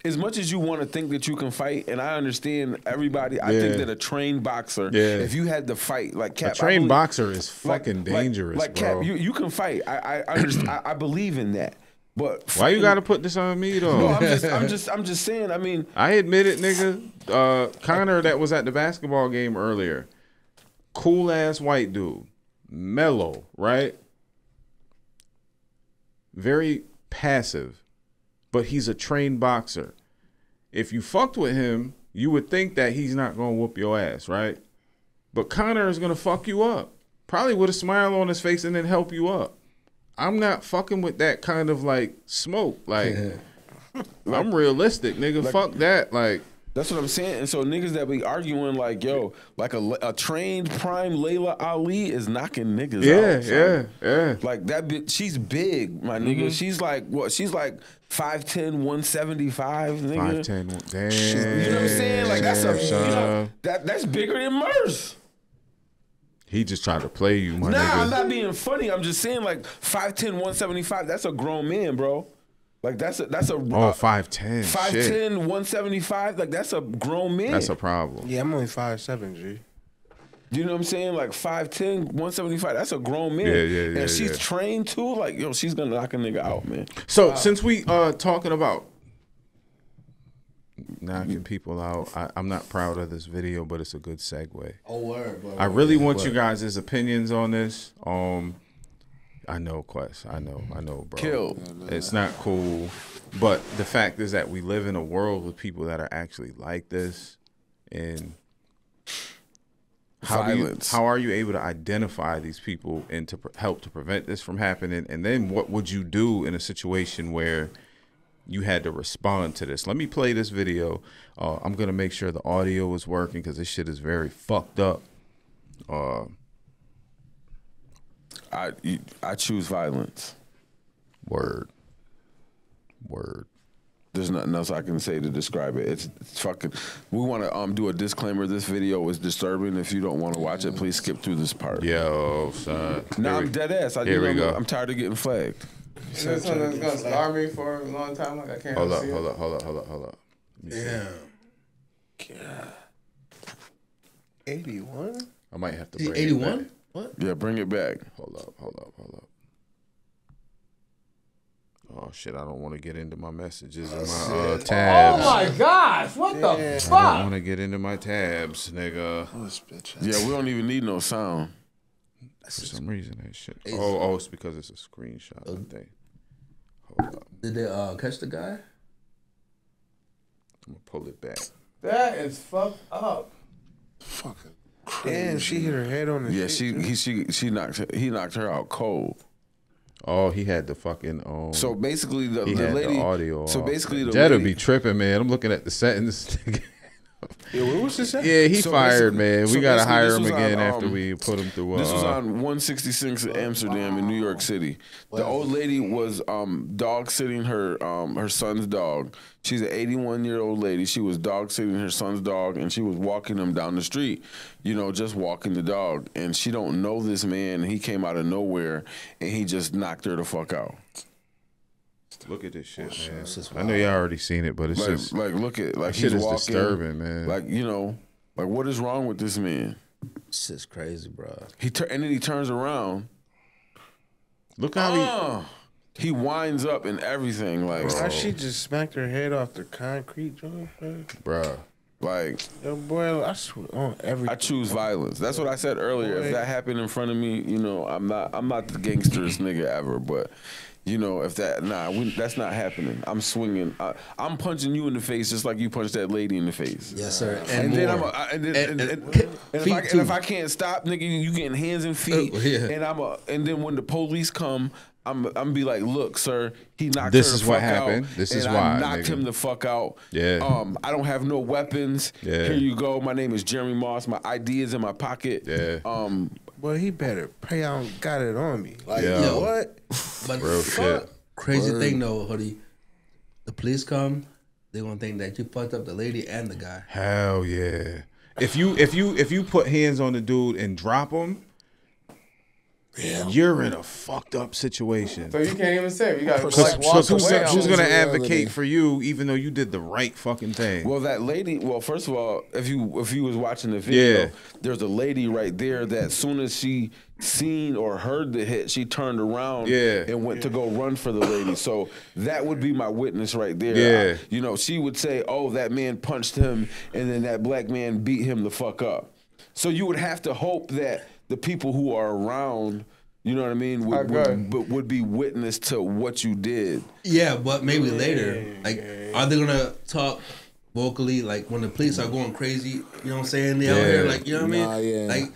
as much as you want to think that you can fight, and I understand everybody, I think that a trained boxer, if you had to fight, like Cap, a trained boxer is fucking dangerous, like bro. Cap, you can fight. I understand. I believe in that. But why you gotta put this on me though? No, I'm just saying. I mean, I admit it, nigga. Connor that was at the basketball game earlier, cool ass white dude, mellow, right? Very passive, but he's a trained boxer. If you fucked with him, you would think that he's not gonna whoop your ass, right? But Connor is gonna fuck you up, probably with a smile on his face and then help you up. I'm not fucking with that kind of like smoke. Like, I'm realistic, nigga. Like, fuck that. Like, that's what I'm saying. And so niggas that be arguing like, yo, like a trained prime Layla Ali is knocking niggas out. Yeah. Like that bitch, she's big, my nigga. She's like what? She's like 5'10", 175, nigga. 5'10", damn. You know what I'm saying? Like that's bigger than Merse. He just tried to play you, my nigga. I'm not being funny. I'm just saying, like 5'10", 175. That's a grown man, bro. Like that's a 5'10", 5'10", 175. Like that's a grown man. That's a problem. Yeah, I'm only 5'7", G. You know what I'm saying? Like 5'10", 175. That's a grown man. Yeah. And she's trained too. Like yo, she's gonna knock a nigga out, man. So since we talking about knocking people out, I'm not proud of this video, but it's a good segue. Oh, word, bro. I really want you guys' opinions on this. I know, Quest. I know, bro. Kill. It's not cool, but the fact is that we live in a world with people that are actually like this, and how are you able to identify these people and to help to prevent this from happening? And then what would you do in a situation where you had to respond to this? Let me play this video. I'm gonna make sure the audio is working because this shit is very fucked up. I choose violence. Word. There's nothing else I can say to describe it. It's fucking. We want to do a disclaimer. This video is disturbing. If you don't want to watch it, please skip through this part. Yo, son. Nah, I'm dead ass. Here we go. I'm tired of getting flagged. Is this something that's gonna scar me for a long time? Like I can't. Hold up. Damn. God. 81? I might have to Is he bring 81? it back. What? Yeah, bring it back. Hold up. Oh shit! I don't want to get into my messages and my tabs. Oh my gosh! What the I fuck? don't want to get into my tabs, nigga. Yeah, we don't even need no sound. For some reason, that shit. Oh, it's because it's a screenshot. I think. Hold up. Did they catch the guy? I'm gonna pull it back. That is fucked up. Fucking crazy. Damn, she hit her head on the He knocked her out cold. Oh, he had the fucking So basically the had lady the audio. So off. basically the Jed'll lady, be tripping, man. I'm looking at the sentence. Yeah, what was this? Yeah, he So fired, basically- man. so We gotta basically hire this him was again on, after we put him through. This was on 166 in Amsterdam in New York City. The old lady was dog sitting her son's dog. She's an 81-year-old lady. She was dog sitting her son's dog, and she was walking him down the street, just walking the dog. And she don't know this man. He came out of nowhere, and he just knocked her the fuck out. Look at this shit, man. I know y'all already seen it, but it's just look at that he's shit is walking, disturbing, man. Like what is wrong with this man? This is crazy, bro. And then he turns around. Look how he winds up and everything. Like How she just smacked her head off the concrete, bro? bruh. Like, yo, boy, I swear on everything. I choose violence. That's what I said earlier. Boy. If that happened in front of me, I'm not the gangsterest nigga ever, but You know, if that that's not happening. I'm swinging. I'm punching you in the face just like you punched that lady in the face. Yes, sir. And then if I can't stop, nigga, you getting hands and feet. And then when the police come, I'm be like, look, sir, he knocked this her is the what fuck happened. out. This is and why I knocked nigga. him the fuck out. Yeah. I don't have no weapons. Yeah. Here you go. My name is Jeremy Moss. My ID is in my pocket. Yeah. Well, he better pray I don't got it on me. Like, Yo. what? But Real shit. crazy thing though, Hoodie, the police come, they gonna think that you fucked up the lady and the guy. Hell yeah. If you put hands on the dude and drop him, you're in a fucked up situation. So you can't even say. You got to Because walk away. who's gonna advocate for you even though you did the right fucking thing? Well, that lady. Well, first of all, if you was watching the video, Yeah. there's a lady right there that as soon as she seen or heard the hit, she turned around and went to go run for the lady. So that would be my witness right there. Yeah. You know, she would say, "Oh, that man punched him, and then that black man beat him the fuck up." So you would have to hope that the people who are around, you know what I mean, would be witness to what you did. Yeah, but maybe later. Like, are they gonna talk vocally? Like when the police are going crazy, you know what I'm saying? They out here, like, you know what I mean? Like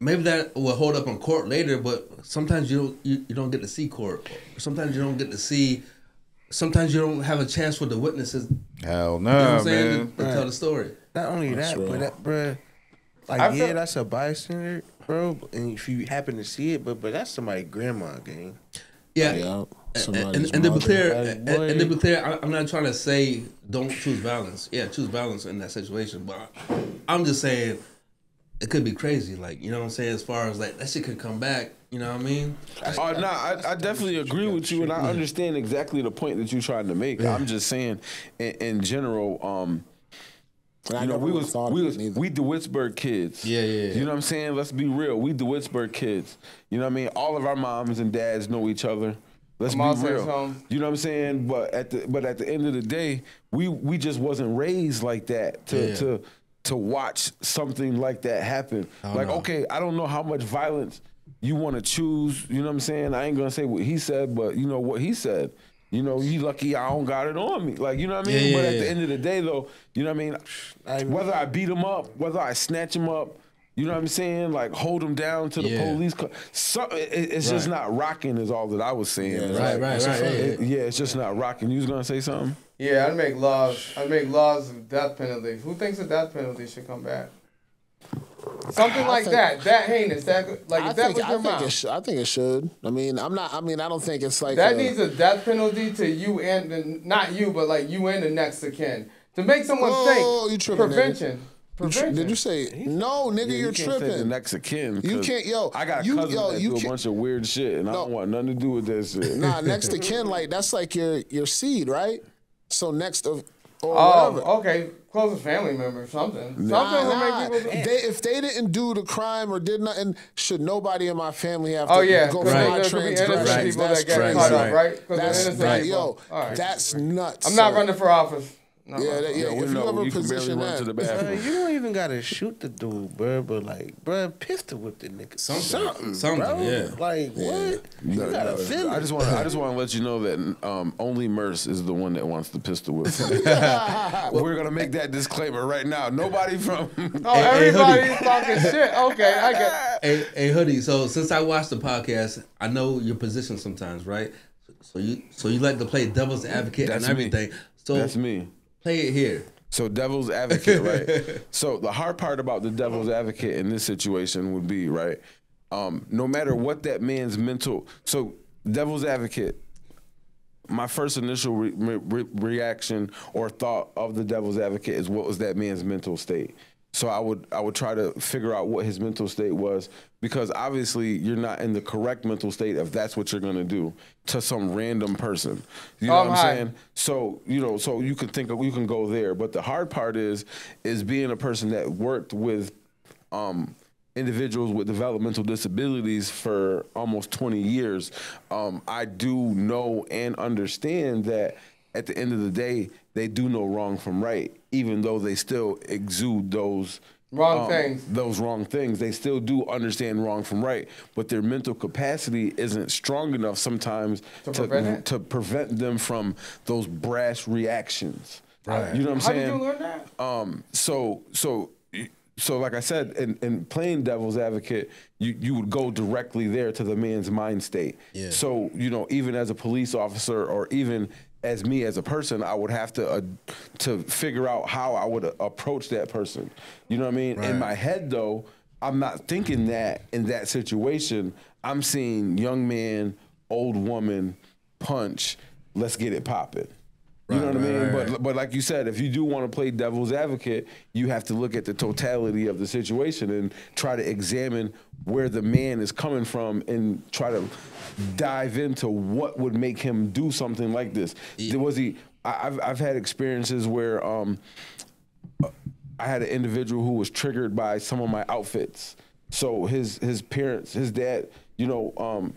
maybe that will hold up in court later. But sometimes you don't get to see court. Sometimes you don't get to see. Sometimes you don't have a chance for the witnesses. Hell no, you know what I'm saying? man. To tell the story. Not only that, but that, bruh, like, that's a bystander, bro. And if you happen to see it, but that's somebody's grandma, gang. Yeah. And to be clear, I'm not trying to say don't choose violence. Yeah, choose violence in that situation. But I'm just saying it could be crazy. Like, you know what I'm saying? As far as like that shit could come back. You know what I mean? I definitely agree with you, and I understand exactly the point that you're trying to make. I'm just saying, in general, you know, we the Wittsburg kids. Yeah. You know what I'm saying? Let's be real. We the Wittsburg kids. You know what I mean? All of our moms and dads know each other. Let's be real. You know what I'm saying? But at the end of the day, we just wasn't raised like that to watch something like that happen. Okay, I don't know how much violence you want to choose. You know what I'm saying? I ain't gonna say what he said, but you know what he said. You know, you lucky I don't got it on me. Like, you know what I mean? But at the end of the day, though, you know what I mean? Whether I beat him up, whether I snatch him up, you know what I'm saying? Like, hold him down to the police. It's just not rocking is all that I was saying. Right. It's just not rocking. You was going to say something? Yeah, I'd make laws of death penalty. Who thinks the death penalty should come back? Something like that heinous. That was your mom. I think it should. I don't think it's like that needs a death penalty to you and not you, but like you and the next of kin to make someone think. You tripping, prevention. Prevention. Did you say no, nigga? You're tripping. Say the next of kin. You can't, I got cousins that do a bunch of weird shit, and I don't want nothing to do with that shit. Nah, next of kin, like that's like your seed, right? So next of. Okay. Closest family member, something. Nah. If they didn't do the crime or did nothing, should nobody in my family have to go for my transgressions? That's crazy. That's nuts. I'm not running for office. No, if you ever position that, you don't even gotta shoot the dude, bro. But like, bro, pistol whip the nigga. Something, bro. Yeah. Like what? You gotta feel I just want to let you know that only Merse is the one that wants the pistol whip. We're gonna make that disclaimer right now. Nobody from everybody's talking shit. Okay, I get. Hey, Hoodie. So since I watched the podcast, I know your position sometimes, right? So you like to play devil's advocate and everything. So that's me. Play it here. So devil's advocate, right? So the hard part about the devil's advocate in this situation would be, right, no matter what that man's mental, so devil's advocate, my first initial reaction or thought of the devil's advocate is what was that man's mental state. So I would try to figure out what his mental state was, because obviously you're not in the correct mental state if that's what you're gonna do to some random person. You know what I'm saying? So so you can go there. But the hard part is being a person that worked with individuals with developmental disabilities for almost 20 years. I do know and understand that at the end of the day, they do know wrong from right, even though they still exude those those wrong things. They still do understand wrong from right, but their mental capacity isn't strong enough sometimes to prevent them from those brash reactions. Right. You know what I'm saying? How did you learn that? So like I said, in playing devil's advocate, you would go directly there to the man's mind state. Yeah. So, you know, even as a police officer or even as me as a person, I would have to figure out how I would approach that person. You know what I mean? Right. In my head, though, I'm not thinking that in that situation. I'm seeing young man, old woman, punch, let's get it popping. You know what I mean? Right. But like you said, if you do want to play devil's advocate, you have to look at the totality of the situation and try to examine where the man is coming from and try to dive into what would make him do something like this. I've had experiences where I had an individual who was triggered by some of my outfits. So his parents, his dad, you know,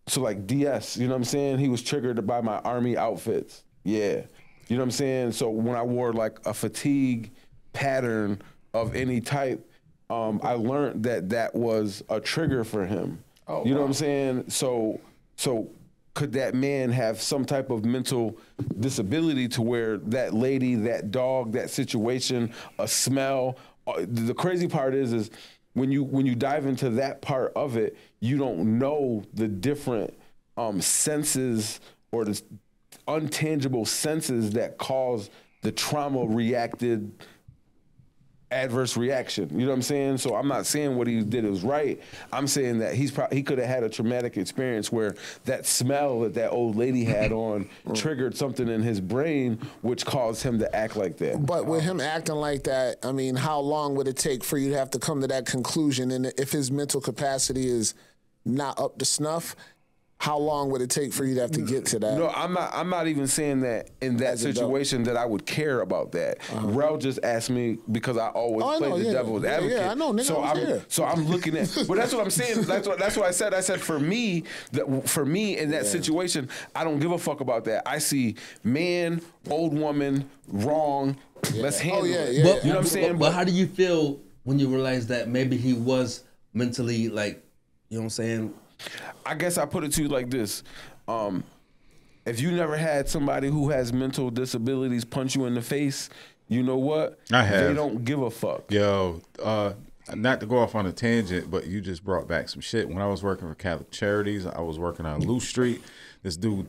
so like DS, you know what I'm saying? He was triggered by my Army outfits. Yeah. You know what I'm saying? So when I wore like a fatigue pattern of any type, I learned that was a trigger for him. Oh, you know what I'm saying? So could that man have some type of mental disability to where that lady, that dog, that situation, a smell? The crazy part is when you dive into that part of it, you don't know the different senses or the untangible senses that cause the trauma-reacted adverse reaction. You know what I'm saying? So I'm not saying what he did was right. I'm saying that he could have had a traumatic experience where that smell that old lady had on triggered something in his brain, which caused him to act like that. But with him acting like that, I mean, how long would it take for you to have to come to that conclusion? And if his mental capacity is not up to snuff, how long would it take for you to have to get to that? No, I'm not even saying that in that situation that I would care about that. Rel just asked me because I always play the devil's advocate. Yeah, I know, nigga. So I'm looking at, but that's what I'm saying. That's what I said. I said for me in that situation, I don't give a fuck about that. I see man, old woman, wrong. Let's handle it. But, you know what I'm saying? But how do you feel when you realize that maybe he was mentally like, you know what I'm saying? I guess I put it to you like this. If you never had somebody who has mental disabilities punch you in the face, you know what? I have. They don't give a fuck. Yo, not to go off on a tangent, but you just brought back some shit. When I was working for Catholic Charities, I was working on Loose Street. This dude,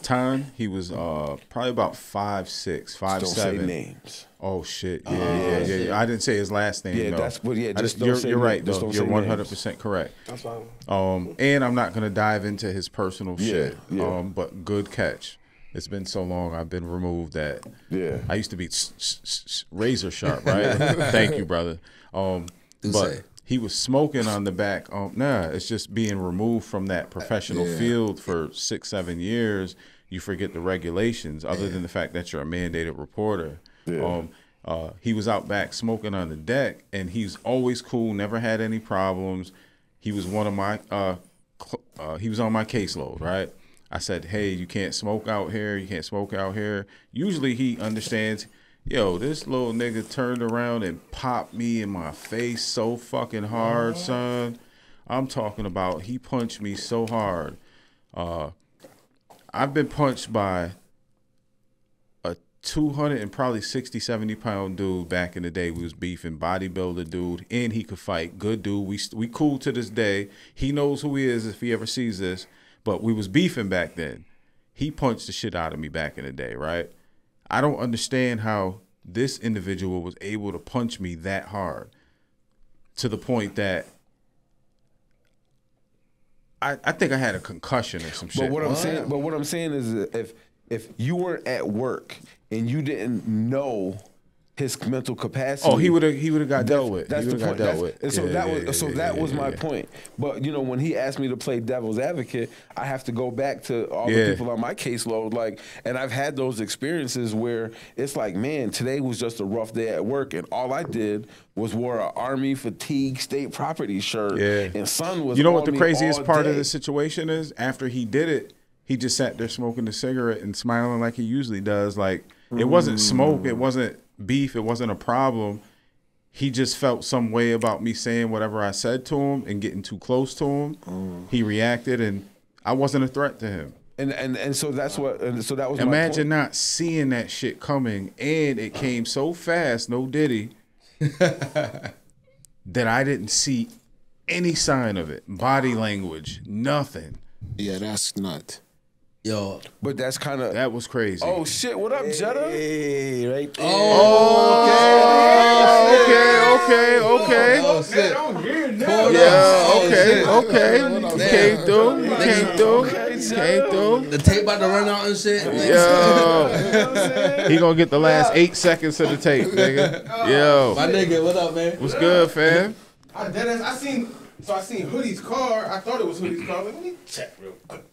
Tan, he was probably about 5'6", 5'7". Don't say names. Oh shit! Yeah. I didn't say his last name. Yeah, though. Just you're right though. You're 100% correct. That's fine. And I'm not gonna dive into his personal shit. Yeah. But good catch. It's been so long. I've been removed that. Yeah. I used to be razor sharp, right? Thank you, brother. But he was smoking on the back. It's just being removed from that professional field for 6-7 years. You forget the regulations, other than the fact that you're a mandated reporter. Yeah. He was out back smoking on the deck, and he's always cool, never had any problems. He was one of my, he was on my caseload, right? I said, hey, you can't smoke out here. You can't smoke out here. Usually he understands, yo, this little nigga turned around and popped me in my face so fucking hard, son. I'm talking about he punched me so hard. I've been punched by 200 and probably 60, 70 pound dude back in the day. We was beefing, bodybuilder dude, and he could fight. Good dude. We cool to this day. He knows who he is if he ever sees this. But we was beefing back then. He punched the shit out of me back in the day, right? I don't understand how this individual was able to punch me that hard to the point that I think I had a concussion or some shit. But what I'm saying is if you weren't at work and you didn't know his mental capacity, he would have got dealt with. That's the point. That was my point. But you know, when he asked me to play devil's advocate, I have to go back to all the people on my caseload. Like, and I've had those experiences where it's like, man, today was just a rough day at work, and all I did was wore an Army fatigue state property shirt. Yeah. And son was. You know what the craziest part of the situation is? After he did it, he just sat there smoking a cigarette and smiling like he usually does. Like, it wasn't smoke. It wasn't beef. It wasn't a problem. he just felt some way about me saying whatever I said to him and getting too close to him. He reacted, and I wasn't a threat to him. And so that's what. And so that was. Imagine not seeing that shit coming, and it came so fast, no diddy, that I didn't see any sign of it. Body language, nothing. Yeah, that's nuts. Yo, but that's kind of that was crazy. Oh shit! What up, Jetta? Hey, right there. Okay. oh shit. Came through. The tape about to run out and shit. Yo, he gonna get the last 8 seconds of the tape, nigga. Yo, My nigga, what up, man? what's good, fam? I seen Hoodie's car. I thought it was Hoodie's car. Let me check real quick.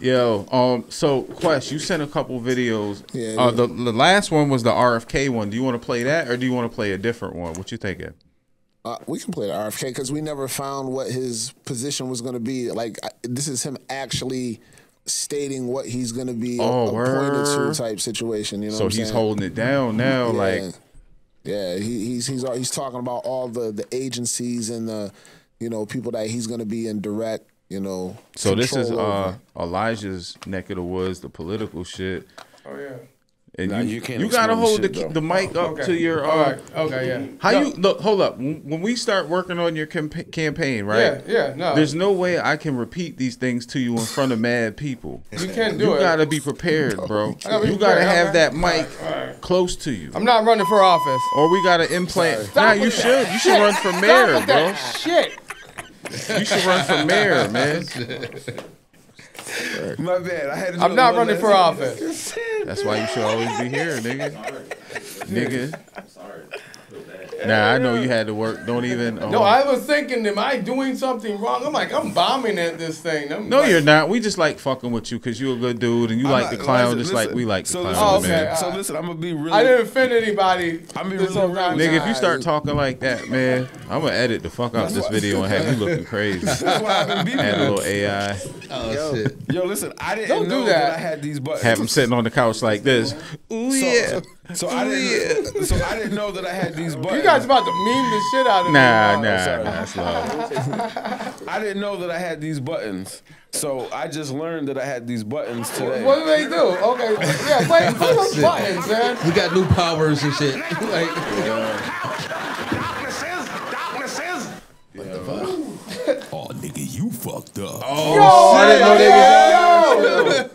Yo, so Quest, you sent a couple videos. Yeah. The last one was the RFK one. Do you want to play that, or do you want to play a different one? What you thinking? We can play the RFK because we never found what his position was going to be. Like, this is him actually stating what he's going to be appointed to type situation. You know so what I'm he's saying? holding it down now, Yeah, he's talking about all the agencies and the people that he's going to be in direct So this is over. Elijah's neck of the woods, the political shit. Oh yeah. And Nah, you can't gotta explain hold shit, the mic up Okay. to your. All right. Okay. Yeah. How No. you look? Hold up. When we start working on your campaign, right? Yeah. No. There's no way I can repeat these things to you in front of mad people. You can't do You it. gotta be prepared, bro. I gotta be You gotta prepared, have okay. that mic close to you. I'm not running for office. Or we gotta implant. Nah, you with should. that You should shit. run for Stop mayor, with bro. that shit. You should run for mayor, man. My bad. I had to. I'm not running for office. That's why you should always be here, nigga. Nigga. Nah, I know you had to work. Don't even. No, I was thinking, am I doing something wrong? I'm bombing at this thing. No, you're not. We just like fucking with you because you're a good dude and you like the clown just like we like the clown, Oh, okay. man. So listen, I'm gonna be really. I didn't offend anybody. I'm be this really whole time. Nigga, if you start talking like that, man, I'm gonna edit the fuck out this video and have you looking crazy. That's why I've been beeping. Add a little AI. Oh shit. Yo, listen, I didn't Don't do know that. I had these buttons. Have him sitting on the couch like this. Ooh, yeah. So I didn't. So I didn't know that I had these buttons. You guys about to meme the shit out of me. Nah, bro. that's low. I didn't know that I had these buttons. So I just learned that I had these buttons today. What do they do? Okay, yeah, wait, put those buttons, man. We got new powers and shit. Like, Oh, nigga, you fucked up. I didn't know they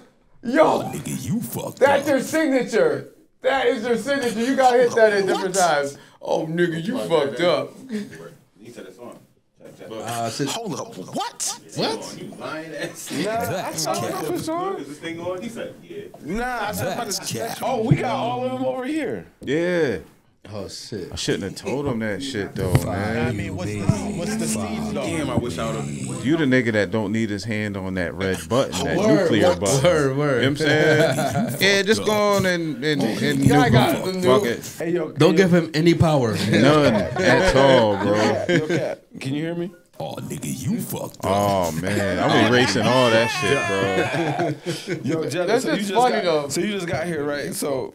Yo, Nigga, you fucked that's up. your signature. That is your signature. You gotta hit that at different times. Oh, nigga, you fucked up. He said it's on. shit. Hold up, what? What? You lying ass. That's cap. Is this thing on? He said, yeah. Nah, I said, That's cap. oh, we got all of them over here. Yeah. Oh shit. I shouldn't have told him that shit though, man. What's the seeds though? Damn, I wish I would've. You the nigga that don't need his hand on that red button, that Word, nuclear what? button. Word. You know what I'm saying? Yeah, just go on and Yeah, I got nuke the him. nuke. Fuck it. Hey, yo, Don't give him any power. None at all, bro. Yo, Cat, can you hear me? Oh, nigga, you fucked up. Oh man, I'm erasing all that shit, bro. Yo, Jetta, That's so just you funny, got, though. So you just got here, right? So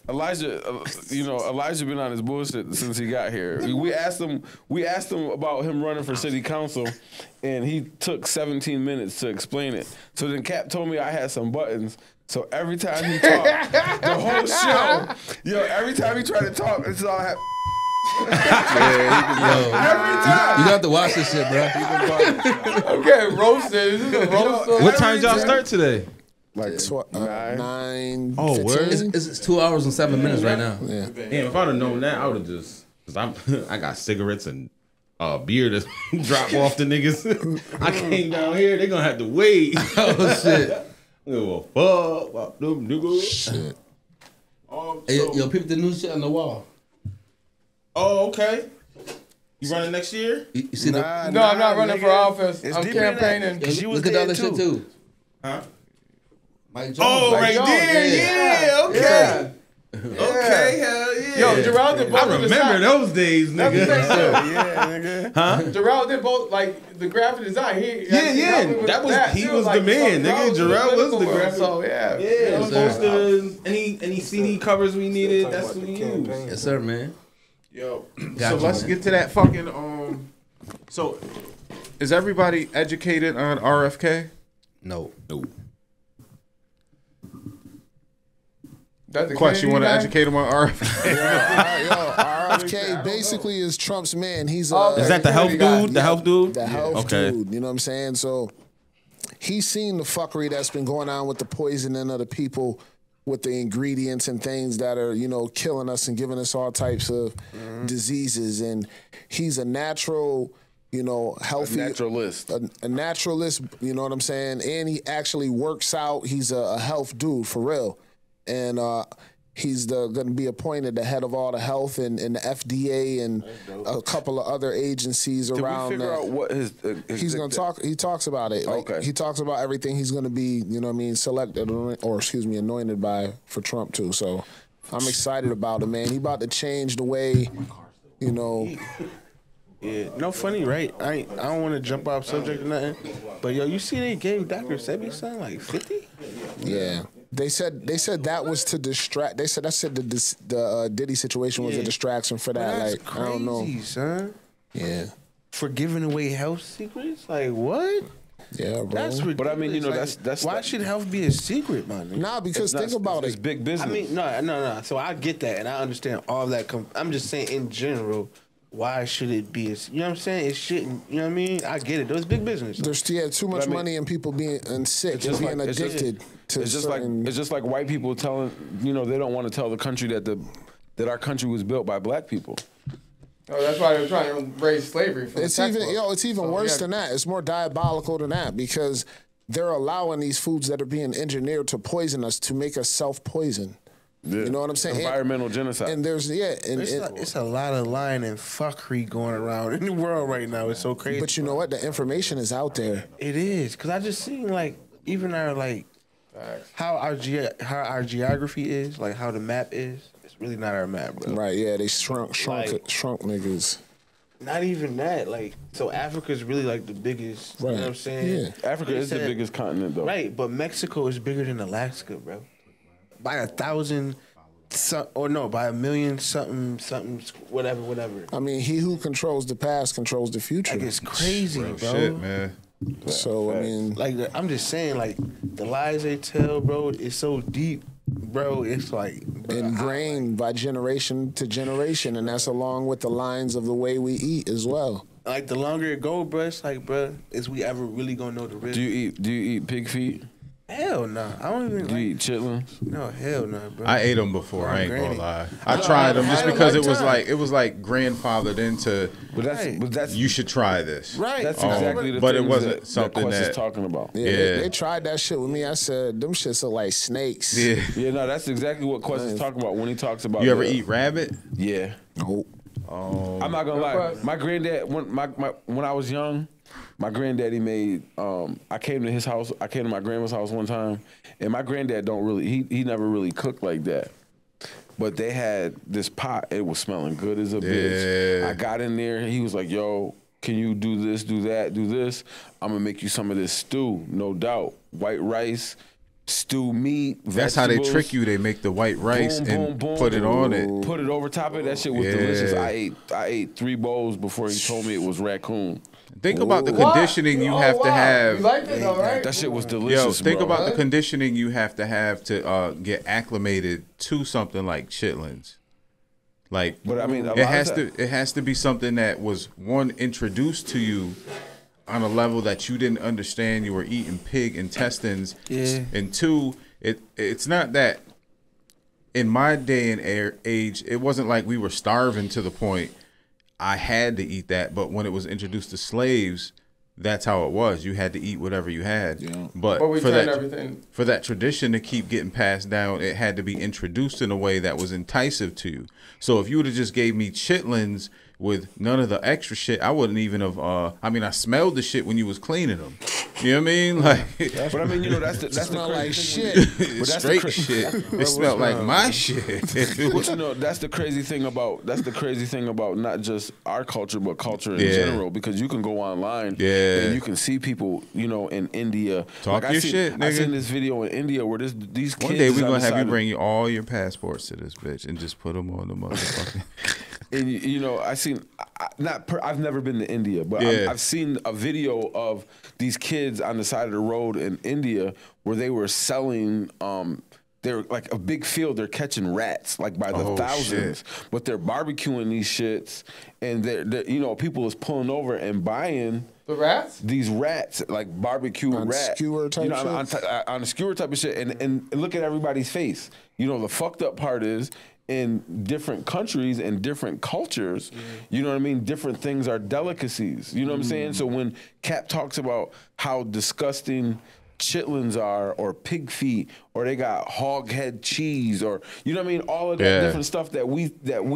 Elijah, Elijah been on his bullshit since he got here. We asked him about him running for city council, and he took 17 minutes to explain it. So then Cap told me I had some buttons. So every time he talked, the whole show, every time he tried to talk, it's all happening. Yo, you got to watch this shit, bro. I'm getting roasted. Is this a roast? What time y'all start today? Like 9. Oh, 15? word? It's 2 hours and 7 minutes right now. Yeah. Damn, if I'd have known that, I would have just. Cause I got cigarettes and beer to drop off the niggas. I came down here, they gonna have to wait. Oh shit. Give a fuck about them niggas. Shit. Hey, yo, peep the new shit on the wall. Oh, okay. You running next year? You see No, I'm not running for office. It's I'm deeper than that. campaigning. the? She was Look at the there other shit too. too. Huh? Mike Jones. Oh, Mike right Jones, there. Yeah, okay. Okay, hell yeah. Yo, Jarrell did both I of the remember shots. those days, That's the nigga. thing, too. Yeah, nigga. Huh? Jarrell did both, like the graphic design. He Yeah. helped me with That was he too. was Like, the man, nigga. Jarrell was the political graphic. So yeah, Yeah, posters, any CD covers we needed, that's what we used. Yes, sir, man. Yo, so let's get to that fucking So, is everybody educated on RFK? No. Question: You want to educate them on RFK? RFK basically is Trump's man. He's Is that the health dude? The health dude? The health Okay. dude. You know what I'm saying? So he's seen the fuckery that's been going on with the poisoning of the people with the ingredients and things that are, you know, killing us and giving us all types of diseases. And he's a natural, you know, healthy. Naturalist. A naturalist, you know what I'm saying? And he actually works out. He's a health dude for real. And he's going to be appointed the head of all the health and the FDA and a couple of other agencies around. Did we figure out what he's going to talk? He talks about it. Like, Okay. He talks about everything he's going to be, you know what I mean, selected or anointed by for Trump too. So I'm excited about it, man. He about to change the way, you know. Yeah, no funny, right? I don't want to jump off subject or nothing, but yo, you see they gave Dr. Sebi son like 50? Yeah. They said that was to distract. They said the Diddy situation was a distraction for that. That's Like crazy, I don't know. son. Yeah. For giving away health secrets? Like what? Yeah, bro. That's ridiculous. But I mean, you know, Like, that's why should health be a secret, man? Nah, because think about it's it. big business. I mean, no. So I get that, and I understand all of that. I'm just saying, in general, why should it be? You know what I'm saying? It shouldn't. You know what I mean? I get it. It was big business. There's too much money and people being sick and being addicted to it's just certain. like it's just like white people telling, you know, they don't want to tell the country that our country was built by black people. Oh, that's why they're trying to raise slavery from It's the even textbook. it's even worse than that. It's more diabolical than that because they're allowing these foods that are being engineered to poison us to make us self-poison. Yeah. You know what I'm saying? Environmental genocide. And there's it's a lot of lying and fuckery going around in the world right now. It's so crazy. But you know what? The information is out there. It is, because I just seen like even our like how our geography is, like how the map is. It's really not our map, bro. Right? Yeah, they shrunk niggas. Not even that. Like, so Africa's really like the biggest. Right. You know what I'm saying? Yeah. Africa is the biggest continent, though. Right, but Mexico is bigger than Alaska, bro. By 1,000, by 1,000,000 something, whatever. I mean, he who controls the past controls the future. Like, it's crazy, bro. Shit, man. So I mean, like I'm just saying, like the lies they tell, bro, it's so deep, bro. It's like ingrained by generation to generation, and that's along with the lines of the way we eat as well. Like the longer it go, bro, it's like, bro, is we ever really gonna know the real? Do you eat pig feet? Hell no. I don't even. Do you eat chitlins? No, hell no, bro. I ate them before. I ain't Granny. gonna lie. I tried them just because it was like grandfathered into. But that's you should try this. Right. That's exactly the but it things wasn't that something Quest that is talking about. Yeah, they tried that shit with me. I said them shits look like snakes. Yeah. Yeah, no, that's exactly what Quest is talking about when he talks about. You ever eat rabbit? Yeah. Nope. I'm not gonna lie. My granddad, when I was young, my granddaddy made. I came to his house. I came to my grandma's house one time, and my granddad don't really. He never really cooked like that. But they had this pot. It was smelling good as a bitch. Yeah. I got in there. He was like, "Yo, can you do this, do that, do this? I'm gonna make you some of this stew, no doubt. White rice." Stew meat. That's how they vegetables. trick you. They make the white rice and put it on it. Put it over top of it. That shit was delicious. I ate 3 bowls before he told me it was raccoon. Think about the conditioning you have to have. You like it though, right? That shit was Yo, delicious. think bro. about the conditioning you have to get acclimated to something like chitlins. Like, But I mean, it has to be something that was one introduced to you on a level that you didn't understand. You were eating pig intestines. Yeah. And 2, it's not that in my day and age, it wasn't like we were starving to the point I had to eat that. But when it was introduced to slaves, that's how it was. You had to eat whatever you had. Yeah. But we for turned that, everything. for that tradition to keep getting passed down, it had to be introduced in a way that was enticing to you. So if you would have just gave me chitlins with none of the extra shit, I wouldn't even have. I mean, I smelled the shit when you was cleaning them. You know what I mean? Like, but I mean, you know, that's the Smell like crazy shit. thing. But that's straight the shit. It smelled like my shit. But you know, that's the crazy thing about not just our culture, but culture in general. Because you can go online, and you can see people, you know, in India. Talk your shit, nigga. I seen this video in India where these kids. One day we're gonna have you bring all your passports to this bitch and just put them on the motherfucking. And you know, I've never been to India, but I've seen a video of these kids on the side of the road in India where they were selling. They're like a big field. They're catching rats like by the thousands, but they're barbecuing these shits, and they're you know, people is pulling over and buying the rats. These rats, like barbecue on rat, skewer type shit? on a skewer type of shit, and look at everybody's face. You know, the fucked up part is, in different countries and different cultures, you know what I mean? Different things are delicacies. You know what I'm saying? So when Cap talks about how disgusting chitlins are, or pig feet, or they got hog head cheese, or you know what I mean, all of that different stuff that we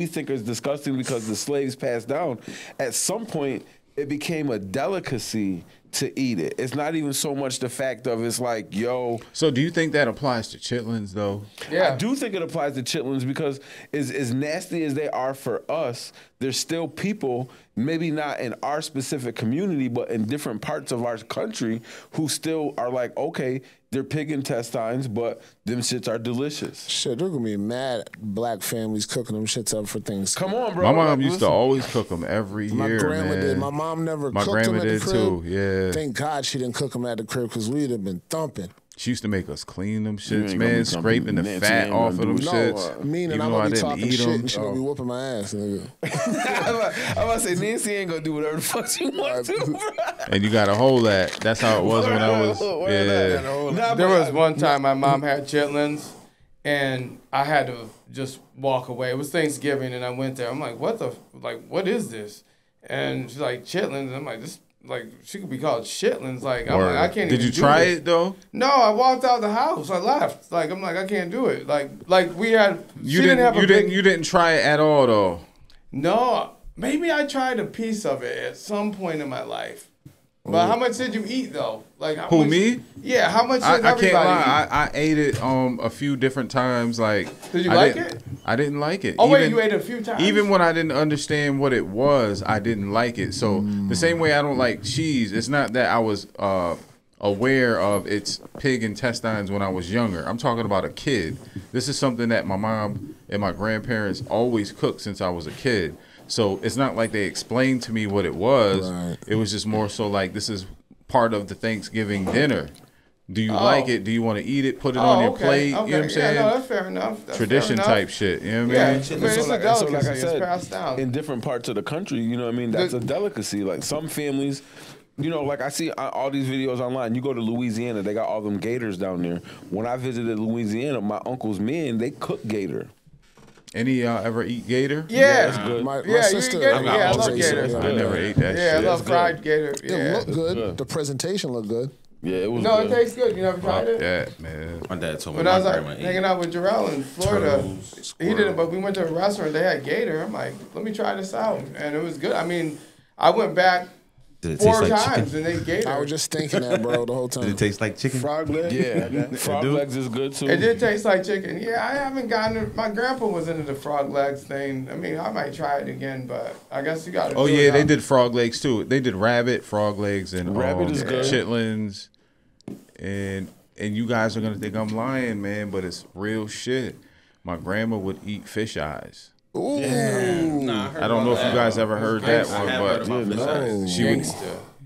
think is disgusting because the slaves passed down, at some point it became a delicacy to eat it. It's not even so much the fact of it's like, yo. So do you think that applies to chitlins though? Yeah, I do think it applies to chitlins because as nasty as they are for us, there's still people, maybe not in our specific community, but in different parts of our country, who still are like, okay, they're pig intestines, but them shits are delicious. Shit, they're gonna be mad black families cooking them shits up for things. Come on, bro. My mom used to always cook them every year. My grandma man. did. My mom never My cooked them grandma at the did crib. too. Yeah. Thank God she didn't cook them at the crib because we'd have been thumping. She used to make us clean them You shits, ain't gonna man, be scraping the thumping fat Nancy off ain't of them gonna No, shits. meaning even I'm though I gonna be didn't talking eat shit them. and she gonna be whooping my ass, nigga. I'm about to say, Nancy ain't gonna do whatever the fuck she wants to, bro. And you gotta hold that. That's how it was when I was. Yeah. There was one time my mom had chitlins, and I had to just walk away. It was Thanksgiving, and I went there. I'm like, what is this? And she's like, chitlins. And I'm like, this, like, she could be called shitlins. Like, I'm like, I can't. Did even you do try this. it though? No, I walked out the house. I left. Like, I'm like, I can't do it. Like we had. You didn't try it at all though. No, maybe I tried a piece of it at some point in my life. But how much did you eat though? Like how Who, much, me? Yeah, how much did I everybody can't lie. eat? I ate it a few different times. Like, Did you like it? I didn't like it. Oh wait, you ate it a few times. Even when I didn't understand what it was, I didn't like it. So the same way I don't like cheese, it's not that I was aware of its pig intestines when I was younger. I'm talking about a kid. This is something that my mom and my grandparents always cooked since I was a kid. So it's not like they explained to me what it was. Right. It was just more so like, this is part of the Thanksgiving dinner. Do you like it? Do you want to eat it? Put it on your plate. Okay. You know what I'm saying? Yeah, no, that's fair enough. That's Tradition fair enough. type shit. You know what Yeah, I mean? I mean, it's a delicacy. It's passed down. In different parts of the country, you know what I mean? That's a delicacy. Like some families, you know, like I see all these videos online. You go to Louisiana, they got all them gators down there. When I visited Louisiana, my uncle's men, they cook gator. Any of y'all ever eat gator? Yeah, it's good. My yeah, sister, you eat gator? Yeah, I love gator. I never ate that Yeah, I shit. love fried gator. It Yeah. looked good. The presentation looked good. Yeah, it was No, good. it tastes good. You never tried Fuck it? that, man. My dad told me When I my was like grandma hanging ate out with Ja-Rell in Florida, turtles, he did it, but we went to a restaurant. They had gator. I'm like, let me try this out, and it was good. I mean, I went back Did it 4 taste like times chicken? and they gator. I was just thinking that, bro, the whole time. Did it taste like chicken? Frog leg. Yeah, frog legs is good too. It did taste like chicken. Yeah, I haven't gotten it. My grandpa was into the frog legs thing. I mean, I might try it again, but I guess you got to. Oh yeah, they did frog legs too. They did rabbit, frog legs, and Rabbit is good. chitlins. And you guys are gonna think I'm lying, man, but it's real shit. My grandma would eat fish eyes. Ooh. Nah, I don't know if you guys ever heard that I one, have heard but about fish eyes. she would.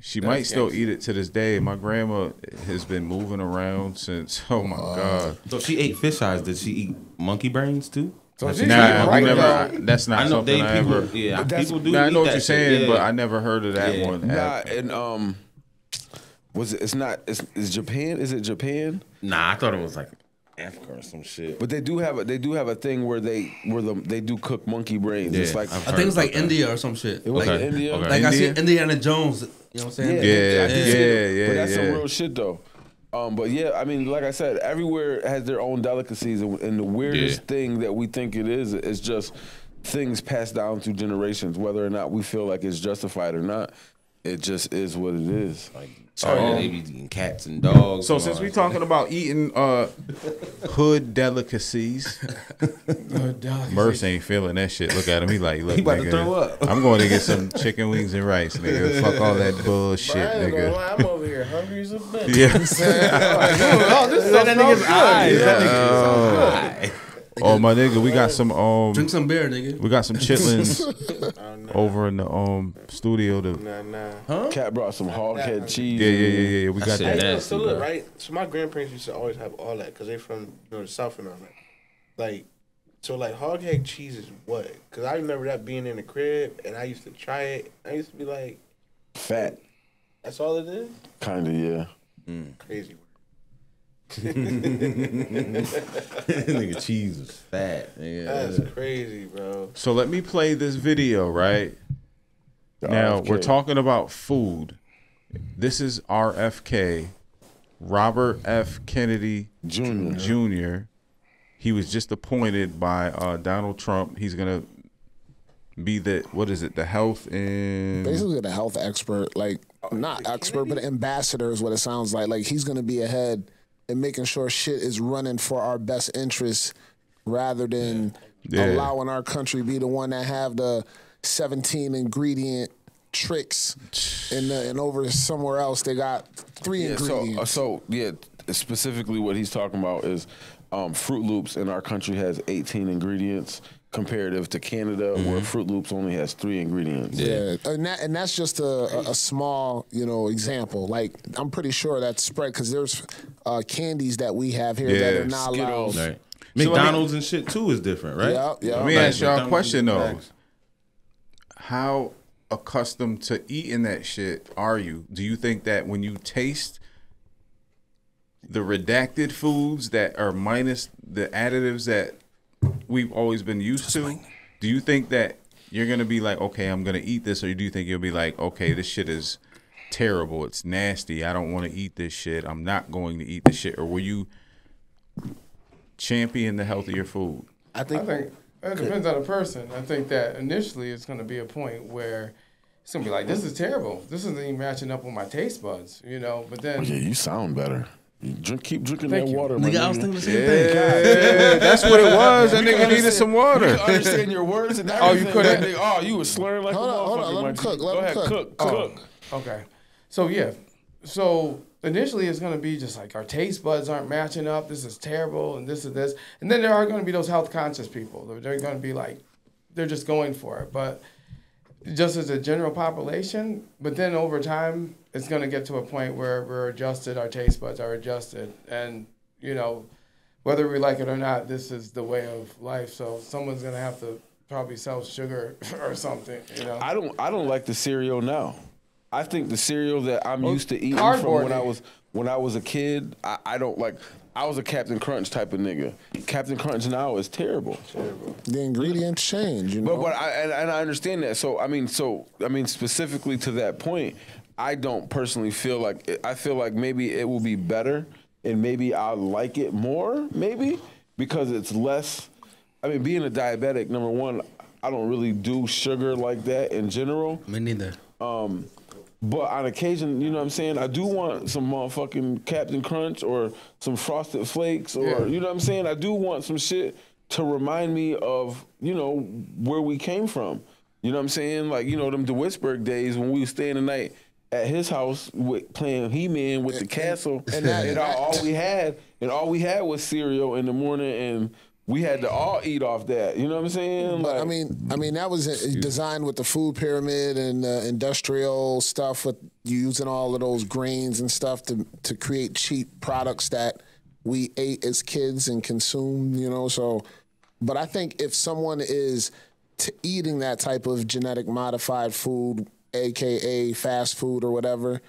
She might still eat it to this day. My grandma has been moving around since. Oh my god! So she ate fish eyes. Did she eat monkey brains too? So she Nah, right we never. now. That's not I know something I people. ever. Yeah, people do. Nah, I eat know what that you're shit, saying, yeah. but I never heard of that Yeah. one. Nah, and was it? It's not. Is Japan? Is it Japan? Nah, I thought it was like Africa or some shit. But they do have a thing where they do cook monkey brains. Yeah, It's like I've I think it's like about that. India or some shit. it was Okay, India. okay. Like I see India? Indiana Jones. You know what I'm saying? Yeah, I did see it. yeah, But that's some yeah. real shit though. But yeah, I mean, like I said, everywhere has their own delicacies, and the weirdest Yeah. thing that we think it is just things passed down through generations. Whether or not we feel like it's justified or not, it just is what it is. Like, they be eating cats and dogs. So and since all we that. talking about eating hood delicacies, Merse ain't feeling that shit. Look at him. He like, look, He about to nigga, throw up. I'm going to get some chicken wings and rice, nigga. Fuck all that bullshit, I ain't gonna nigga. lie, I'm over here hungry as a bitch. Yeah. Oh, this is that nigga's eyes. Oh my nigga, we got some Drink some beer, nigga. we got some chitlins over in the studio. Huh? Cat brought some hog head cheese. Yeah. We got that. Hey, so look, right? So my grandparents used to always have all that because they from the South and all that. Like, so like hog head cheese is what? Because I remember that being in the crib and I used to try it. I used to be like, fat. That's all it is? Kinda, yeah. Crazy. Nigga, cheese is fat. That's crazy, bro. So let me play this video, right? Now, we're talking about food. This is RFK, Robert F. Kennedy Jr. He was just appointed by Donald Trump. He's going to be the, what is it, the health and... Basically the health expert, like, not expert, but ambassador is what it sounds like. Like, he's going to be ahead and making sure shit is running for our best interests rather than allowing our country be the one that have the 17 ingredient tricks and over somewhere else they got 3 ingredients. So specifically what he's talking about is Fruit Loops in our country has 18 ingredients comparative to Canada where Fruit Loops only has 3 ingredients. Yeah, and that's just a small, example. Like, I'm pretty sure that's spread because there's candies that we have here that are not allowed. Right. McDonald's and shit too is different, right? Yeah. Let me ask y'all a question though. How accustomed to eating that shit are you? Do you think that when you taste the redacted foods that are minus the additives that we've always been used to, do you think that you're gonna be like, okay, I'm gonna eat this, or do you think you'll be like, okay, this shit is terrible, it's nasty, I don't want to eat this shit, I'm not going to eat this shit? Or will you champion the healthier food? I think it depends on the person. I think that initially it's going to be a point where it's going to be like, this is terrible, this isn't even matching up with my taste buds, but then you sound better. Keep drinking that water, nigga. I was thinking the same thing. Yeah, that's what it was. That nigga needed some water. You understand your words and everything. You couldn't. You was slurring like a motherfucker. Hold on, let him cook. Go ahead, cook. Okay. So initially it's going to be just like our taste buds aren't matching up. This is terrible, and this is this. And then there are going to be those health conscious people. They're going to be like, they're just going for it. But just as a general population, but then over time, it's going to get to a point where we're adjusted, our taste buds are adjusted. And, whether we like it or not, this is the way of life. So someone's going to have to probably sell sugar or something, I don't like the cereal now. I think the cereal that I'm used to eating from when I was a kid, I don't like. I was a Captain Crunch type of nigga. Captain Crunch now is terrible. The ingredients change, But I understand that. So I mean, specifically to that point, I don't personally feel like I feel like maybe it will be better, and maybe I'll like it more, maybe because it's less. I mean, being a diabetic, number one, I don't really do sugar like that in general. Me neither. But on occasion, you know what I'm saying, I do want some motherfucking Captain Crunch or some Frosted Flakes or, you know what I'm saying? I do want some shit to remind me of, where we came from. You know what I'm saying? Like, them DeWittsburg days when we was staying the night at his house playing He-Man with the castle. And all we had was cereal in the morning, and we had to all eat off that. You know what I'm saying? But I mean, that was designed with the food pyramid and industrial stuff with using all of those grains and stuff to create cheap products that we ate as kids and consumed. So, but I think if someone is eating that type of genetic modified food, AKA fast food or whatever,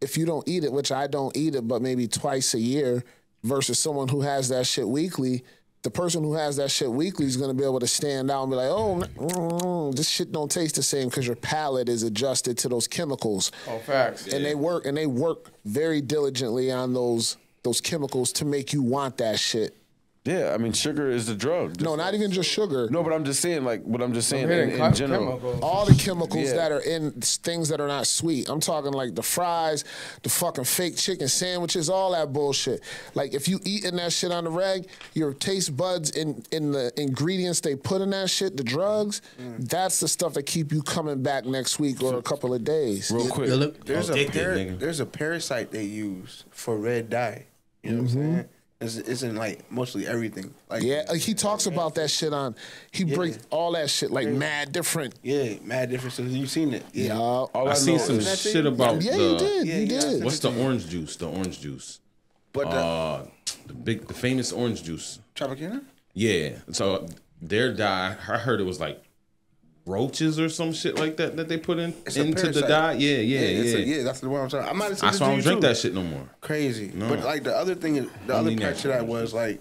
if you don't eat it, which I don't eat it, but maybe twice a year, versus someone who has that shit weekly. The person who has that shit weekly is going to be able to stand out and be like, oh, this shit don't taste the same because your palate is adjusted to those chemicals. Oh, facts. And they work very diligently on those chemicals to make you want that shit. Yeah, I mean, sugar is the drug. No, not even just sugar. No, but I'm just saying, in general. Chemicals. All the chemicals that are in things that are not sweet. I'm talking like the fries, the fucking fake chicken sandwiches, all that bullshit. Like, if you eating that shit on the reg, your taste buds in the ingredients they put in that shit, the drugs, that's the stuff that keep you coming back next week or a couple of days. Real quick. There's a parasite they use for red dye. You know what I'm saying? It's in like mostly everything. Like he talks about that shit on. He breaks all that shit like mad different. Yeah, mad different. So you seen it? Yeah. I seen some shit about you did. You did. What's the orange juice? The orange juice. But the famous orange juice. Tropicana? Yeah. So their dye, I heard it was like roaches or some shit like that they put into the dye. Yeah. That's the one I'm talking. I might have seen. That's why I don't drink that shit no more. Crazy. No. But like the other thing is, the other part to that was like,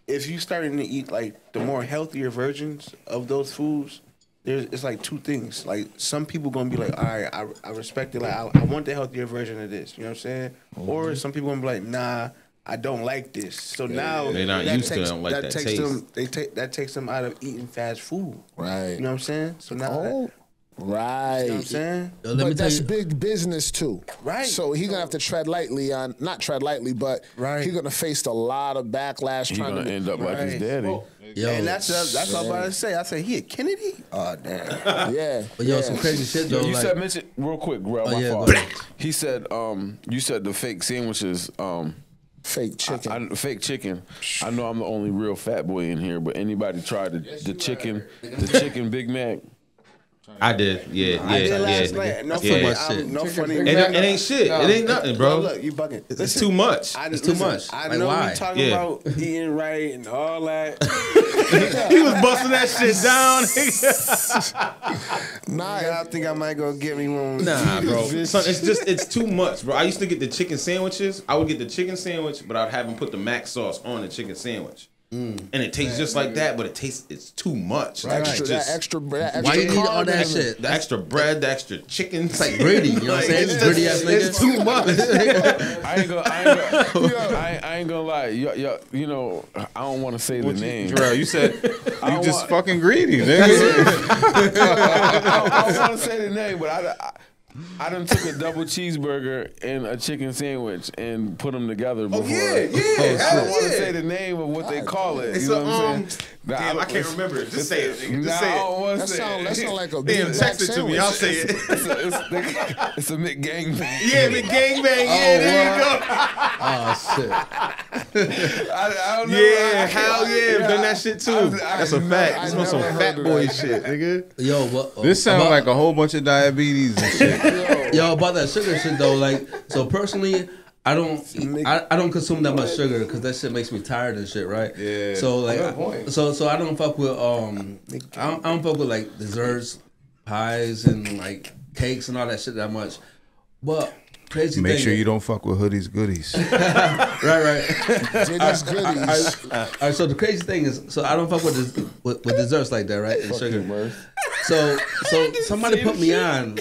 if you starting to eat like the more healthier versions of those foods, it's like two things. Like some people gonna be like, all right, I respect it. Like I want the healthier version of this. You know what I'm saying? Or some people gonna be like, nah, I don't like this. So now they're not used to it. Don't like that taste. That takes them out of eating fast food. Right. You know what I'm saying? So now. Right. You know what I'm saying? But that's big business too. Right. So he's gonna have to tread lightly on, not tread lightly, but he's gonna face a lot of backlash. He's gonna end up like his daddy. And that's what I'm about to say. I say he a Kennedy. Oh damn. Yeah. But some crazy shit though. You like, said mention real quick, bro. My fault. He said, you said the fake sandwiches. Fake chicken. Fake chicken. I know I'm the only real fat boy in here, but anybody tried the chicken Big Mac? I did, yeah. I did last night. No funny. No funny. It ain't shit. It ain't nothing, bro. No, look, you bugging. It's too much. It's too much. I like know why? we talking about eating right and all that. He was busting that shit down. I think I might go get me one. Nah, bro. Son, it's too much, bro. I used to get the chicken sandwiches. I would get the chicken sandwich, but I'd have them put the mac sauce on the chicken sandwich. And it tastes just like that, but it's too much. Right. That extra why you need all that shit? The extra bread, the extra chicken. It's like greedy, you know what I'm saying? It's greedy ass nigga. It's too much. I ain't gonna lie. You know, I don't want to say the name. Jarrell, you said you just fucking greedy, nigga. I don't want to say the name, but I done took a double cheeseburger and a chicken sandwich and put them together before. Yeah. I don't want to say the name of what they call it. It's you know what I'm saying? Damn, I can't remember it. Just say it, nigga. Just say I it. don't want to That say it. sound like a Damn, Big text Mac it to me. sandwich. I'll say it. It's a McGangbang. Yeah, McGangbang. Yeah, there you go. Oh shit. I don't know. Yeah, hell yeah. I've done that shit too. That's a fact. I This was some never fat heard of boy that. shit, nigga. Yo, but This sounds like a whole bunch of diabetes and shit. Yo, about that sugar shit though, like, so personally, I don't consume that much sugar because that shit makes me tired and shit, right? Yeah. So like, so I don't fuck with I don't fuck with like desserts, pies, and like cakes and all that shit that much. But crazy Make thing, sure you don't fuck with Hoodie's Goodies. right. Jenny's goodies. All right, so the crazy thing is, so I don't fuck with desserts like that, right? And sugar. So somebody put me on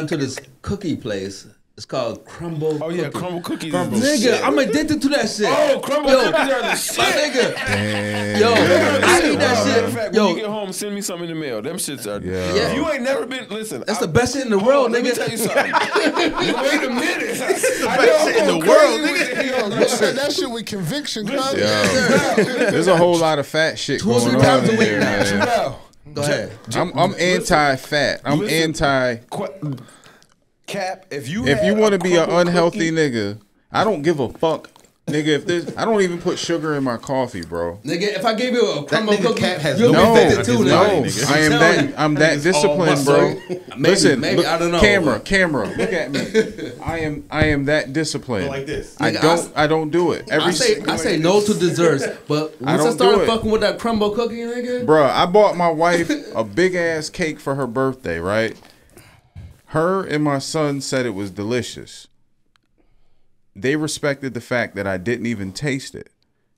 to this cookie place. It's called Crumble. Oh yeah, Cookie. crumble cookies. Nigga, I'm addicted to that shit. Oh, crumble cookies are the shit. My nigga. Damn. Yo, I eat that Matter of shit. fact, Yo, when you get home, send me some in the mail. Them shits are. Yeah. If you ain't never been, listen. that's the best shit in the world, Let me nigga. tell you something. Wait a minute. Best shit in the world, nigga. You said that shit with conviction, cuz. There's a whole lot of fat shit 2 or 3 going on pounds in a week here, now. man. Go ahead. I'm anti-fat. I'm anti. Cap, if you want to be an crumble unhealthy cookie- nigga, I don't give a fuck, nigga. I don't even put sugar in my coffee, bro. Nigga, if I gave you a crumble nigga cookie, Cat has you'll no be fat addicted on too, his nigga. body, nigga. I'm that disciplined, bro. Listen, maybe, look, I don't know. Camera, look at me. I am that disciplined. Like this. I don't do it. I say no to desserts, but once I don't started do it. fucking with that crumble cookie, nigga. Bro, I bought my wife a big ass cake for her birthday, right? Her and my son said it was delicious. They respected the fact that I didn't even taste it.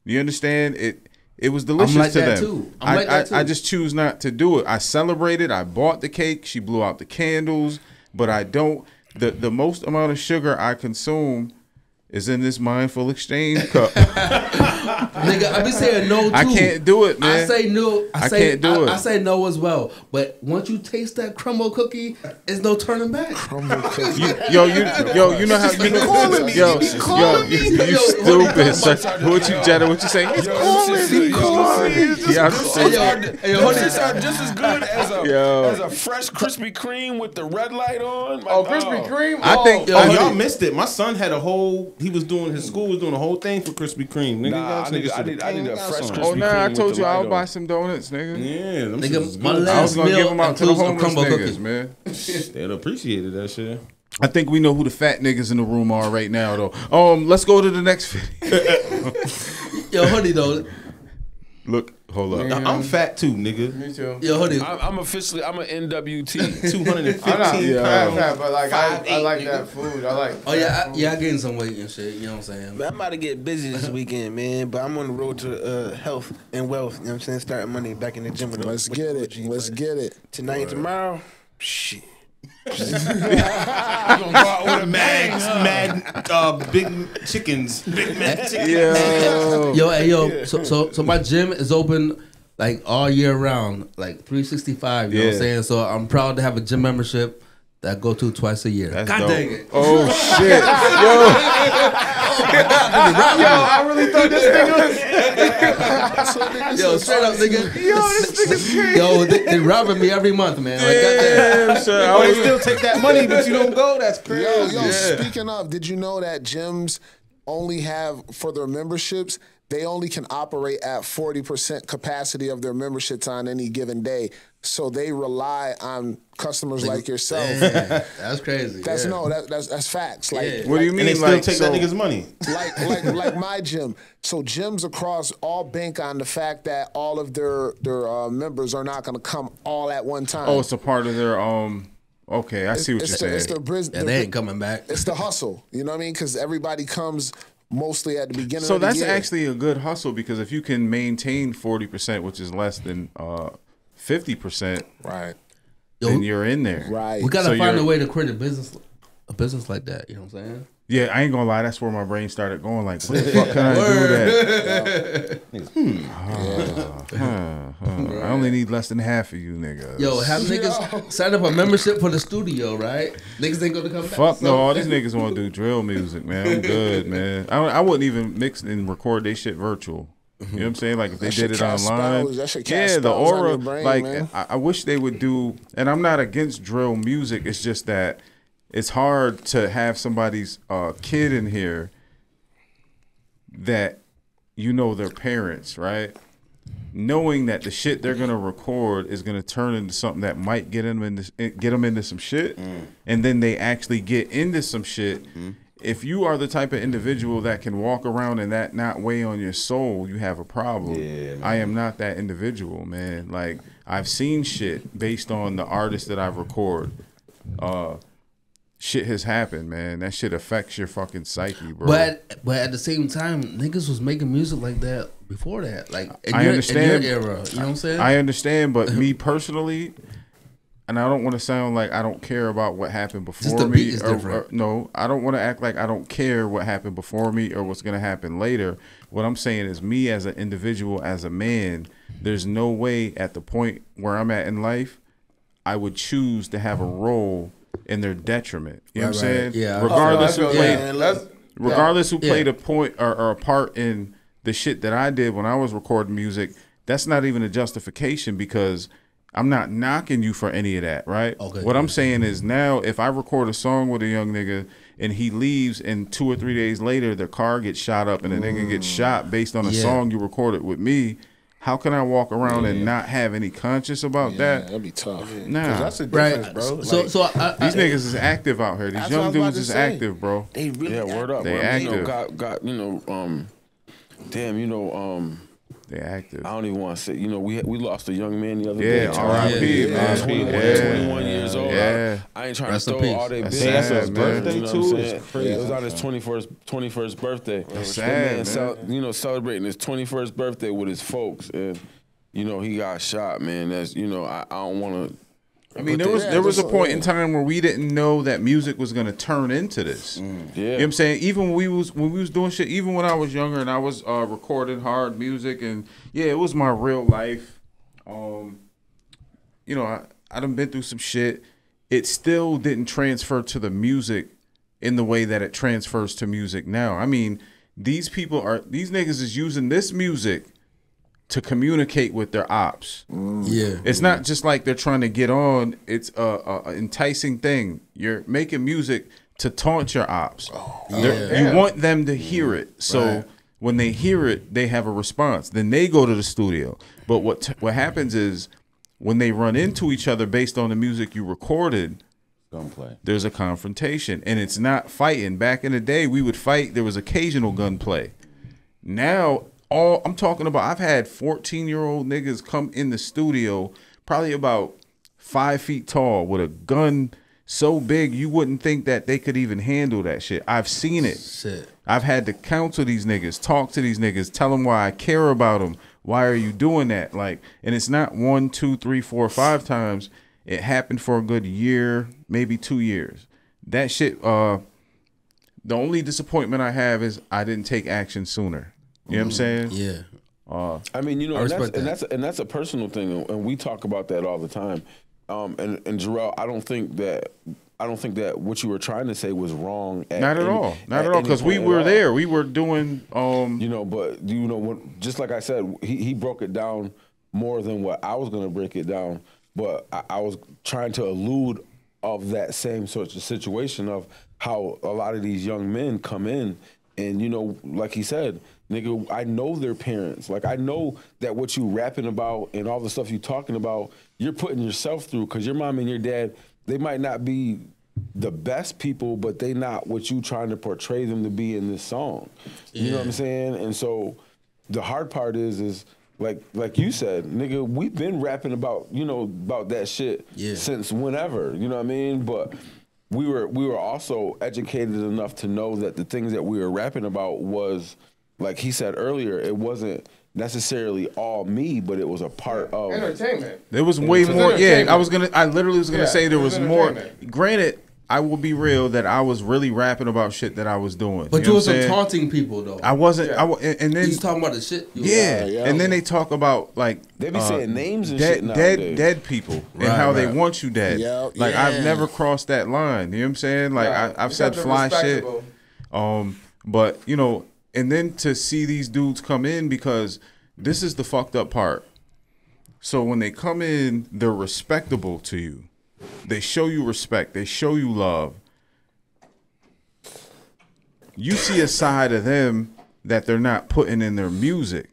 You understand? It was delicious I'm like to that them. too. I'm like that too. I just choose not to do it. I celebrated. I bought the cake. She blew out the candles, but I don't. The most amount of sugar I consume is in this mindful exchange cup. Nigga, I be saying no too. I can't do it, man. I say no. I can't do it. I say no as well. But once you taste that crumble cookie, it's no turning back. Crumble cookie. You know how you stupid. Son. What you Jetta? What you say? It's calling me. shits are just as good as a fresh Krispy Kreme with the red light on. Krispy Kreme. I think y'all missed it. My son had a whole. He was doing his school was doing a whole thing for Krispy Kreme. Nigga, Nah, I need a fresh Krispy Kreme. Oh nah, I with told the you light I'll on. buy some donuts, nigga. Yeah, them shits Nigga, was my good. I was last gonna give meal them out to the includes a homeless crumble niggas, cookie. man. They'd appreciated that shit. I think we know who the fat niggas in the room are right now, though. Let's go to the next video. Yo, Hoodie though. Look, hold up. I'm fat too, nigga. Me too. Yo, Hoodie. I'm officially, I'm an NWT. 215 I'm not pounds. fat, but like I like that food. I like. Oh yeah, I gained some weight and shit. You know what I'm saying? Man, I'm about to get busy this weekend, man. But I'm on the road to health and wealth. You know what I'm saying? Starting Monday back in the gym with Let's get it. Let's get it. Tonight and tomorrow, shit. Gonna go out with a mad big chickens. Big mad chickens. Yo. So my gym is open like all year round, like 365. You know what I'm saying? So I'm proud to have a gym membership that I go to twice a year. That's God dope. dang it. Oh shit. Yo, I really thought this nigga. Yo, straight up, nigga. Yo, this nigga's crazy. Yo, they robbing me every month, man. Like, goddamn. Damn, son. Oh, they still take that money, but you don't go. That's crazy. Yo, speaking of, did you know that gyms only have, for their memberships, they only can operate at 40% capacity of their memberships on any given day. So they rely on customers like yourself. Damn, that's crazy. That's yeah. that's facts. Like, What do you mean? And they still like, take that nigga's money. like my gym. So gyms across all bank on the fact that all of their members are not going to come all at one time. Oh, it's a part of their Okay, I see what you're saying. It's their They ain't coming back. It's the hustle. You know what I mean? Because everybody comes mostly at the beginning. So of the that's year. actually a good hustle because if you can maintain 40%, which is less than 50%, right, then you're in there. Right. We gotta So find you're- a way to create a business like that. You know what I'm saying? Yeah, I ain't gonna lie. That's where my brain started going. Like, what the fuck can I do that? I only need less than half of you, niggas. Yo, have niggas sign up a membership for the studio, right? Niggas ain't gonna come back. Fuck no, all these niggas want to do drill music, man. I'm good, man. I wouldn't even mix and record they shit virtual. You know what I'm saying? Like if they That did shit it cast online, spells. That shit cast yeah, the spells on aura. your brain, Like man. I wish they would do. And I'm not against drill music. It's just that it's hard to have somebody's kid in here that you know their parents, right? Knowing that the shit they're gonna record is gonna turn into something that might get them into some shit, and then they actually get into some shit. If you are the type of individual that can walk around and that not weigh on your soul, you have a problem. Yeah, man. I am not that individual, man. Like I've seen shit based on the artists that I've recorded. Shit has happened, man. That shit affects your fucking psyche, bro. But at the same time, niggas was making music like that before that. Like in I your understand. era. You know what I'm saying? I understand, but me personally, and I don't want to sound like I don't care about what happened before the me. beat is different. No, I don't want to act like I don't care what happened before me or what's going to happen later. What I'm saying is me as an individual, as a man, there's no way at the point where I'm at in life, I would choose to have a role in their detriment. You know what I'm saying? Yeah. Regardless who played, That's regardless who played a point or a part in the shit that I did when I was recording music, that's not even a justification because I'm not knocking you for any of that, right? Okay. What I'm saying is now if I record a song with a young nigga and he leaves and 2 or 3 days later the car gets shot up and the nigga gets shot based on a song you recorded with me, how can I walk around and not have any conscience about that? That'd be tough. Nah. That's the difference, bro. So These niggas is active out here. These That's young what I was about dudes to is say. active, bro. They really Yeah, word up. They bro. active. You know, got you know, damn, you know, They active. I don't even want to say, you know, we lost a young man the other day. Yeah, R.I.P. man. 21 years old. Yeah. I ain't trying Rest to in throw peace. all their That's business. sad, That's his man. birthday You know too. what I'm It's saying? crazy. It was on his 21st birthday. That's That sad, man. you know, celebrating his 21st birthday with his folks, and you know, he got shot, man. That's, you know, I don't want to. I mean, there was a point in time where we didn't know that music was gonna turn into this. Yeah. You know what I'm saying? Even when we was doing shit, even when I was younger and I was recording hard music and yeah, it was my real life. You know, I done been through some shit. It still didn't transfer to the music in the way that it transfers to music now. I mean, these niggas is using this music to communicate with their ops. Yeah. It's not just like they're trying to get on. It's a enticing thing. You're making music to taunt your ops. You want them to hear it. So when they hear it, they have a response. Then they go to the studio. But what happens is when they run into each other based on the music you recorded, Gunplay. there's a confrontation. And it's not fighting. Back in the day, we would fight. There was occasional gunplay. Now, I'm talking about, I've had 14-year-old niggas come in the studio, probably about 5 feet tall, with a gun so big you wouldn't think that they could even handle that shit. I've seen it. Shit. I've had to counsel these niggas, talk to these niggas, tell them why I care about them. Why are you doing that? Like, and it's not 1, 2, 3, 4, 5 times. It happened for a good year, maybe 2 years. That shit. The only disappointment I have is I didn't take action sooner. You know what I'm saying? Yeah. I mean, you know, I respect and that's a personal thing, and we talk about that all the time. And Ja-Rell, I don't think that what you were trying to say was wrong. Not at all, because we were there. We were doing. You know, but you know, just like I said, he broke it down more than what I was going to break it down. But I was trying to allude of that same sort of situation of how a lot of these young men come in, and you know, like he said, nigga, I know their parents. Like, I know that what you rapping about and all the stuff you talking about, you're putting yourself through, because your mom and your dad, they might not be the best people, but they not what you trying to portray them to be in this song. You know what I'm saying? And so the hard part is like you said, nigga, we've been rapping about, you know, about that shit since whenever, you know what I mean? But we were also educated enough to know that the things that we were rapping about was, like he said earlier, it wasn't necessarily all me, but it was a part of entertainment. There was way more. Yeah, I literally was gonna say there was more. Granted, I will be real that I was really rapping about shit that I was doing. But you wasn't taunting people though. I wasn't. And then he's talking about the shit. And then they talk about like they be saying names and shit nowadays. dead people and how they want you dead. Like I've never crossed that line. You know what I'm saying? Like I've said fly shit. But you know. And then to see these dudes come in, because this is the fucked up part. So when they come in, they're respectable to you. They show you respect. They show you love. You see a side of them that they're not putting in their music.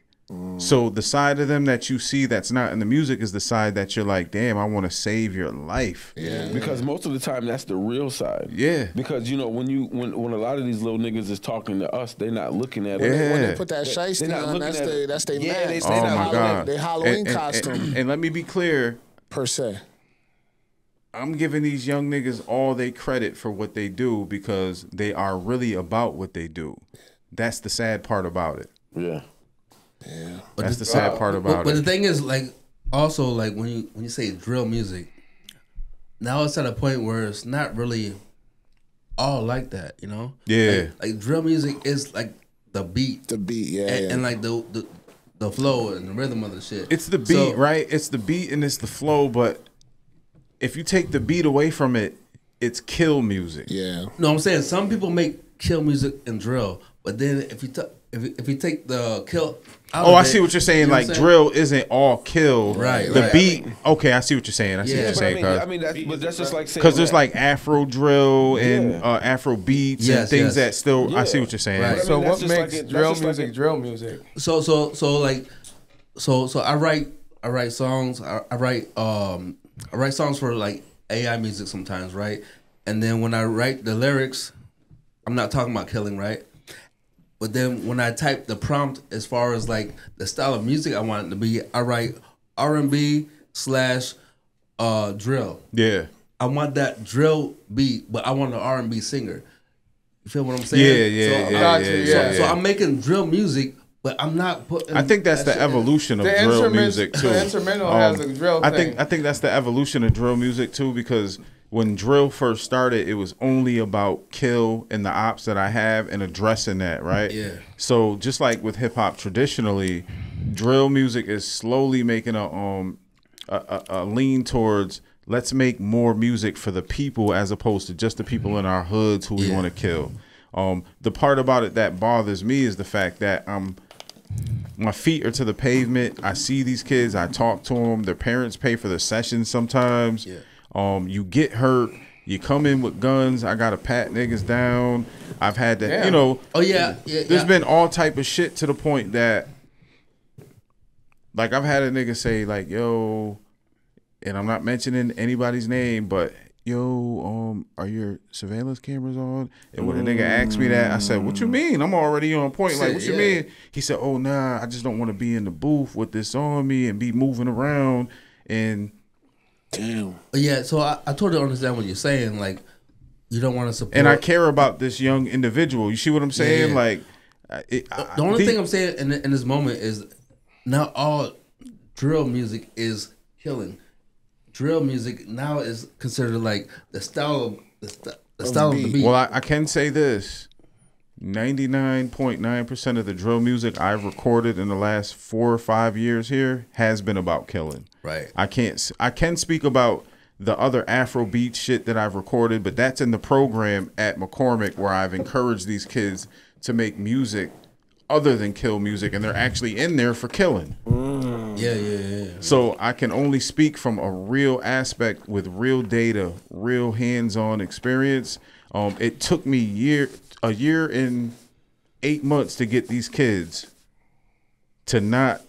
So the side of them that you see that's not in the music is the side that you're like, damn, I want to save your life. Yeah. Because most of the time that's the real side. Yeah. Because you know when a lot of these little niggas is talking to us, they're not looking at it. When they put that shiesty on, that's their mask. Oh my God. Their Halloween costume. And let me be clear. Per se. I'm giving these young niggas all they credit for what they do because they are really about what they do. That's the sad part about it. Yeah. Yeah. That's the sad part about it. But the thing is, like, also, like, when you say drill music, now it's at a point where it's not really all like that, you know? Yeah. Like drill music is like the beat. The beat, yeah. And like the flow and the rhythm of the shit. It's the beat, right? It's the beat and it's the flow, but if you take the beat away from it, it's kill music. Yeah. No, I'm saying some people make kill music and drill, but then if you take the kill out I of see it, what you're saying. you know like what I'm drill isn't all kill. Right. The beat. Okay, I see what you're saying. I see what you're saying. I mean that's just like saying because there's like Afro drill and Afro beats and things that still. I see what you're saying. Right. So what makes drill music drill music? So I write songs. I write songs for like AI music sometimes, right? And then when I write the lyrics, I'm not talking about killing, right? But then when I type the prompt as far as like the style of music I want it to be, I write R&B / drill. Yeah. I want that drill beat, but I want an R&B singer. You feel what I'm saying? Yeah. So I'm making drill music, but I'm not putting. I think that's the evolution of drill music too. The instrumental has a drill thing. I think that's the evolution of drill music too, because when drill first started, it was only about kill and the ops that I have and addressing that, right? Yeah. So just like with hip hop traditionally, drill music is slowly making a lean towards let's make more music for the people as opposed to just the people in our hoods who we want to kill. The part about it that bothers me is the fact that my feet are to the pavement. I see these kids. I talk to them. Their parents pay for the sessions sometimes. Yeah. You get hurt. You come in with guns. I gotta pat niggas down. I've had to, you know. Oh yeah. There's been all type of shit to the point that, like, I've had a nigga say like, "Yo," and I'm not mentioning anybody's name, but yo, are your surveillance cameras on? And when a nigga asked me that, I said, "What you mean? I'm already on point." Like, what you mean? He said, "Oh nah, I just don't want to be in the booth with this on me and be moving around and." Damn. Yeah, so I totally understand what you're saying. Like, you don't want to support. And I care about this young individual. You see what I'm saying? Yeah. Like, the only thing I'm saying in this moment is not all drill music is killing. Drill music now is considered like the style of the beat. Well, I can say this. 99.9% of the drill music I've recorded in the last 4 or 5 years here has been about killing. Right. I can speak about the other Afrobeat shit that I've recorded, but that's in the program at McCormick where I've encouraged these kids to make music other than kill music, and they're actually in there for killing. Yeah. So I can only speak from a real aspect with real data, real hands-on experience. It took me a year and 8 months to get these kids to not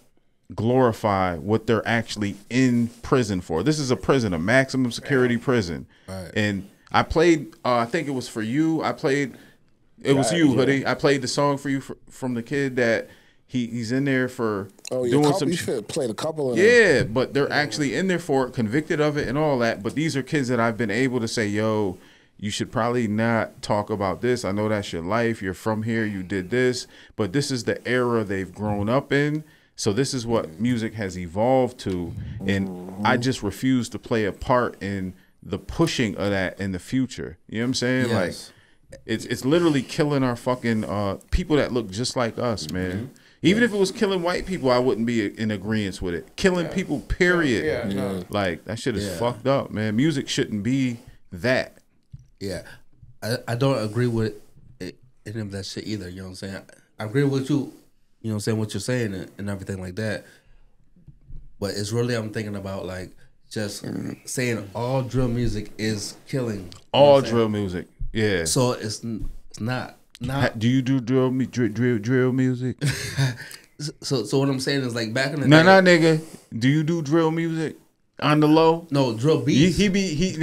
glorify what they're actually in prison for. This is a prison, a maximum security prison. Right. And I played, I think it was for you. It was you, Hoodie. I played the song for you from the kid that he's in there for doing some shit. Played a couple of them. But they're actually in there for it, convicted of it and all that. But these are kids that I've been able to say, yo, you should probably not talk about this. I know that's your life. You're from here. You did this. But this is the era they've grown up in. So this is what music has evolved to. And I just refuse to play a part in the pushing of that in the future. You know what I'm saying? Yes. Like, it's literally killing our fucking people that look just like us, man. Even if it was killing white people, I wouldn't be in agreement with it. Killing people, period. Like, that shit is fucked up, man. Music shouldn't be that. Yeah, I don't agree with any of that shit either. You know what I'm saying? I agree with you. You know what I'm saying? What you're saying and everything like that. But it's really I'm thinking about like just saying all drill music is killing. All drill music, yeah. So it's not. Do you do drill music? So what I'm saying is like back in the day. Nah, nigga. Do you do drill music? On the low, no drill beats. He be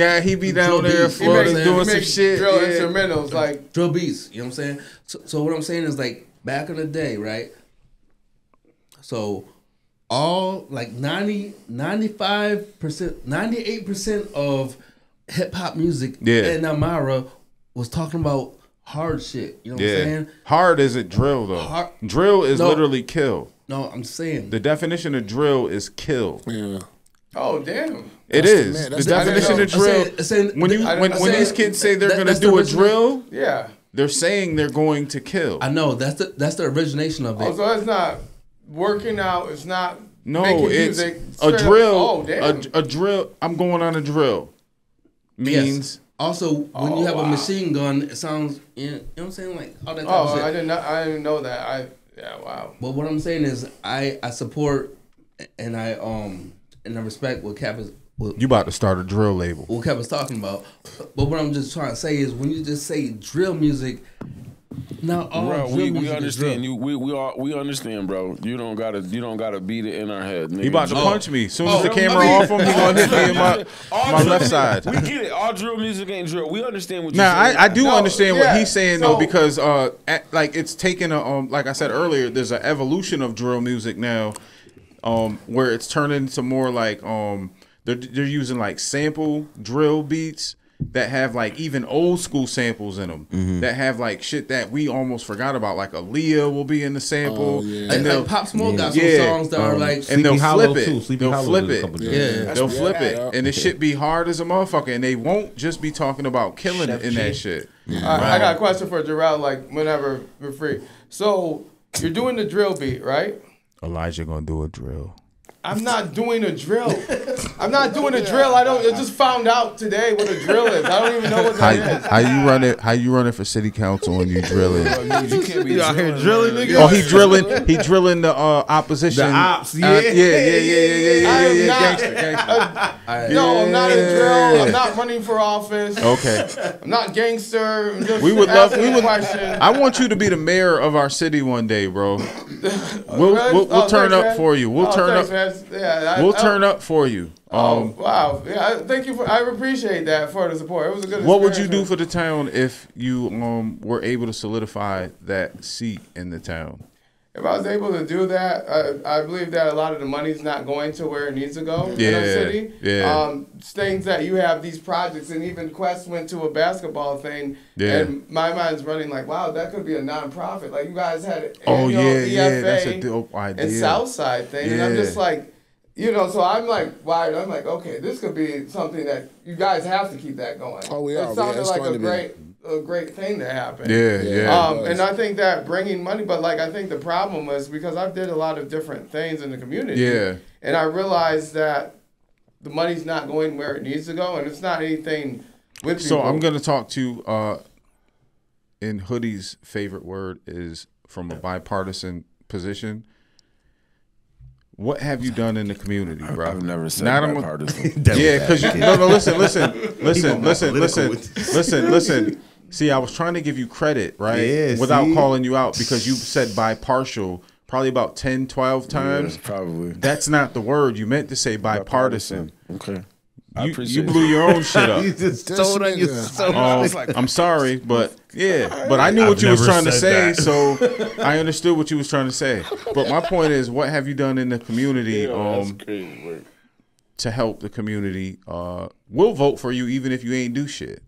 down there in Florida doing some shit. Drill instrumentals, like drill beats. You know what I'm saying? So what I'm saying is like back in the day, right? So all like 95%, 98% of hip hop music in Amara was talking about hard shit. You know what I'm saying? Hard isn't drill though. Drill is literally kill. No, I'm saying the definition of drill is kill. Yeah. Oh damn! It is the definition of drill. When these kids say they're gonna do a drill, they're saying they're going to kill. I know that's the origination of it. Oh, so it's not working out. It's not making music. A drill. Oh damn! A drill. I'm going on a drill. Means. Yes. Also, when you have a machine gun, it sounds. You know what I'm saying? Like all that. Type of shit. I didn't know that. Wow. But what I'm saying is, I support and I respect what Cap is. You about to start a drill label. What Cap is talking about. But what I'm just trying to say is when you just say drill music, now all bro, drill we music understand is you. We understand, bro. You don't gotta beat it in our head. Nigga. He about to punch me. As soon as the camera off him, he gonna hit me in my left side. We get it. All drill music ain't drill. We understand what you're saying. I do understand what he's saying though, because like it's taken a like I said earlier, there's an evolution of drill music now, where it's turning into more like they're using like sample drill beats that have like even old school samples in them that have like shit that we almost forgot about, like Aaliyah will be in the sample, and like Pop Smoke got some songs that are like, and they'll flip it, they'll flip it, and the shit be hard as a motherfucker, and they won't just be talking about killing it in that shit. I got a question for Ja-Rell, like whenever we're free. So you're doing the drill beat, right? Elijah gonna do a drill. I'm not doing a drill. I'm not doing a drill. I just found out today what a drill is. I don't even know what that is. How you run it? How you run it for city council when you drilling? You can't be out here drilling, nigga. Oh, he drilling the opposition. The ops, yeah. Gangster. No, I'm not a drill. I'm not running for office. Okay. I'm not gangster. I'm just question. I want you to be the mayor of our city one day, bro. We'll turn up for you. We'll turn up. We'll turn up for you. Wow. Yeah, thank you I appreciate that for the support. It was a good What would you do for the town if you were able to solidify that seat in the town? If I was able to do that, I believe that a lot of the money's not going to where it needs to go in our city. Yeah. Things that you have these projects, and even Quest went to a basketball thing, and my mind's running like, wow, that could be a nonprofit. Like you guys had an annual EFA that's a dope idea. and Southside thing, and I'm just like, so I'm like, wired. I'm like, okay, this could be something that you guys have to keep that going. Oh, we are. It sounded like a great thing to happen. Yeah. And I think that bringing money, but like I think the problem was because I did a lot of different things in the community. Yeah. And I realized that the money's not going where it needs to go, and it's not anything with people. So I'm gonna talk to in Hoodie's favorite word is from a bipartisan position. What have you done in the community, bro? I've never said Not bipartisan. Yeah, because listen. See, I was trying to give you credit, right? Yeah, without see? calling you out because you said bipartial probably about 10, 12 times. Yeah, probably. That's not the word. You meant to say bipartisan. Okay. You blew your own shit up. You just told on yourself. I'm sorry, but but I knew what you was trying to say, so I understood what you was trying to say. But my point is, what have you done in the community to help the community? We'll vote for you even if you ain't do shit.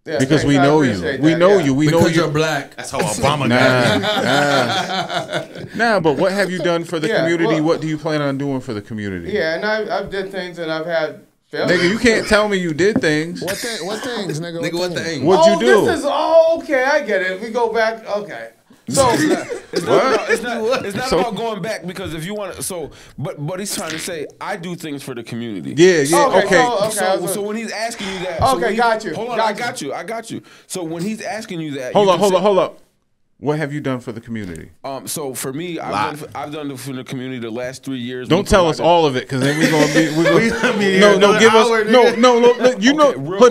Yeah, because we know you. We know you. We know because you're black. That's how Obama got me. Nah, but what have you done for the community? What do you plan on doing for the community? Yeah, and I've did things and I've had failures. Nigga, you can't tell me you did things. What things, nigga? Nigga, what things? What'd you do? This is okay. I get it. If we go back, okay. So it's not about going back because if you want to. But he's trying to say I do things for the community. Yeah. Okay. So when he's asking you that, got you. Hold on, I got you. So when he's asking you that, hold up. What have you done for the community? So for me, I've done for the community the last 3 years. Don't tell us all of it, because then we're gonna be.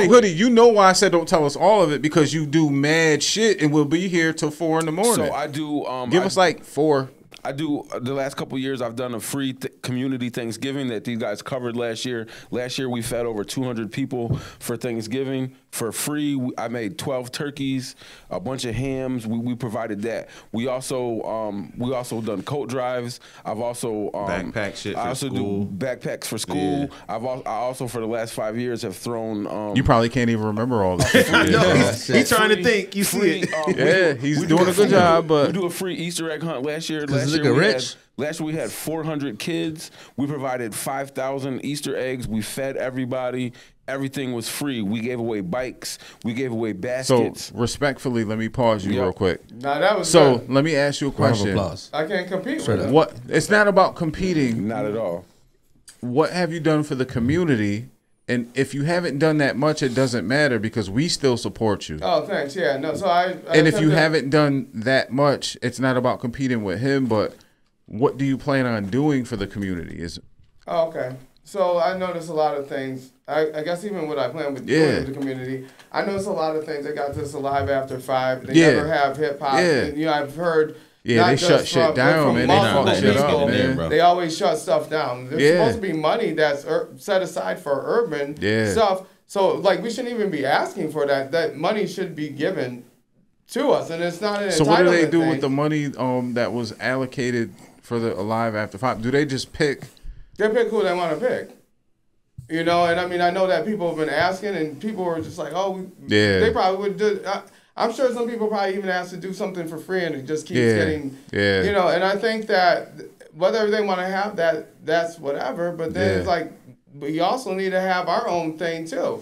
Hoodie. You know why I said don't tell us all of it, because you do mad shit, and we'll be here till 4 in the morning. So I do. Give us like 4. I do. The last couple of years, I've done a free community Thanksgiving that these guys covered last year. Last year, we fed over 200 people for Thanksgiving for free. I made 12 turkeys, a bunch of hams. We provided that. We also done coat drives. I've also backpack shit. I also school. do backpacks for school. Yeah. I also for the last 5 years have thrown. You probably can't even remember all this shit. He's trying to think. You see it. He's doing a good job. But we do a free Easter egg hunt last year. Last year we had 400 kids. We provided 5,000 Easter eggs. We fed everybody. Everything was free. We gave away bikes. We gave away baskets. So respectfully, let me pause you real quick. Nah, that was so. good. Let me ask you a question. I can't compete with it. What? It's not about competing. Not at all. What have you done for the community? And if you haven't done that much, it doesn't matter, because we still support you. Oh, thanks. Yeah, no. So and if you haven't done that much, it's not about competing with him, but what do you plan on doing for the community? Oh, okay. So I noticed a lot of things. I guess even what I plan with doing with the community, I noticed a lot of things. They got this Alive After 5. They never have hip hop. And, I've heard. Yeah, they shut shit down, man. They fuck shit up, man. They always shut stuff down. There's supposed to be money that's set aside for urban stuff. So, like, we shouldn't even be asking for that. That money should be given to us, and it's not an entitlement thing. So what do they do with the money that was allocated for the Alive After 5? Do they just pick? They pick who they want to pick. And I mean, I know that people have been asking, and people were just like, oh, they probably would do. I'm sure some people probably even ask to do something for free, and it just keeps getting, and I think that whether they want to have that, that's whatever. But then it's like, we also need to have our own thing too.